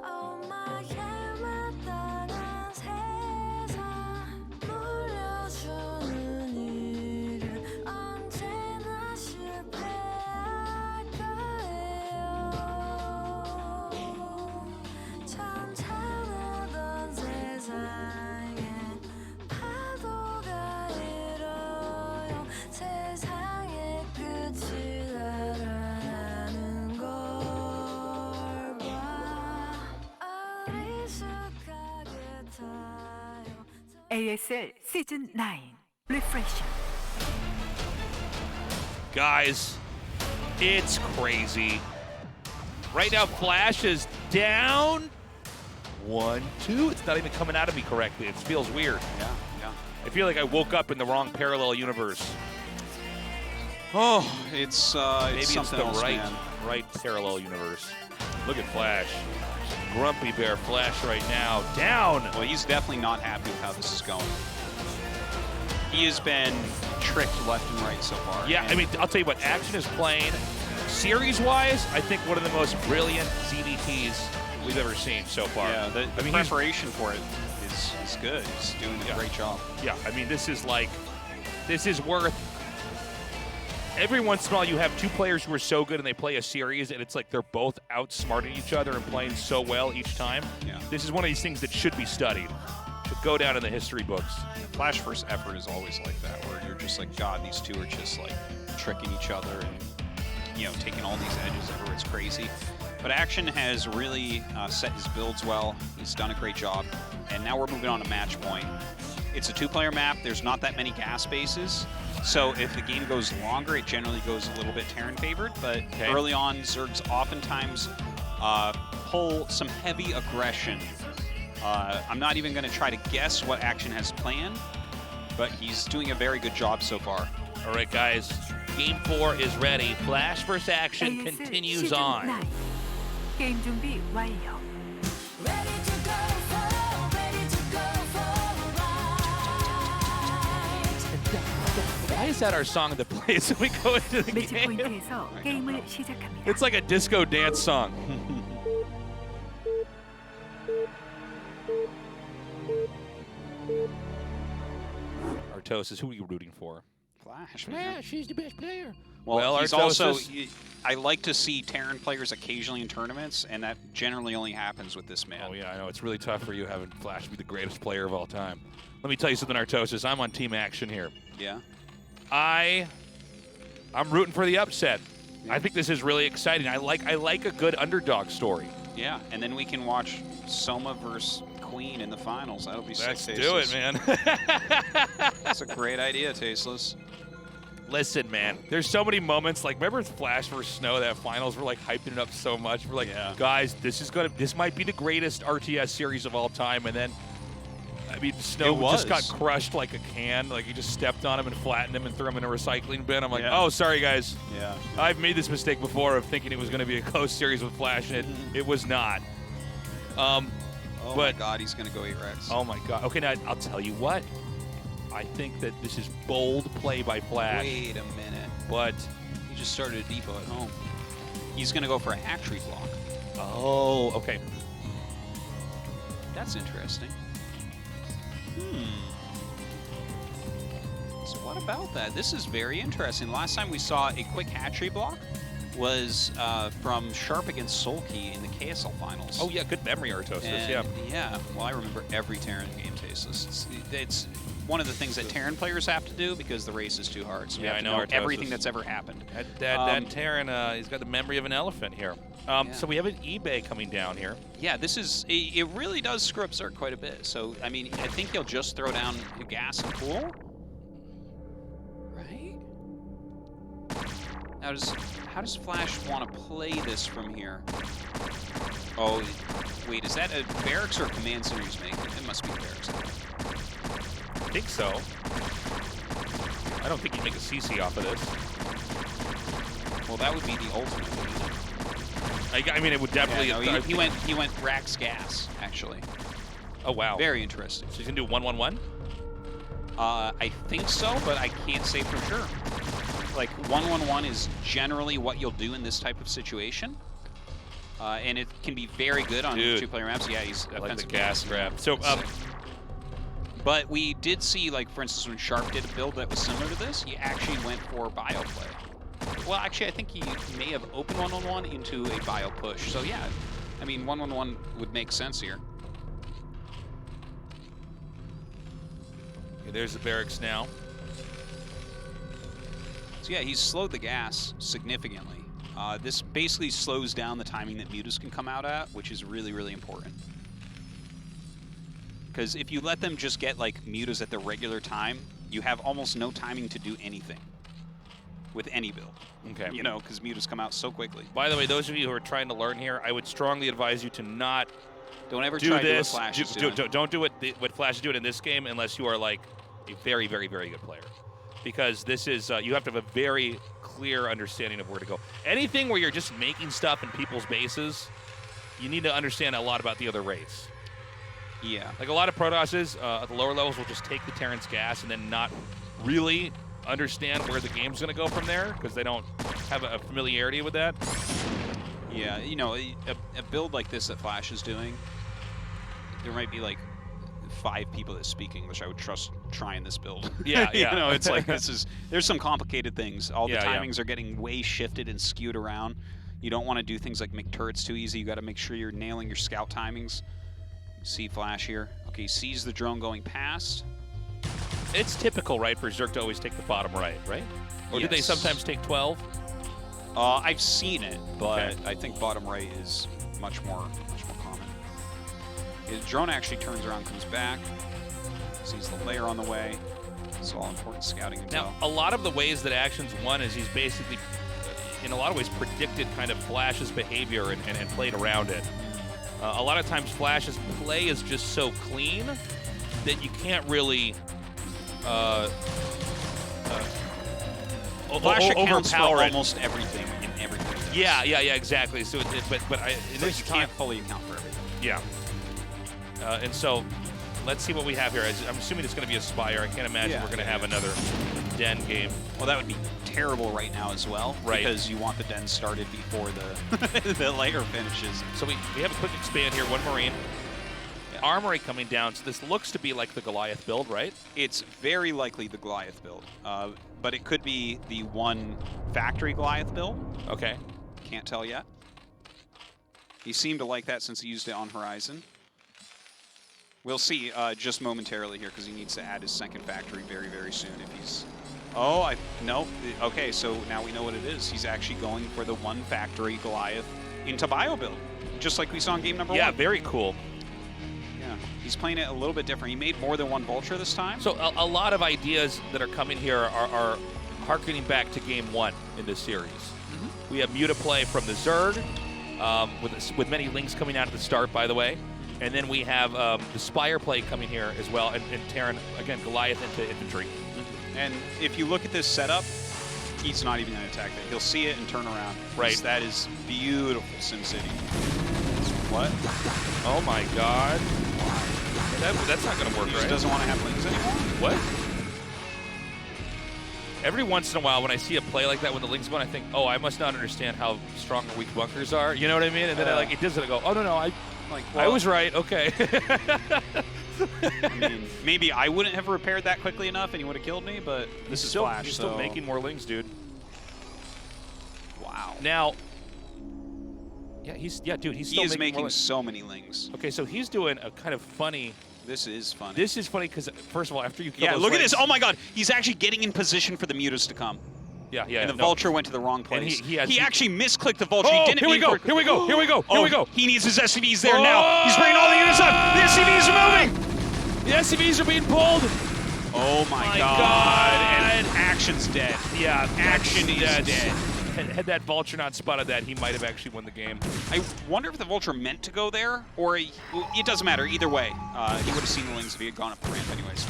엄마의 마땅한 세상 물려주는 일은 언제나 실패할 거예요 천천하던 세상에 파도가 일어요 세상의 끝이 달아나는 걸 봐 어리숙하게 타요 ASL 시즌 9 Refresh. Guys, it's crazy. Right now, Flash is down 1-2. It's not even coming out of me correctly. It feels weird. Yeah. I feel like I woke up in the wrong parallel universe. Oh, it's Maybe it's it's something the else, right man. parallel universe. Look at Flash. Grumpy Bear Flash right now. Down! Well, he's definitely not happy with how this is going. He has been tricked left and right so far. Yeah, I mean, I'll tell you what, Action is playing. Series-wise, I think one of the most brilliant ZDTs we've ever seen so far. Yeah, the preparation for it is good. He's doing a great job. Yeah, I mean, this is worth. Every once in a while, you have two players who are so good and they play a series, and it's like they're both outsmarting each other and playing so well each time. Yeah. This is one of these things that should be studied, should go down in the history books. Flash first effort is always like that, where you're just like, God, these two are just like tricking each other and taking all these edges everywhere. It's crazy. But Action has really set his builds well. He's done a great job. And now we're moving on to match point. It's a two-player map. There's not that many gas spaces. So if the game goes longer, it generally goes a little bit Terran favored. But early on, Zergs oftentimes pull some heavy aggression. I'm not even going to try to guess what Action has planned, but he's doing a very good job so far. All right, guys. Game 4 is ready. Flash vs. Action ASL continues 시즌 on. 9. 게임 준비 완료. Why is that our song that plays when we go into the 매치 game? 포인트에서 게임을 시작합니다. It's like a disco dance song. Artosis, who are you rooting for? Flash, man. Flash, he's the best player. Well, he's also... I like to see Terran players occasionally in tournaments, and that generally only happens with this man. Oh, yeah, I know. It's really tough for you having Flash be the greatest player of all time. Let me tell you something, Artosis. I'm on team action here. Yeah? I'm rooting for the upset. Yeah. I think this is really exciting. I like a good underdog story. Yeah, and then we can watch Soma versus Queen in the finals. That'll be sick. Let's do it, man. That's a great idea, Tasteless. Listen, man, there's so many moments. Like, remember Flash versus Snow, that finals? We're like hyping it up so much. We're like, guys, this might be the greatest RTS series of all time. And then, I mean, Snow just got crushed like a can. Like, he just stepped on him and flattened him and threw him in a recycling bin. I'm like, oh, sorry, guys. Yeah. I've made this mistake before of thinking it was going to be a close series with Flash, and it was not. Oh my God, he's going to go 8 Rex. Oh my God. Okay, now I'll tell you what. I think that this is bold play by Flash. Wait a minute. But he just started a depot at home. He's going to go for a hatchery block. Oh, okay. That's interesting. So what about that? This is very interesting. Last time we saw a quick hatchery block was from Sharp against Soulkey in the KSL finals. Oh, yeah, good memory, Artosis. Yeah, well, I remember every Terran game, Tasteless. It's one of the things that Terran players have to do because the race is too hard. So we have to know everything that's ever happened. That Terran, he's got the memory of an elephant here. So we have an eBay coming down here. Yeah, this is, it really does screw up Zerg quite a bit. So, I mean, I think he'll just throw down gas and pool. Right? Now, how does Flash want to play this from here? Oh, wait, is that a barracks or a command center he's making? It must be barracks. I think so. I don't think he'd make a CC off of this. Well, that would be the ultimate. I mean, it would definitely. Yeah, no, he went Rax gas actually. Oh wow. Very interesting. So he's gonna do 1-1-1. I think so, but I can't say for sure. Like 1-1-1 is generally what you'll do in this type of situation. And it can be very good on 2-player maps. Yeah, he's like the gas grab. So, but we did see, like, for instance, when Sharp did a build that was similar to this, he actually went for bio play. Well, actually, I think he may have opened 1-1-1 into a bio push. So, yeah, I mean, 1-1-1 would make sense here. Okay, there's the barracks now. So, yeah, he's slowed the gas significantly. This basically slows down the timing that mutas can come out at, which is really, really important. Because if you let them just get, like, mutas at the regular time, you have almost no timing to do anything with any build. Okay. You know, because mutas come out so quickly. By the way, those of you who are trying to learn here, I would strongly advise you to not Don't ever do try this. To do what Flash is doing. Don't do what Flash is doing in this game unless you are, like, a very, very, very good player. Because this is, you have to have a very clear understanding of where to go. Anything where you're just making stuff in people's bases, you need to understand a lot about the other race. Yeah. Like a lot of Protosses at the lower levels will just take the Terran's gas and then not really understand where the game's going to go from there because they don't have a familiarity with that. Yeah, you know, a build like this that Flash is doing, there might be like 5 people that speak English I would trust trying this build. Yeah, yeah. You know, it's like there's some complicated things. All the timings are getting way shifted and skewed around. You don't want to do things like make turrets too easy. You got to make sure you're nailing your scout timings. See Flash here. Okay, sees the drone going past. It's typical, right, for Zerg to always take the bottom right? Or do they sometimes take 12? I've seen it, but I think bottom right is much more common. His drone actually turns around, comes back, sees the layer on the way. It's all important scouting intel. Now, a lot of the ways that Actions won is he's basically, in a lot of ways, predicted kind of Flash's behavior and played around it. A lot of times Flash's play is just so clean that you can't really Flash accounts for overpower it. almost everything in everything. Yeah, exactly. So, but you can't fully account for everything. Yeah. And so, let's see what we have here. I'm assuming it's going to be a Spire. I can't imagine we're going to have another Den game. Well, that would be terrible right now as well, because you want the Den started before the the layer finishes. So we have a quick expand here. 1 Marine. Armory coming down, so this looks to be like the Goliath build, right? It's very likely the Goliath build, but it could be the one factory Goliath build. Okay. Can't tell yet. He seemed to like that since he used it on Horizon. We'll see just momentarily here because he needs to add his second factory very, very soon if he's... Oh, no. Okay, so now we know what it is. He's actually going for the one factory Goliath into bio build, just like we saw in game number 1. Yeah, very cool. Yeah, he's playing it a little bit different. He made more than one Vulture this time. So a lot of ideas that are coming here are harkening back to game 1 in this series. Mm-hmm. We have Mutaplay from the Zerg, with many links coming out at the start, by the way. And then we have the Spire play coming here as well, and Terran, again, Goliath into infantry. And if you look at this setup, he's not even going to attack that. He'll see it and turn around. Right. That is beautiful SimCity. What? Oh my God. That's not going to work, He right? just doesn't want to have links anymore? What? Every once in a while when I see a play like that with the links going, I think, oh, I must not understand how strong or weak bunkers are. You know what I mean? And then it does it, I go, oh, no, I was right. Okay. I mean, maybe I wouldn't have repaired that quickly enough and he would have killed me, but this is Flash. He's still making more links, dude. Wow. Now, he's still making so many links. Okay, so he's doing a kind of funny. This is funny. This is funny because, first of all, after you kill those look at links, this. Oh my God. He's actually getting in position for the mutas to come. Yeah. And the Vulture went to the wrong place. And he actually misclicked the Vulture. Oh, He didn't here we go. He needs his SCVs there now. He's bringing all the units up. The SCVs are moving. The SCVs are being pulled. Oh my God. And Action's dead. Yeah, Action is dead. Had that Vulture not spotted that, he might have actually won the game. I wonder if the Vulture meant to go there, or it doesn't matter. Either way, he would have seen the links if he had gone up the ramp anyways.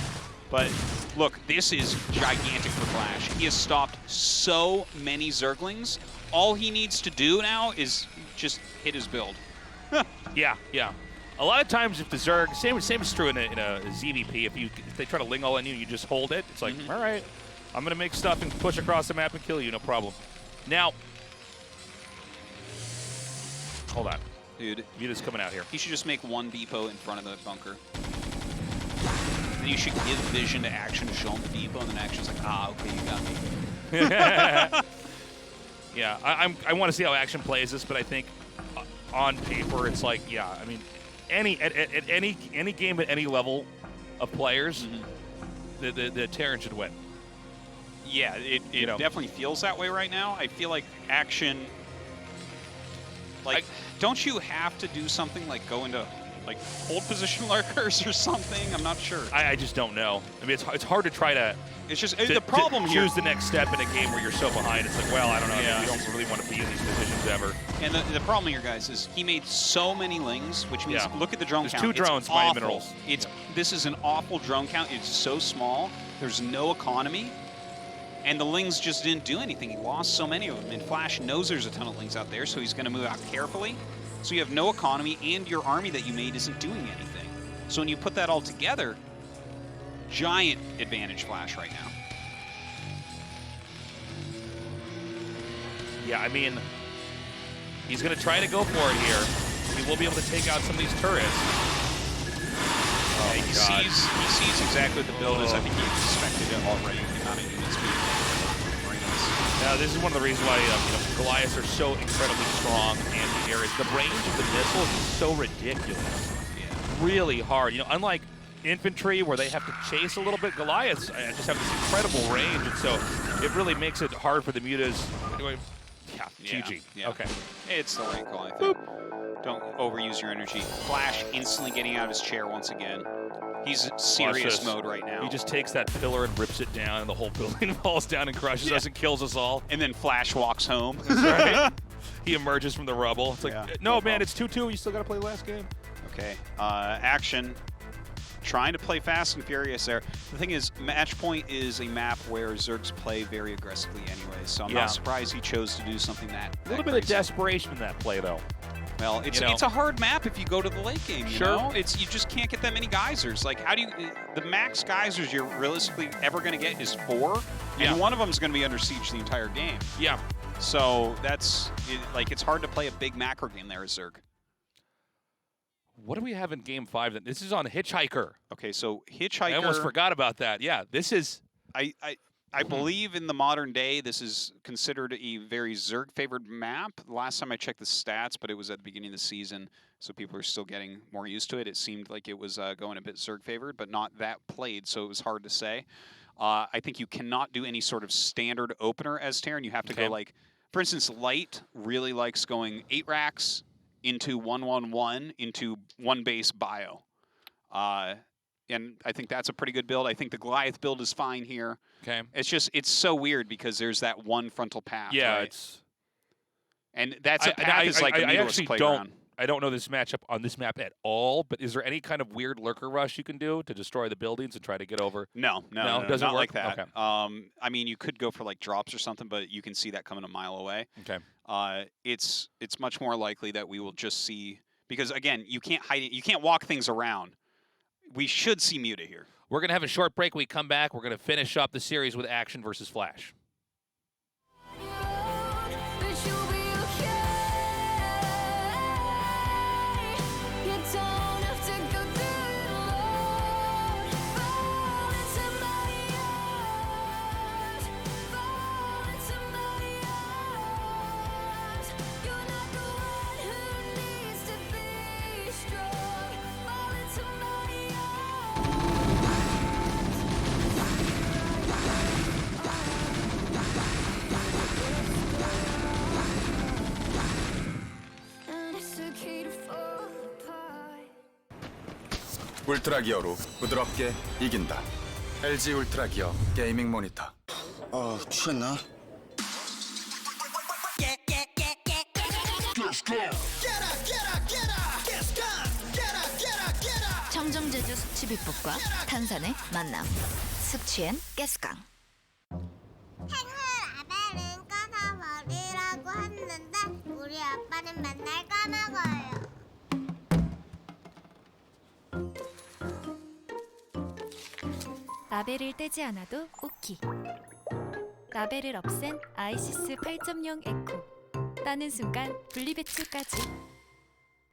But look, this is gigantic for Flash. He has stopped so many Zerglings. All he needs to do now is just hit his build. Yeah. A lot of times, if the Zerg, same is true in a ZVP. If they try to ling all on you, you just hold it. It's like, all right, I'm gonna make stuff and push across the map and kill you, no problem. Now, hold on, dude. Muta's coming out here. He should just make one depot in front of the bunker. Then you should give vision to Action to show him the depot, and then Action's like, okay, you got me. Yeah, I want to see how Action plays this, but I think on paper it's like, yeah, I mean, any game at any level of players, the Terran should win. Yeah, it definitely feels that way right now. I feel like Action, don't you have to do something like go into hold position lurkers or something? I'm not sure. I just don't know. I mean, it's hard to try to. It's just the problem to here. Choose the next step in a game where you're so behind. It's like, well, I don't know. Yeah. We don't really want to be in these positions ever. And the problem here, guys, is he made so many lings, which means look at the drone count. There's 2 drones mining minerals. This is an awful drone count. It's so small. There's no economy. And the lings just didn't do anything. He lost so many of them. And Flash knows there's a ton of lings out there, so he's going to move out carefully. So you have no economy, and your army that you made isn't doing anything. So when you put that all together, giant advantage Flash right now. Yeah, I mean, he's going to try to go for it here. He will be able to take out some of these turrets. Yeah, he sees exactly what the build is. I think he expected it already. The amount of units being now, this is one of the reasons why Goliaths are so incredibly strong in the areas. The range of the missiles is so ridiculous. Yeah. Really hard. Unlike infantry where they have to chase a little bit, Goliaths just have this incredible range, and so it really makes it hard for the mutas. Anyway, GG. Yeah. Okay. It's the right call, I think. Don't overuse your energy. Flash instantly getting out of his chair once again. He's serious mode right now. He just takes that pillar and rips it down, and the whole building falls down and crushes us and kills us all. And then Flash walks home. That's right. He emerges from the rubble. It's like, no, man, it's 2-2. You still got to play the last game. Okay. Action. Trying to play fast and furious there. The thing is, Match Point is a map where Zergs play very aggressively anyway, so I'm not surprised he chose to do something that A little bit of desperation in that play, though. Well, it's a hard map if you go to the late game, you know? You just can't get that many geysers. Like, how do you... The max geysers you're realistically ever going to get is 4, and one of them is going to be under siege the entire game. Yeah. So that's... it's hard to play a big macro game there as Zerg. What do we have in Game 5? Then this is on Hitchhiker. Okay, so Hitchhiker. I almost forgot about that. Yeah, this is. I believe in the modern day, this is considered a very Zerg-favored map. Last time I checked the stats, but it was at the beginning of the season, so people are still getting more used to it. It seemed like it was going a bit Zerg-favored, but not that played, so it was hard to say. I think you cannot do any sort of standard opener as Terran. You have to go like, for instance, Light really likes going 8 racks into 1-1-1 into 1 base bio. And I think that's a pretty good build. I think the Goliath build is fine here. Okay. It's just, it's so weird because there's that one frontal path. Yeah, right? it's. And that's a path is like a I needless actually playground. I don't know this matchup on this map at all, but is there any kind of weird lurker rush you can do to destroy the buildings and try to get over? No, it doesn't not work like that. Okay. I mean, you could go for like drops or something, but you can see that coming a mile away. Okay. It's much more likely that we will just see, because again, you can't hide it, you can't walk things around. We should see Muta here. We're going to have a short break. When we come back, we're going to finish up the series with Action versus Flash. 울트라 기어로 부드럽게 이긴다. LG 울트라 기어 게이밍 모니터. 취했나? 청정제주 숙취비법과 탄산의 만남. 숙취엔 가스강. 라벨은 까서 버리라고 했는데 우리 아빠는 맨날 까먹어요. 라벨을 떼지 않아도 오키. 라벨을 없앤 아이시스 8.0 에코. 따는 순간 분리배출까지.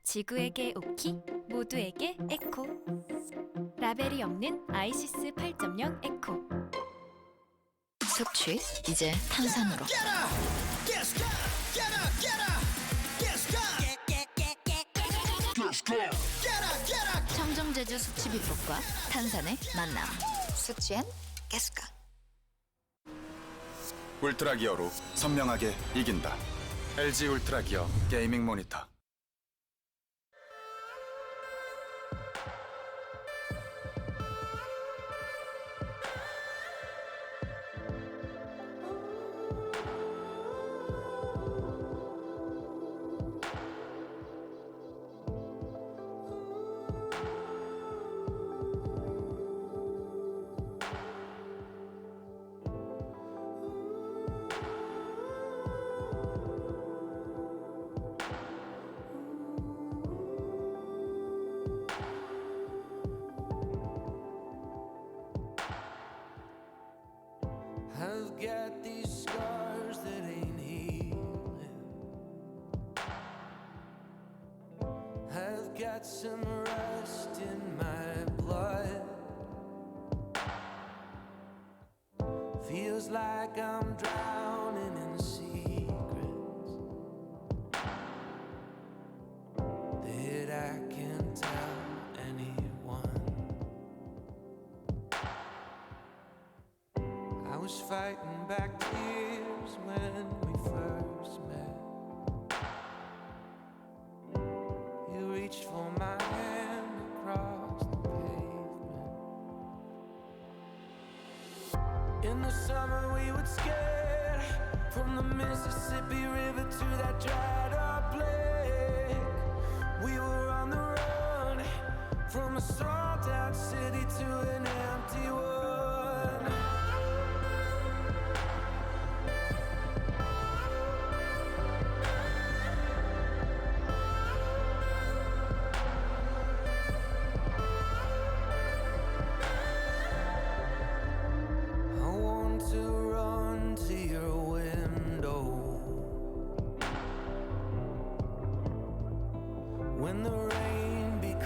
지구에게 오키, 모두에게 에코. 라벨이 없는 아이시스 8.0 에코. 숙취 이제 탄산으로. 청정제주 숙취비법과 탄산의 만남. 숙취엔 가스강. 울트라 기어로 선명하게 이긴다. LG 울트라 기어 게이밍 모니터. I've got these scars that ain't healing. I've got some rust in my blood. Feels like I'm drowning in secrets that I can't tell anyone. I was fighting back tears when we first met. You reached for my hand across the pavement. In the summer we would skate from the Mississippi River to that dried up lake. We were on the run from a sold out city to an empty one. I want to run to your window when the rain becomes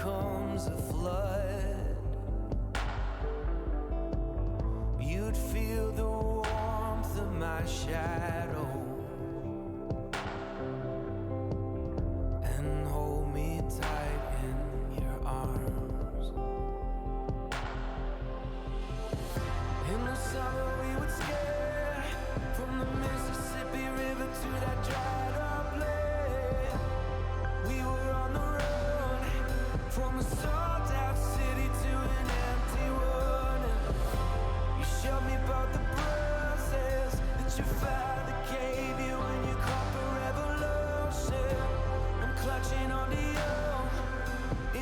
my shadow and hold me tight in your arms. In the summer we would scare from the Mississippi River to that dried up lake. We were on the road from a sold out city to an empty one. You showed me about the bruises that your father gave you when you caught the revolution. I'm clutching onto you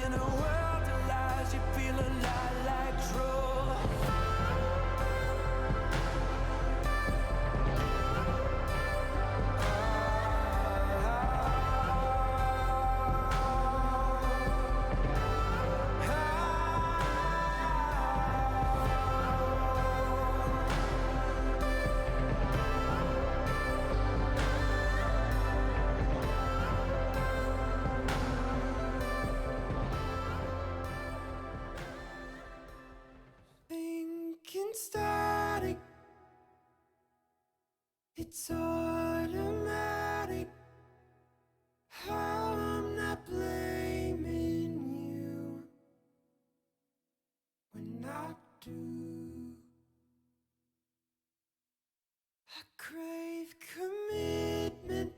in a world of lies. You feel a lot like drool. Thinking static, it's automatic. How I'm not blaming you when I do. I crave commitment,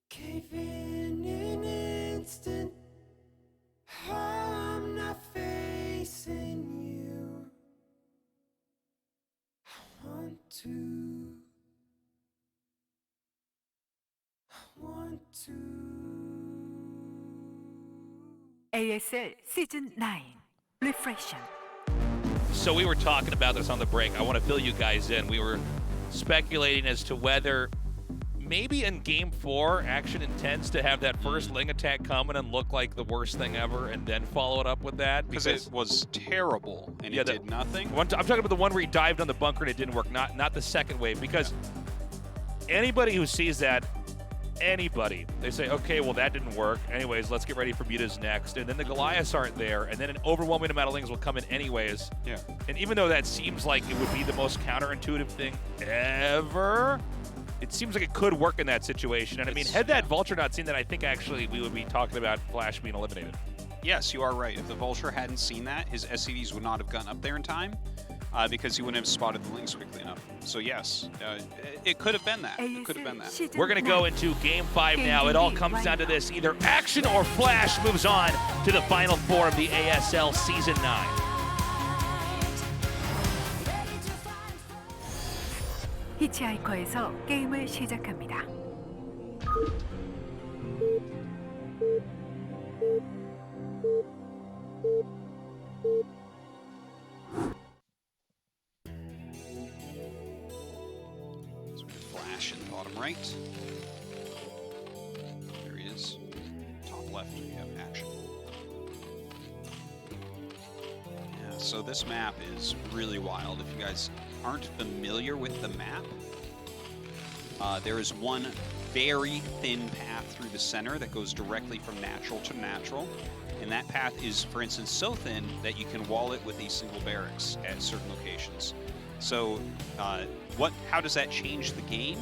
cave in an instant. How I'm not facing you. I want to. I want to. ASL 시즌 9 Reflection. So we were talking about this on the break. I want to fill you guys in. We were speculating as to whether maybe in Game 4, Action intends to have that first Ling attack come in and look like the worst thing ever and then follow it up with that. Because it was terrible and it did nothing. I'm talking about the one where he dived on the bunker and it didn't work, not the second wave. Because anybody who sees that, they say, okay, well, that didn't work. Anyways, let's get ready for Muta's next. And then the Goliaths aren't there. And then an overwhelming amount of Lings will come in anyways. Yeah. And even though that seems like it would be the most counterintuitive thing ever, it seems like it could work in that situation. And I mean, had that Vulture not seen that, I think actually we would be talking about Flash being eliminated. Yes, you are right. If the Vulture hadn't seen that, his SCVs would not have gotten up there in time because he wouldn't have spotted the Lings quickly enough. So yes, it could have been that. It could have been that. We're going to go into Game 5 now. It all comes down to this. Either Action or Flash moves on to the Final Four of the ASL Season 9. 히치하이커에서 게임을 시작합니다. Flash in the bottom right. There he is. Top left, we have Action. Yeah, so this map is really wild. If you guys aren't familiar with the map, there is one very thin path through the center that goes directly from natural to natural. And that path is, for instance, so thin that you can wall it with a single barracks at certain locations. So how does that change the game?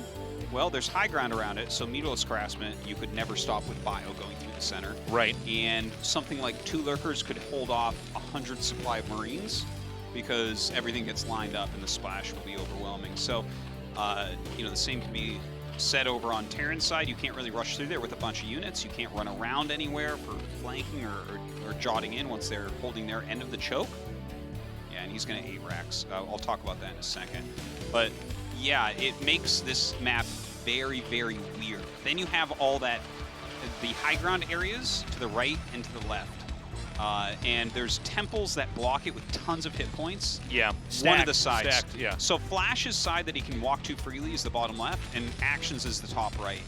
Well, there's high ground around it, so Mutalist Harassment, you could never stop with Bio going through the center. Right. And something like 2 Lurkers could hold off 100 supply of Marines because everything gets lined up and the splash will be overwhelming. So, you know, the same can be said over on Terran's side. You can't really rush through there with a bunch of units. You can't run around anywhere for flanking or jotting in once they're holding their end of the choke. Yeah, and he's going to 8 racks. I'll talk about that in a second. But yeah, it makes this map very, very weird. Then you have all that, the high ground areas to the right and to the left. And there's temples that block it with tons of hit points. Yeah, one of the sides. Stacked, yeah. So Flash's side that he can walk to freely is the bottom left, and Action's is the top right.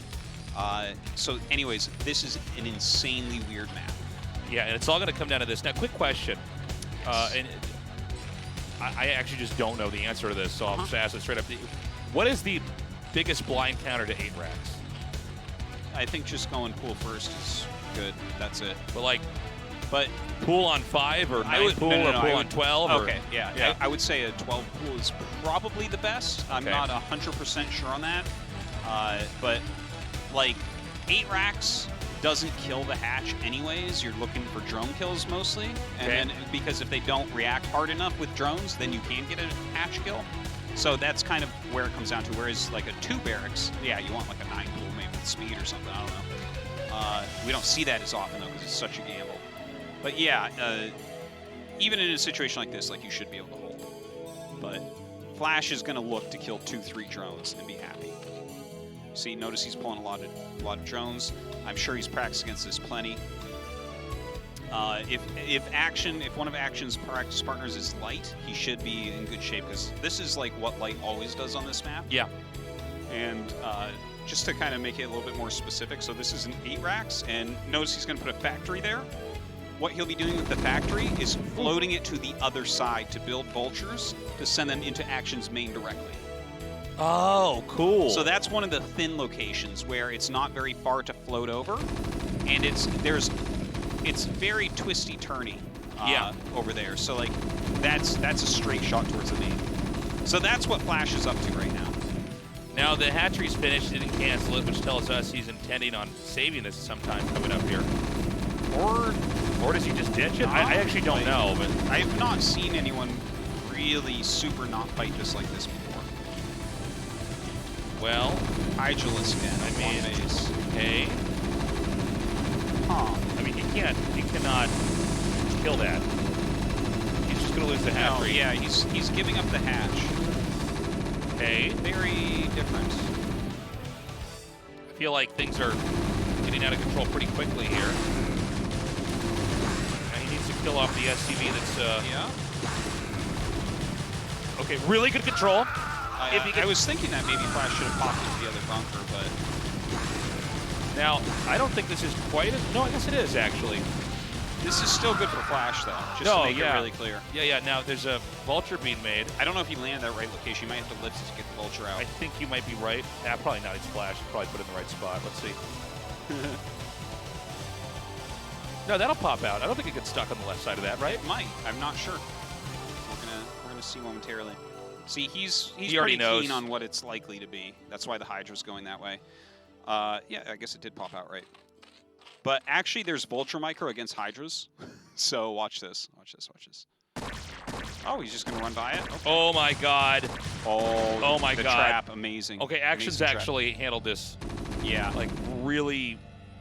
So anyways, this is an insanely weird map. Yeah, and it's all going to come down to this. Now, quick question. And I actually just don't know the answer to this, so I'll just ask it straight up. What is the biggest blind counter to 8 racks? I think just going pool first is good. That's it. But like, But pool on 5 or 9 pool or pool on 12? Okay, yeah. I would say a 12 pool is probably the best. I'm not 100% sure on that. But like 8 racks doesn't kill the hatch anyways. You're looking for drone kills mostly. And then because if they don't react hard enough with drones, then you can get a hatch kill. So that's kind of where it comes down to. Whereas like a 2 barracks, yeah, you want like a 9 pool maybe with speed or something. I don't know. We don't see that as often though because it's such a gamble. But yeah, even in a situation like this, like you should be able to hold. But Flash is going to look to kill 2-3 drones and be happy. See, notice he's pulling a lot of drones. I'm sure he's practiced against this plenty. If one of Action's practice partners is Light, he should be in good shape because this is like what Light always does on this map. Yeah. And just to kind of make it a little bit more specific, so this is an 8 racks, and notice he's going to put a factory there. What he'll be doing with the factory is floating it to the other side to build vultures to send them into Action's main directly. Oh, cool. So that's one of the thin locations where it's not very far to float over, and it's very twisty turny over there. So like that's a straight shot towards the main. So that's what Flash is up to right now. Now the hatchery's finished, didn't cancel it, which tells us he's intending on saving this sometime coming up here. Or does he just ditch it? I actually don't know, but I have not seen anyone really super not fight just like this before. Well, Hydralis again. Base. Okay. I mean, he cannot kill that. He's just gonna lose the hatchery. No, yeah, he's giving up the hatch. Okay. Very different. I feel like things are getting out of control pretty quickly here. And he needs to kill off the SCV that's Okay, really good control. I was thinking that maybe Flash should have popped into the other bunker, but... Now, I don't think this is quite as... No, I guess it is, actually. This is still good for Flash, though, just to make it really clear. Yeah, now there's a vulture being made. I don't know if he landed that right location. You might have to lift it to get the vulture out. I think you might be right. Nah, probably not. It's Flash. Probably put it in the right spot. Let's see. No, that'll pop out. I don't think it gets stuck on the left side of that, right? It might. I'm not sure. We're gonna see momentarily. See, he's he already pretty knows. keen on what it's likely to be. That's why the Hydra's going that way. Yeah, I guess it did pop out right. But actually, there's Vulture Micro against Hydras. So watch this. Watch this. Watch this. Oh, he's just going to run by it? Okay. Oh, my God. Oh my the God. Trap, amazing. Okay, Action's amazing actually handled this. Yeah. Like, really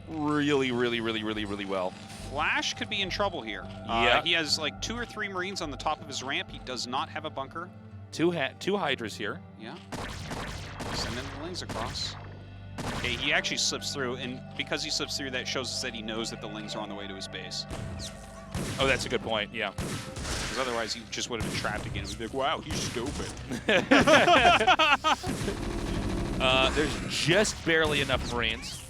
well. Flash could be in trouble here. Yeah. He has like 2 or 3 Marines on the top of his ramp. He does not have a bunker. Two Hydras here. Yeah. Sending the Lings across. Okay, he actually slips through, and because he slips through, that shows us that he knows that the Lings are on the way to his base. Oh, that's a good point, yeah. Because otherwise he just would have been trapped again. We'd be like, wow, he's stupid. There's just barely enough Marines.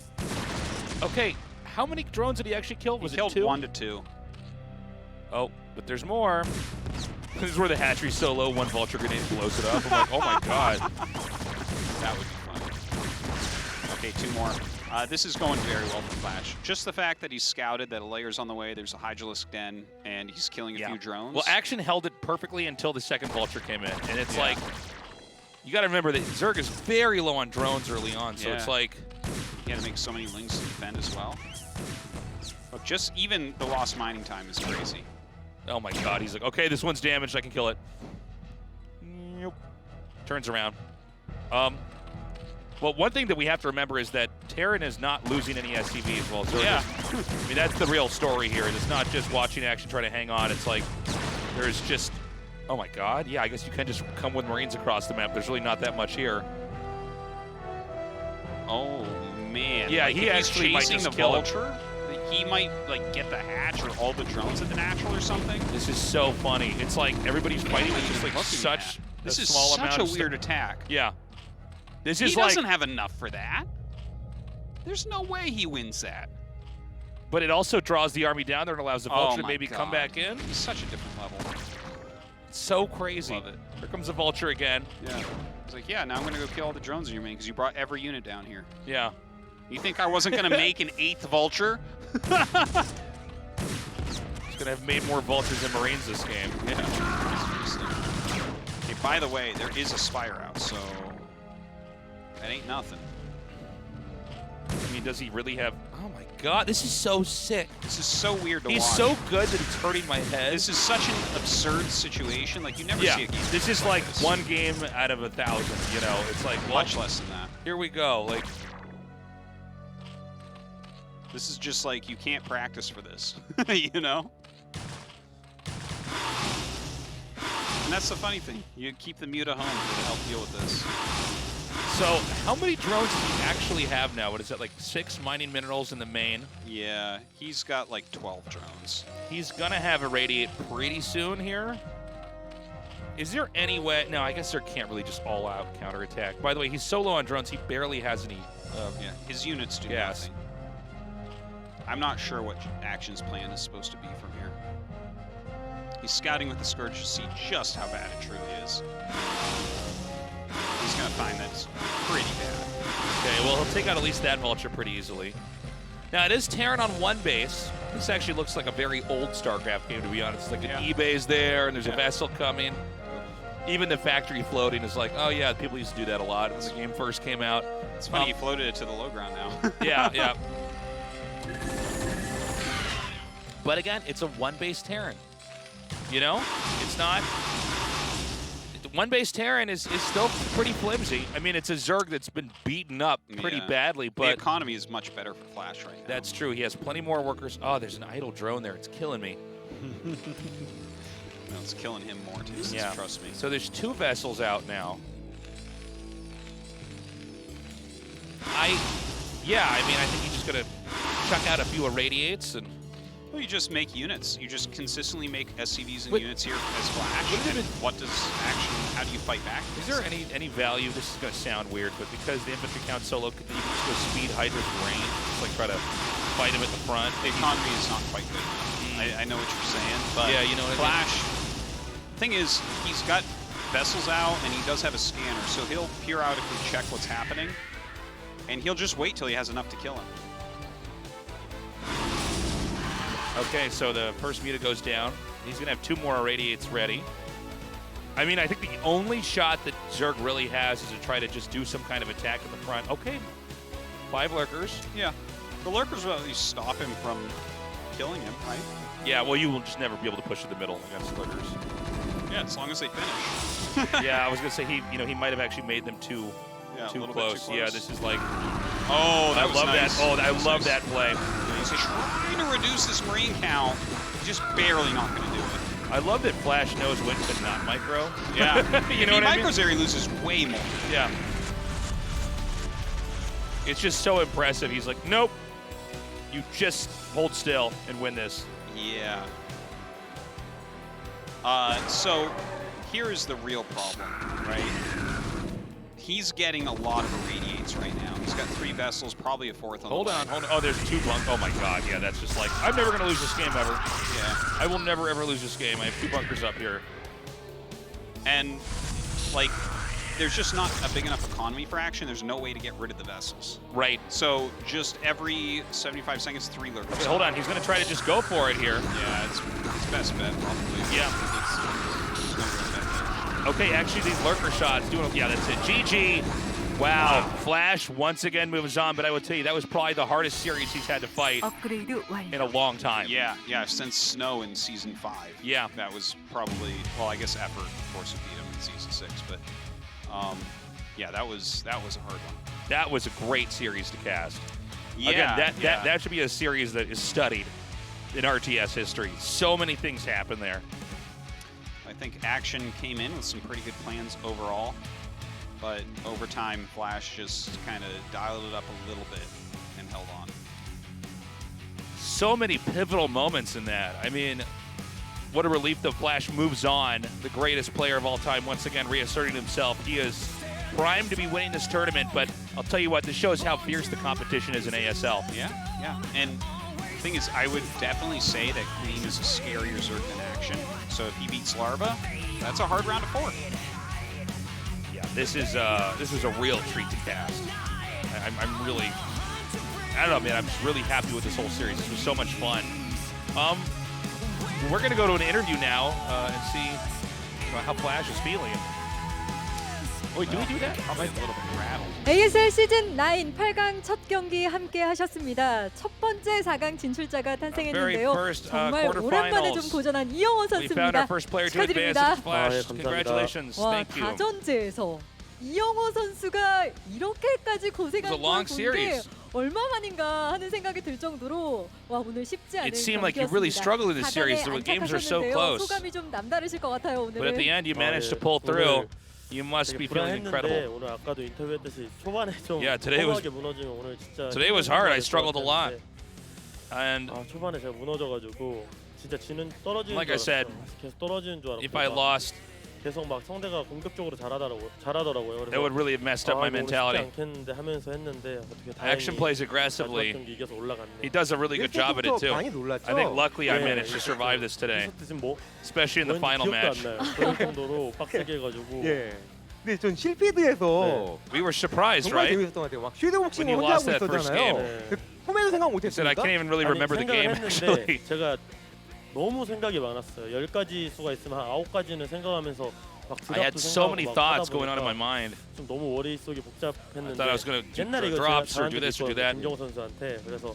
Okay, how many drones did he actually kill? Was he it killed 2? 1 to 2. Oh, but there's more. This is where the hatchery's so low, 1 Vulture grenade blows it up. I'm like, oh my God. That would be fun. Okay, 2 more. This is going very well for Flash. Just the fact that he's scouted that a layer's on the way, there's a Hydralisk den, and he's killing a few drones. Well, Action held it perfectly until the second Vulture came in. And it's like, you got to remember that Zerg is very low on drones early on, so it's like... You got to make so many Lings to defend as well. But just even the lost mining time is crazy. Oh my God, he's like, okay, this one's damaged, I can kill it. Nope. Turns around. Well, one thing that we have to remember is that Terran is not losing any SCVs while Zerg is. I mean, that's the real story here. It's not just watching Action try to hang on. It's like, there's just, oh my God. Yeah, I guess you can just come with Marines across the map. There's really not that much here. Oh, man. Yeah, like, he actually might chasing just the kill Vulture. He might like get the hatch or all the drones at the natural or something. This is so funny. It's like everybody's fighting with just like such a small amount of This is such a weird attack. Yeah. This is he doesn't have enough for that. There's no way he wins that. But it also draws the army down there and allows the Vulture to maybe come back in. He's such a different level. It's so crazy. Love it. Here comes the Vulture again. Yeah. He's like, yeah, now I'm going to go kill all the drones in your main because you brought every unit down here. Yeah. You think I wasn't going to make an 8th Vulture? He's gonna have made more vultures than Marines this game. Yeah. Seriously. Okay, by the way, there is a Spire out, so that ain't nothing. I mean, does he really have... Oh my god, this is so sick. This is so weird to watch. He's so good that it's hurting my head. This is such an absurd situation. Like, you never see a game. This is like one game out of 1,000, you know? It's like, well, much less than that. Here we go. Like, this is just like, you can't practice for this, you know? And that's the funny thing. You keep the Muta home to help deal with this. So, how many drones does he actually have now? What is that, like 6 mining minerals in the main? Yeah, he's got like 12 drones. He's gonna have a radiate pretty soon here. Is there any way? No, I guess there can't really just all-out counterattack. By the way, he's so low on drones, he barely has any. Yeah, his units do gas. nothing. I'm not sure what Action's plan is supposed to be from here. He's scouting with the Scourge to see just how bad it truly is. He's going to find that it's pretty bad. Okay, well, he'll take out at least that vulture pretty easily. Now, it is Terran on one base. This actually looks like a very old StarCraft game, to be honest. It's like an E-base there, and there's a vessel coming. Even the factory floating is like, oh, yeah, people used to do that a lot when the game first came out. It's funny, he floated it to the low ground now. Yeah. But again, it's a one-base Terran. You know? It's not... One-base Terran is still pretty flimsy. I mean, it's a Zerg that's been beaten up pretty badly, but... The economy is much better for Flash right now. That's true. He has plenty more workers. Oh, there's an idle drone there. It's killing me. No, it's killing him more, too, trust me. So there's 2 vessels out now. I mean, I think he's just going to chuck out a few irradiates and... Well, you just make units. You just consistently make SCVs and units here as Flash. And what does Action... How do you fight back? Is there any value? This is going to sound weird, but because the infantry count's so low, could you just go speed Hydra's range? Just like try to fight him at the front? The economy is not quite good enough. I know what you're saying, but yeah, you know what Flash... Thing is, he's got vessels out, and he does have a scanner, so he'll periodically check what's happening, and he'll just wait till he has enough to kill him. Okay, so the first Muta goes down. He's going to have 2 more irradiates ready. I mean, I think the only shot that Zerg really has is to try to just do some kind of attack in the front. Okay, 5 lurkers. Yeah, the lurkers will at least stop him from killing him, right? Yeah, well, you will just never be able to push to the middle against lurkers. Yeah, as long as they finish. Yeah, I was going to say he might have actually made them too close. Yeah, this is like... Oh, that was nice. I love that play. He's trying to reduce this Marine count. He's just barely not going to do it. I love that Flash knows when to not micro. Yeah. You know what I mean? Micros there, he loses way more. Yeah. It's just so impressive. He's like, nope. You just hold still and win this. Yeah. So here's the real problem, right? He's getting a lot of irradiates right now. He's got 3 vessels, probably a 4th on Hold on. Oh, there's 2 bunkers. Oh my god, yeah, that's just like, I'm never going to lose this game ever. Yeah. I will never, ever lose this game. I have 2 bunkers up here. And, like, there's just not a big enough economy for Action. There's no way to get rid of the vessels. Right. So just every 75 seconds, 3 lurkers. Okay, hold on. He's going to try to just go for it here. Yeah, it's best bet, probably. Yeah. Okay, actually, these lurker shots doing... Yeah, that's it. GG. Wow. Flash once again moves on, but I will tell you, that was probably the hardest series he's had to fight in a long time. Yeah, since Snow in Season 5. Yeah. That was probably... Well, I guess Effort, of course, would beat him in Season 6, but... yeah, that was a hard one. That was a great series to cast. Yeah, Again, that should be a series that is studied in RTS history. So many things happen there. I think Action came in with some pretty good plans overall, but over time, Flash just kind of dialed it up a little bit and held on. So many pivotal moments in that. I mean, what a relief that Flash moves on. The greatest player of all time, once again, reasserting himself. He is primed to be winning this tournament, but I'll tell you what, this shows how fierce the competition is in ASL. Yeah. And the thing is, I would definitely say that Queen is a scarier Zerg than Action. So if he beats Larva, that's a hard round of 4. Yeah, this is a real treat to cast. I'm really, I don't know, man, I'm just really happy with this whole series. This was so much fun. we're going to go to an interview now and see how Flash is feeling. Wait, do we do that? I might be a little bit rattled. ASL 시즌 9 8강 첫 경기 함께 하셨습니다. 첫 번째 4강 진출자가 탄생했는데요. first, 정말 오랜만에 좀 고전한 이영호 선수입니다. 축하드립니다. Congratulations. 와, Thank you. 다전제에서 이영호 선수가 이렇게까지 고생한 It was a long 걸 본 게 series. 얼마만인가 하는 생각이 들 정도로 와 오늘 쉽지 않은 It seemed like you really struggled in this series. The 4강에 games are so 안착하셨는데요. close. 소감이 좀 남다르실 것 같아요 오늘은. But at the end, you managed to pull through. You must be feeling incredible. 오늘 아까도 인터뷰했듯이 초반에 좀 today was 무너지면 오늘 진짜 today was hard. I struggled a lot. And 초반에 제가 무너져가지고 진짜 떨어지는 like I said, 계속 떨어지는 줄 알았고 if I lost, 계속 막 상대가 공격적으로 잘하더라고요. that would really have messed up my mentality. 않겠는데 하면서 했는데 어떻게 Action plays aggressively. He does a really good job at it too. I think luckily I managed to survive this today, especially in the final match. 그런 정도로 빡세게 해가지고. 근데 전 실피드에서 We were surprised, 정말 right? 재밌었던 것 같아요. 막 쉴드 When you 복싱을 혼자 lost 하고 that first game. 있었잖아요. 꿈에도 생각 He said I 못했으니까. can't even really remember the game actually. 제가 너무 생각이 많았어요. 10가지 수가 있으면 한 9가지는 생각하면서 막 I had 드랍도 so many 생각하고 막 thoughts 하다 going on in my 보니까 mind. 좀 너무 머릿속이 복잡했는데 I thought I was gonna do 옛날에 이거 drops 제가 or do this or do that. 김정호 선수한테 그래서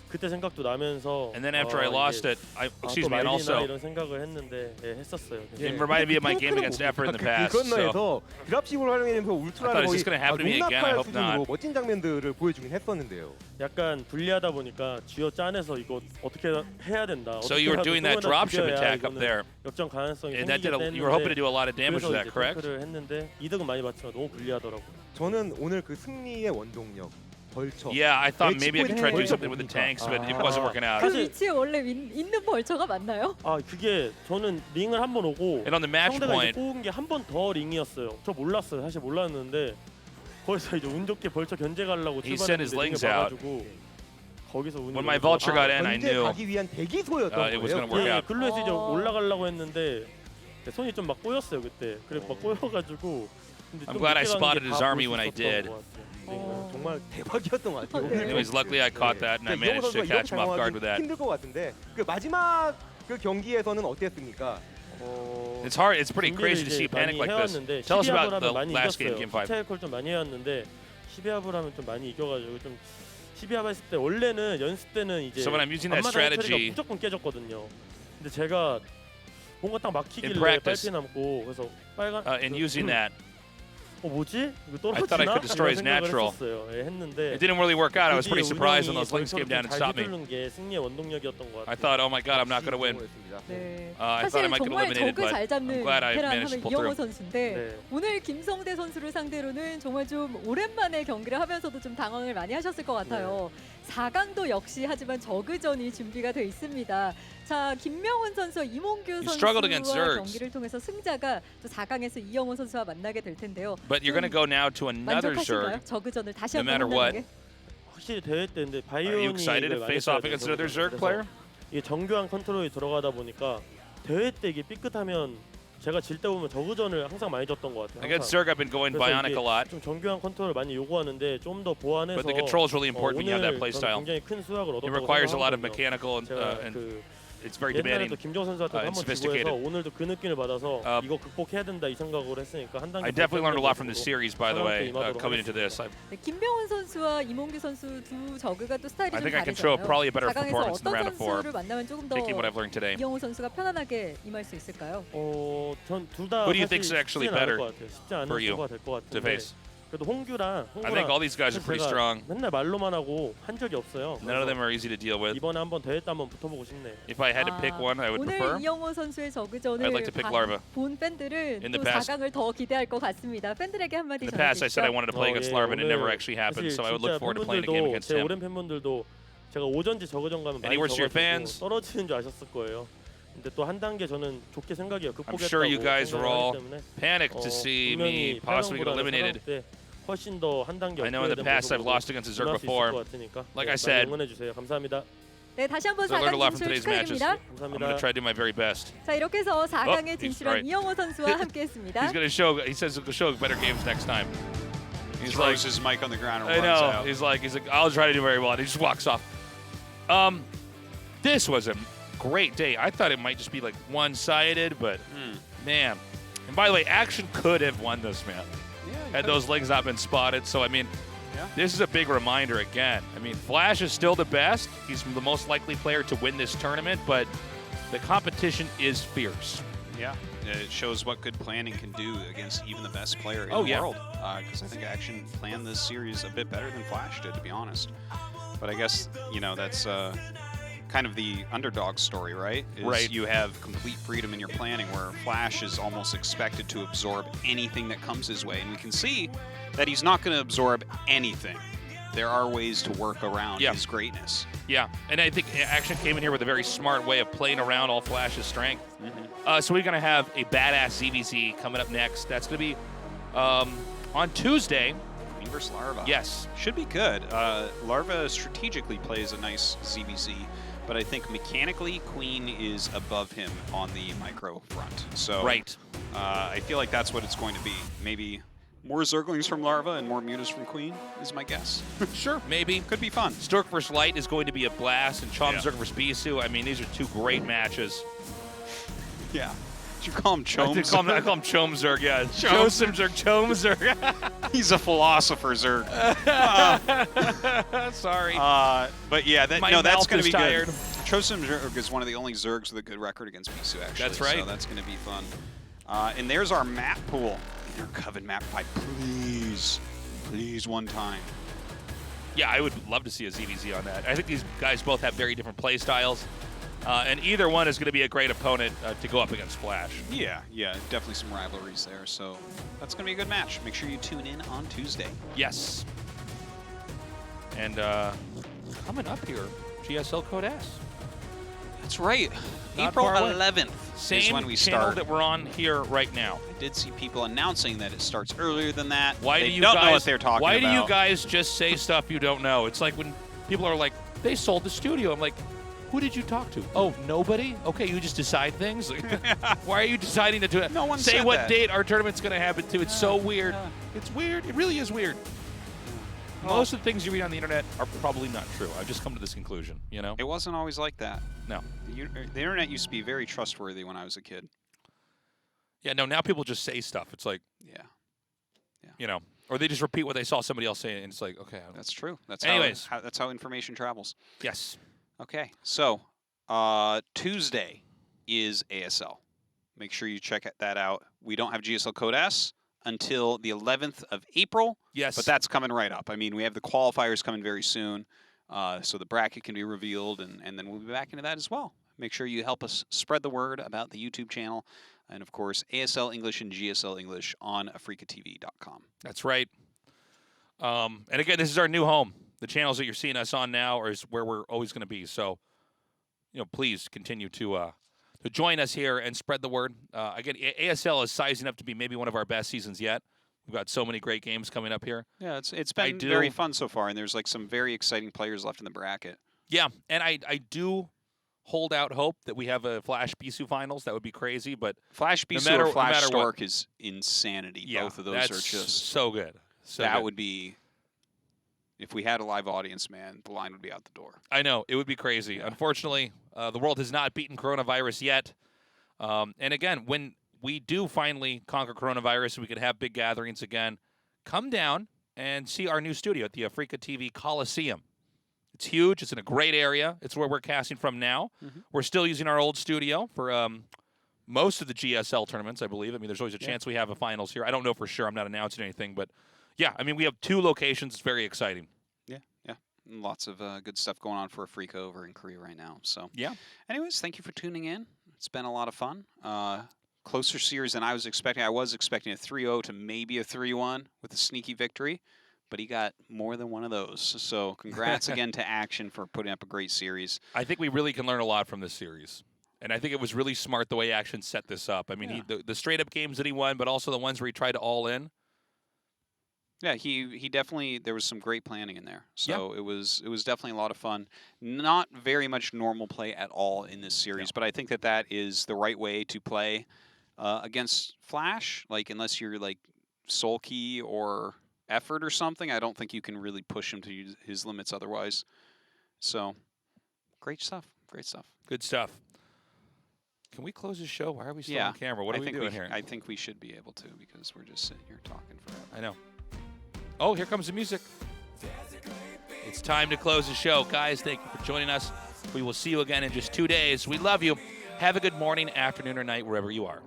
그때 생각도 나면서 And then after I lost it, excuse me, and also 이런 생각을 했는데 했었어요. it reminded me of my game against Effort in the past. 그 So 건너에서 드랍십을 활용하면서 I 울트라를 thought it's 거의 just gonna happen to me again. I 농락할 hope 수준으로 not. 멋진 장면들을 보여주긴 했었는데요. 약간 불리하다 보니까 쥐어 짜내서 이거 어떻게 해야 된다. So you were doing that dropship attack up there. 역전 가능성이 And that did 생기겠다 you were hoping to 했는데 do a lot of damage with that, correct? 를 했는데 이득은 많이 봤지만 너무 불리하더라고요. 저는 오늘 그 승리의 원동력 벌처. Yeah, I thought maybe I could try to do something with the tanks, but it wasn't working out. 그 위치에 원래 있는 벌처가 맞나요? 그게 저는 링을 한 번 오고 And on the match 상대가 point, 이제 뽑은 게 한 번 더 링이었어요. 저 몰랐어요. 사실 몰랐는데 거기서 이제 운 좋게 벌처 견제 가려고 He sent his 출발했는데 링에 lings out. 봐가지고 거기서 운이 when my vulture got in, I 견제 knew 가기 위한 대기소였던 it was going to work 예, out. 글로에서 이제 올라가려고 했는데 손이 좀 막 꼬였어요 그때. 그래 막 꼬여가지고. 근데 I'm 좀 glad I 늦게 간 spotted 게 his 다 army 볼 when I 수 있었던 did. 것 같아요. 정말 대박이었던 것 같아요. Anyways, luckily I caught that and I managed to catch him off guard with that. 힘들 것 같은데 그 마지막 그 경기에서는 어땠습니까? It's hard. It's pretty crazy to see panic like this. Tell us about the last game, Game 5. 스타일콜 좀 많이 해왔는데 12합을 하면 좀 많이 이겨가지고 좀 12합 했을 때 원래는 연습 때는 이제 So when I'm using that 앞마당 strategy, 무조건 깨졌거든요. 근데 제가 뭔가 딱 막히길래 In practice, 빨피 남고 그래서 빨간 in using that, 뭐지? 이거 I thought I 떨어지나? could destroy his 이런 생각을 natural. 했었어요. 예, 했는데 it didn't really work out. I was 굳이 pretty surprised when 운영이 those links came down and 잘 stopped me. 휘두른 게 승리의 원동력이었던 것 같아요. I thought, oh my God, I'm not going to win. 네. I thought I 사실 might get 정말 eliminated, 적을 but 잘 잡는 I'm glad I 테란 managed to 하면 pull 이영호 through. 선수인데 네. 오늘 김성대 선수를 상대로는 정말 좀 오랜만에 경기를 하면서도 좀 당황을 많이 하셨을 것 같아요. 4강도 역시 하지만 저그전이 준비가 돼 있습니다. 자, 김명훈 선수와 이몽규 struggled against 선수와 Zergs. 경기를 통해서 승자가 또 4강에서 이영호 선수와 만나게 될 텐데요. But you're going to go now to another 만족하신가요? Zerg. 저그전을 다시 No 한번 matter what. 한다는 게? 확실히 대회 때인데 Are you 바이오니 excited to face off against another Zerg player? 이게 정교한 컨트롤이 들어가다 보니까 대회 때 이게 삐끗하면 제가 질 때 보면 저그전을 항상 많이 졌던 것 같아요. Against Zerg, I've been going 그래서 bionic 이게 a lot. 좀 정교한 컨트롤을 많이 요구하는데 좀 더 보완해서 But the control is really important when you have that 오늘 play style. 굉장히 큰 수확을 It 얻었다고 requires a lot of 생각하거든요. mechanical 제가 and 그 it's very 옛날에도 demanding 김정호 선수한테 and 한번 sophisticated. 지고해서 오늘도 그 느낌을 받아서 이거 극복해야 된다 이 생각으로 했으니까 한 단계 I definitely learned a lot from this series, by the way, 임하도록 coming into this. 네, 김병훈 선수와 이몽규 선수 두 저그가 또 스타일이 I 좀 think I can show 다르잖아요. probably a better 4강에서 performance in the 어떤 round of 4, 선수를 만나면 조금 더 taking what I've learned today. 이영호 선수가 편안하게 임할 수 있을까요? 전 둘 다 Who do you think is actually better 쉽지 않은 for you 수가 될 것 to 같은데 face? 그래도 홍규랑 I think all these guys are pretty strong. 맨날 말로만 하고 한 적이 없어요. None of them are easy to deal with. 이번에 한번 대회 때 한번 붙어보고 싶네요. If I had to pick one, I would 오늘 prefer. 이영호 선수의 저그전을 I'd like to pick Larva. 본 팬들은 In the 또 past. 4강을 더 기대할 것 같습니다. 팬들에게 한마디 In the past, I said I 전해주시죠. wanted to play against Larva, and it never actually happened. So I would look forward to playing a game against 제 him. 오랜 팬분들도 제가 오전지 저그전 가면 많이 Any words to your fans? 져가지고 떨어지는 줄 아셨을 거예요. 근데 또 한 단계 저는 좋게 생각해요. I'm sure you guys were all 때문에 panicked to see me possibly get eliminated. 훨씬 더 한 단계 I know in the past I've lost against a Zerg before. Like I said, 응원해 주세요. 감사합니다. 네, 다시 한번 I learned a lot 4강 from 진출 today's matches. 축하드립니다. I'm going to try to do my very best. 자, 이렇게 해서 4강에 he's 진출한 right. 이영호 선수와 함께했습니다. He's going to show. He says he'll show better games next time. He's throws his mic on the ground and I runs know. out. He's like, I'll try to do very well. And he just walks off. This was a great day. I thought it might just be like one-sided, but man. And by the way, Action could have won this, man. Had those legs not been spotted. So, I mean, this is a big reminder again. I mean, Flash is still the best. He's the most likely player to win this tournament, but the competition is fierce. Yeah, it shows what good planning can do against even the best player in the world. Because I think Action planned this series a bit better than Flash did, to be honest. But I guess, you know, that's kind of the underdog story, right? Is you have complete freedom in your planning, where Flash is almost expected to absorb anything that comes his way. And we can see that he's not going to absorb anything. There are ways to work around his greatness. Yeah, and I think Action came in here with a very smart way of playing around all Flash's strength. So we're going to have a badass ZVZ coming up next. That's going to be on Tuesday. Queen versus Larva. Yes. Should be good. Larva strategically plays a nice ZVZ, but I think mechanically Queen is above him on the micro front. So I feel like that's what it's going to be. Maybe more Zerglings from Larva and more Mutas from Queen is my guess. Sure, maybe. Could be fun. Stork vs. Light is going to be a blast, and Chom Zerg vs. Bisu. I mean, these are two great matches. Yeah. Did you call him Chom Zerg? I call him Chom Zerg, yeah. Chom Zerg, Chom Zerg. He's a philosopher, Zerg. Sorry. But yeah, My that's going to be tired. good. Chosim Zerg is one of the only Zergs with a good record against Bisu, actually. That's right. So that's going to be fun. And there's our map pool. Inner Coven map fight. Please one time. Yeah, I would love to see a ZVZ on that. I think these guys both have very different play styles. And either one is going to be a great opponent to go up against Flash. Yeah, definitely some rivalries there. So that's going to be a good match. Make sure you tune in on Tuesday. Yes. And coming up here, GSL Code S. That's right. Not April far away. 11th Same is when we channel start. that we're on here right now. I did see people announcing that it starts earlier than that. Why they do you don't guys, know what they're talking why about. do you guys just say stuff you don't know? It's like when people are like, they sold the studio. I'm like, who did you talk to? Oh, nobody? Okay, you just decide things? Why are you deciding to do it? No one Say said what that. date our tournament's going to happen to. It's so weird. It's weird. It really is weird. Most of the things you read on the internet are probably not true. I've just come to this conclusion, you know? It wasn't always like that. No. The internet used to be very trustworthy when I was a kid. Yeah, no, now people just say stuff. It's like, you know, or they just repeat what they saw somebody else say, and it's like, okay. That's true. That's Anyways. that's how information travels. Yes. Okay, so Tuesday is ASL. Make sure you check that out. We don't have GSL Code S until the 11th of April. Yes. But that's coming right up. I mean, we have the qualifiers coming very soon, so the bracket can be revealed, and then we'll be back into that as well. Make sure you help us spread the word about the YouTube channel, and of course, ASL English and GSL English on AfreecaTV.com. That's right. And again, this is our new home. The channels that you're seeing us on now is where we're always going to be. So, you know, please continue to join us here and spread the word. Again, ASL is sizing up to be maybe one of our best seasons yet. We've got so many great games coming up here. Yeah, it's been very fun so far, and there's like some very exciting players left in the bracket. Yeah, and I do hold out hope that we have a Flash Bisu finals. That would be crazy, but Flash Bisu or Flash Stork is insanity. Yeah, both of those that's are just so good. So that good. would be, if we had a live audience, man, the line would be out the door. I know, it would be crazy. Yeah. Unfortunately, the world has not beaten coronavirus yet. And again, when we do finally conquer coronavirus and we can have big gatherings again, come down and see our new studio at the AfreecaTV Coliseum. It's huge. It's in a great area. It's where we're casting from now. We're still using our old studio for most of the GSL tournaments, I believe. I mean, there's always a chance we have a finals here. I don't know for sure. I'm not announcing anything. But, yeah, I mean, we have 2 locations. It's very exciting. Yeah. And lots of good stuff going on for Africa over in Korea right now. So, yeah. Anyways, thank you for tuning in. It's been a lot of fun. Closer series than I was expecting. I was expecting a 3-0 to maybe a 3-1 with a sneaky victory. But he got more than one of those. So congrats again to Action for putting up a great series. I think we really can learn a lot from this series. And I think it was really smart the way Action set this up. I mean, the straight-up games that he won, but also the ones where he tried to all in. Yeah, he definitely, there was some great planning in there. So it was definitely a lot of fun. Not very much normal play at all in this series, but I think that is the right way to play against Flash. Like, unless you're like Soul Key or effort or something, I don't think you can really push him to his limits otherwise. So, great stuff. Good stuff. Can we close the show? Why are we still on camera? What are we doing here? I think we should be able to because we're just sitting here talking forever. I know. Oh, here comes the music. It's time to close the show. Guys, thank you for joining us. We will see you again in just 2 days. We love you. Have a good morning, afternoon, or night, wherever you are.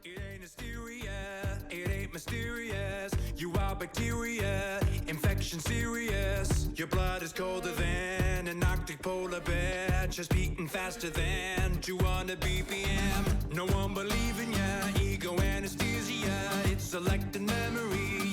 It ain't mysterious. You are bacteria, infection serious. Your blood is colder than an Arctic polar bear, just beating faster than 200 BPM. No one believing ya, ego anesthesia. It's selecting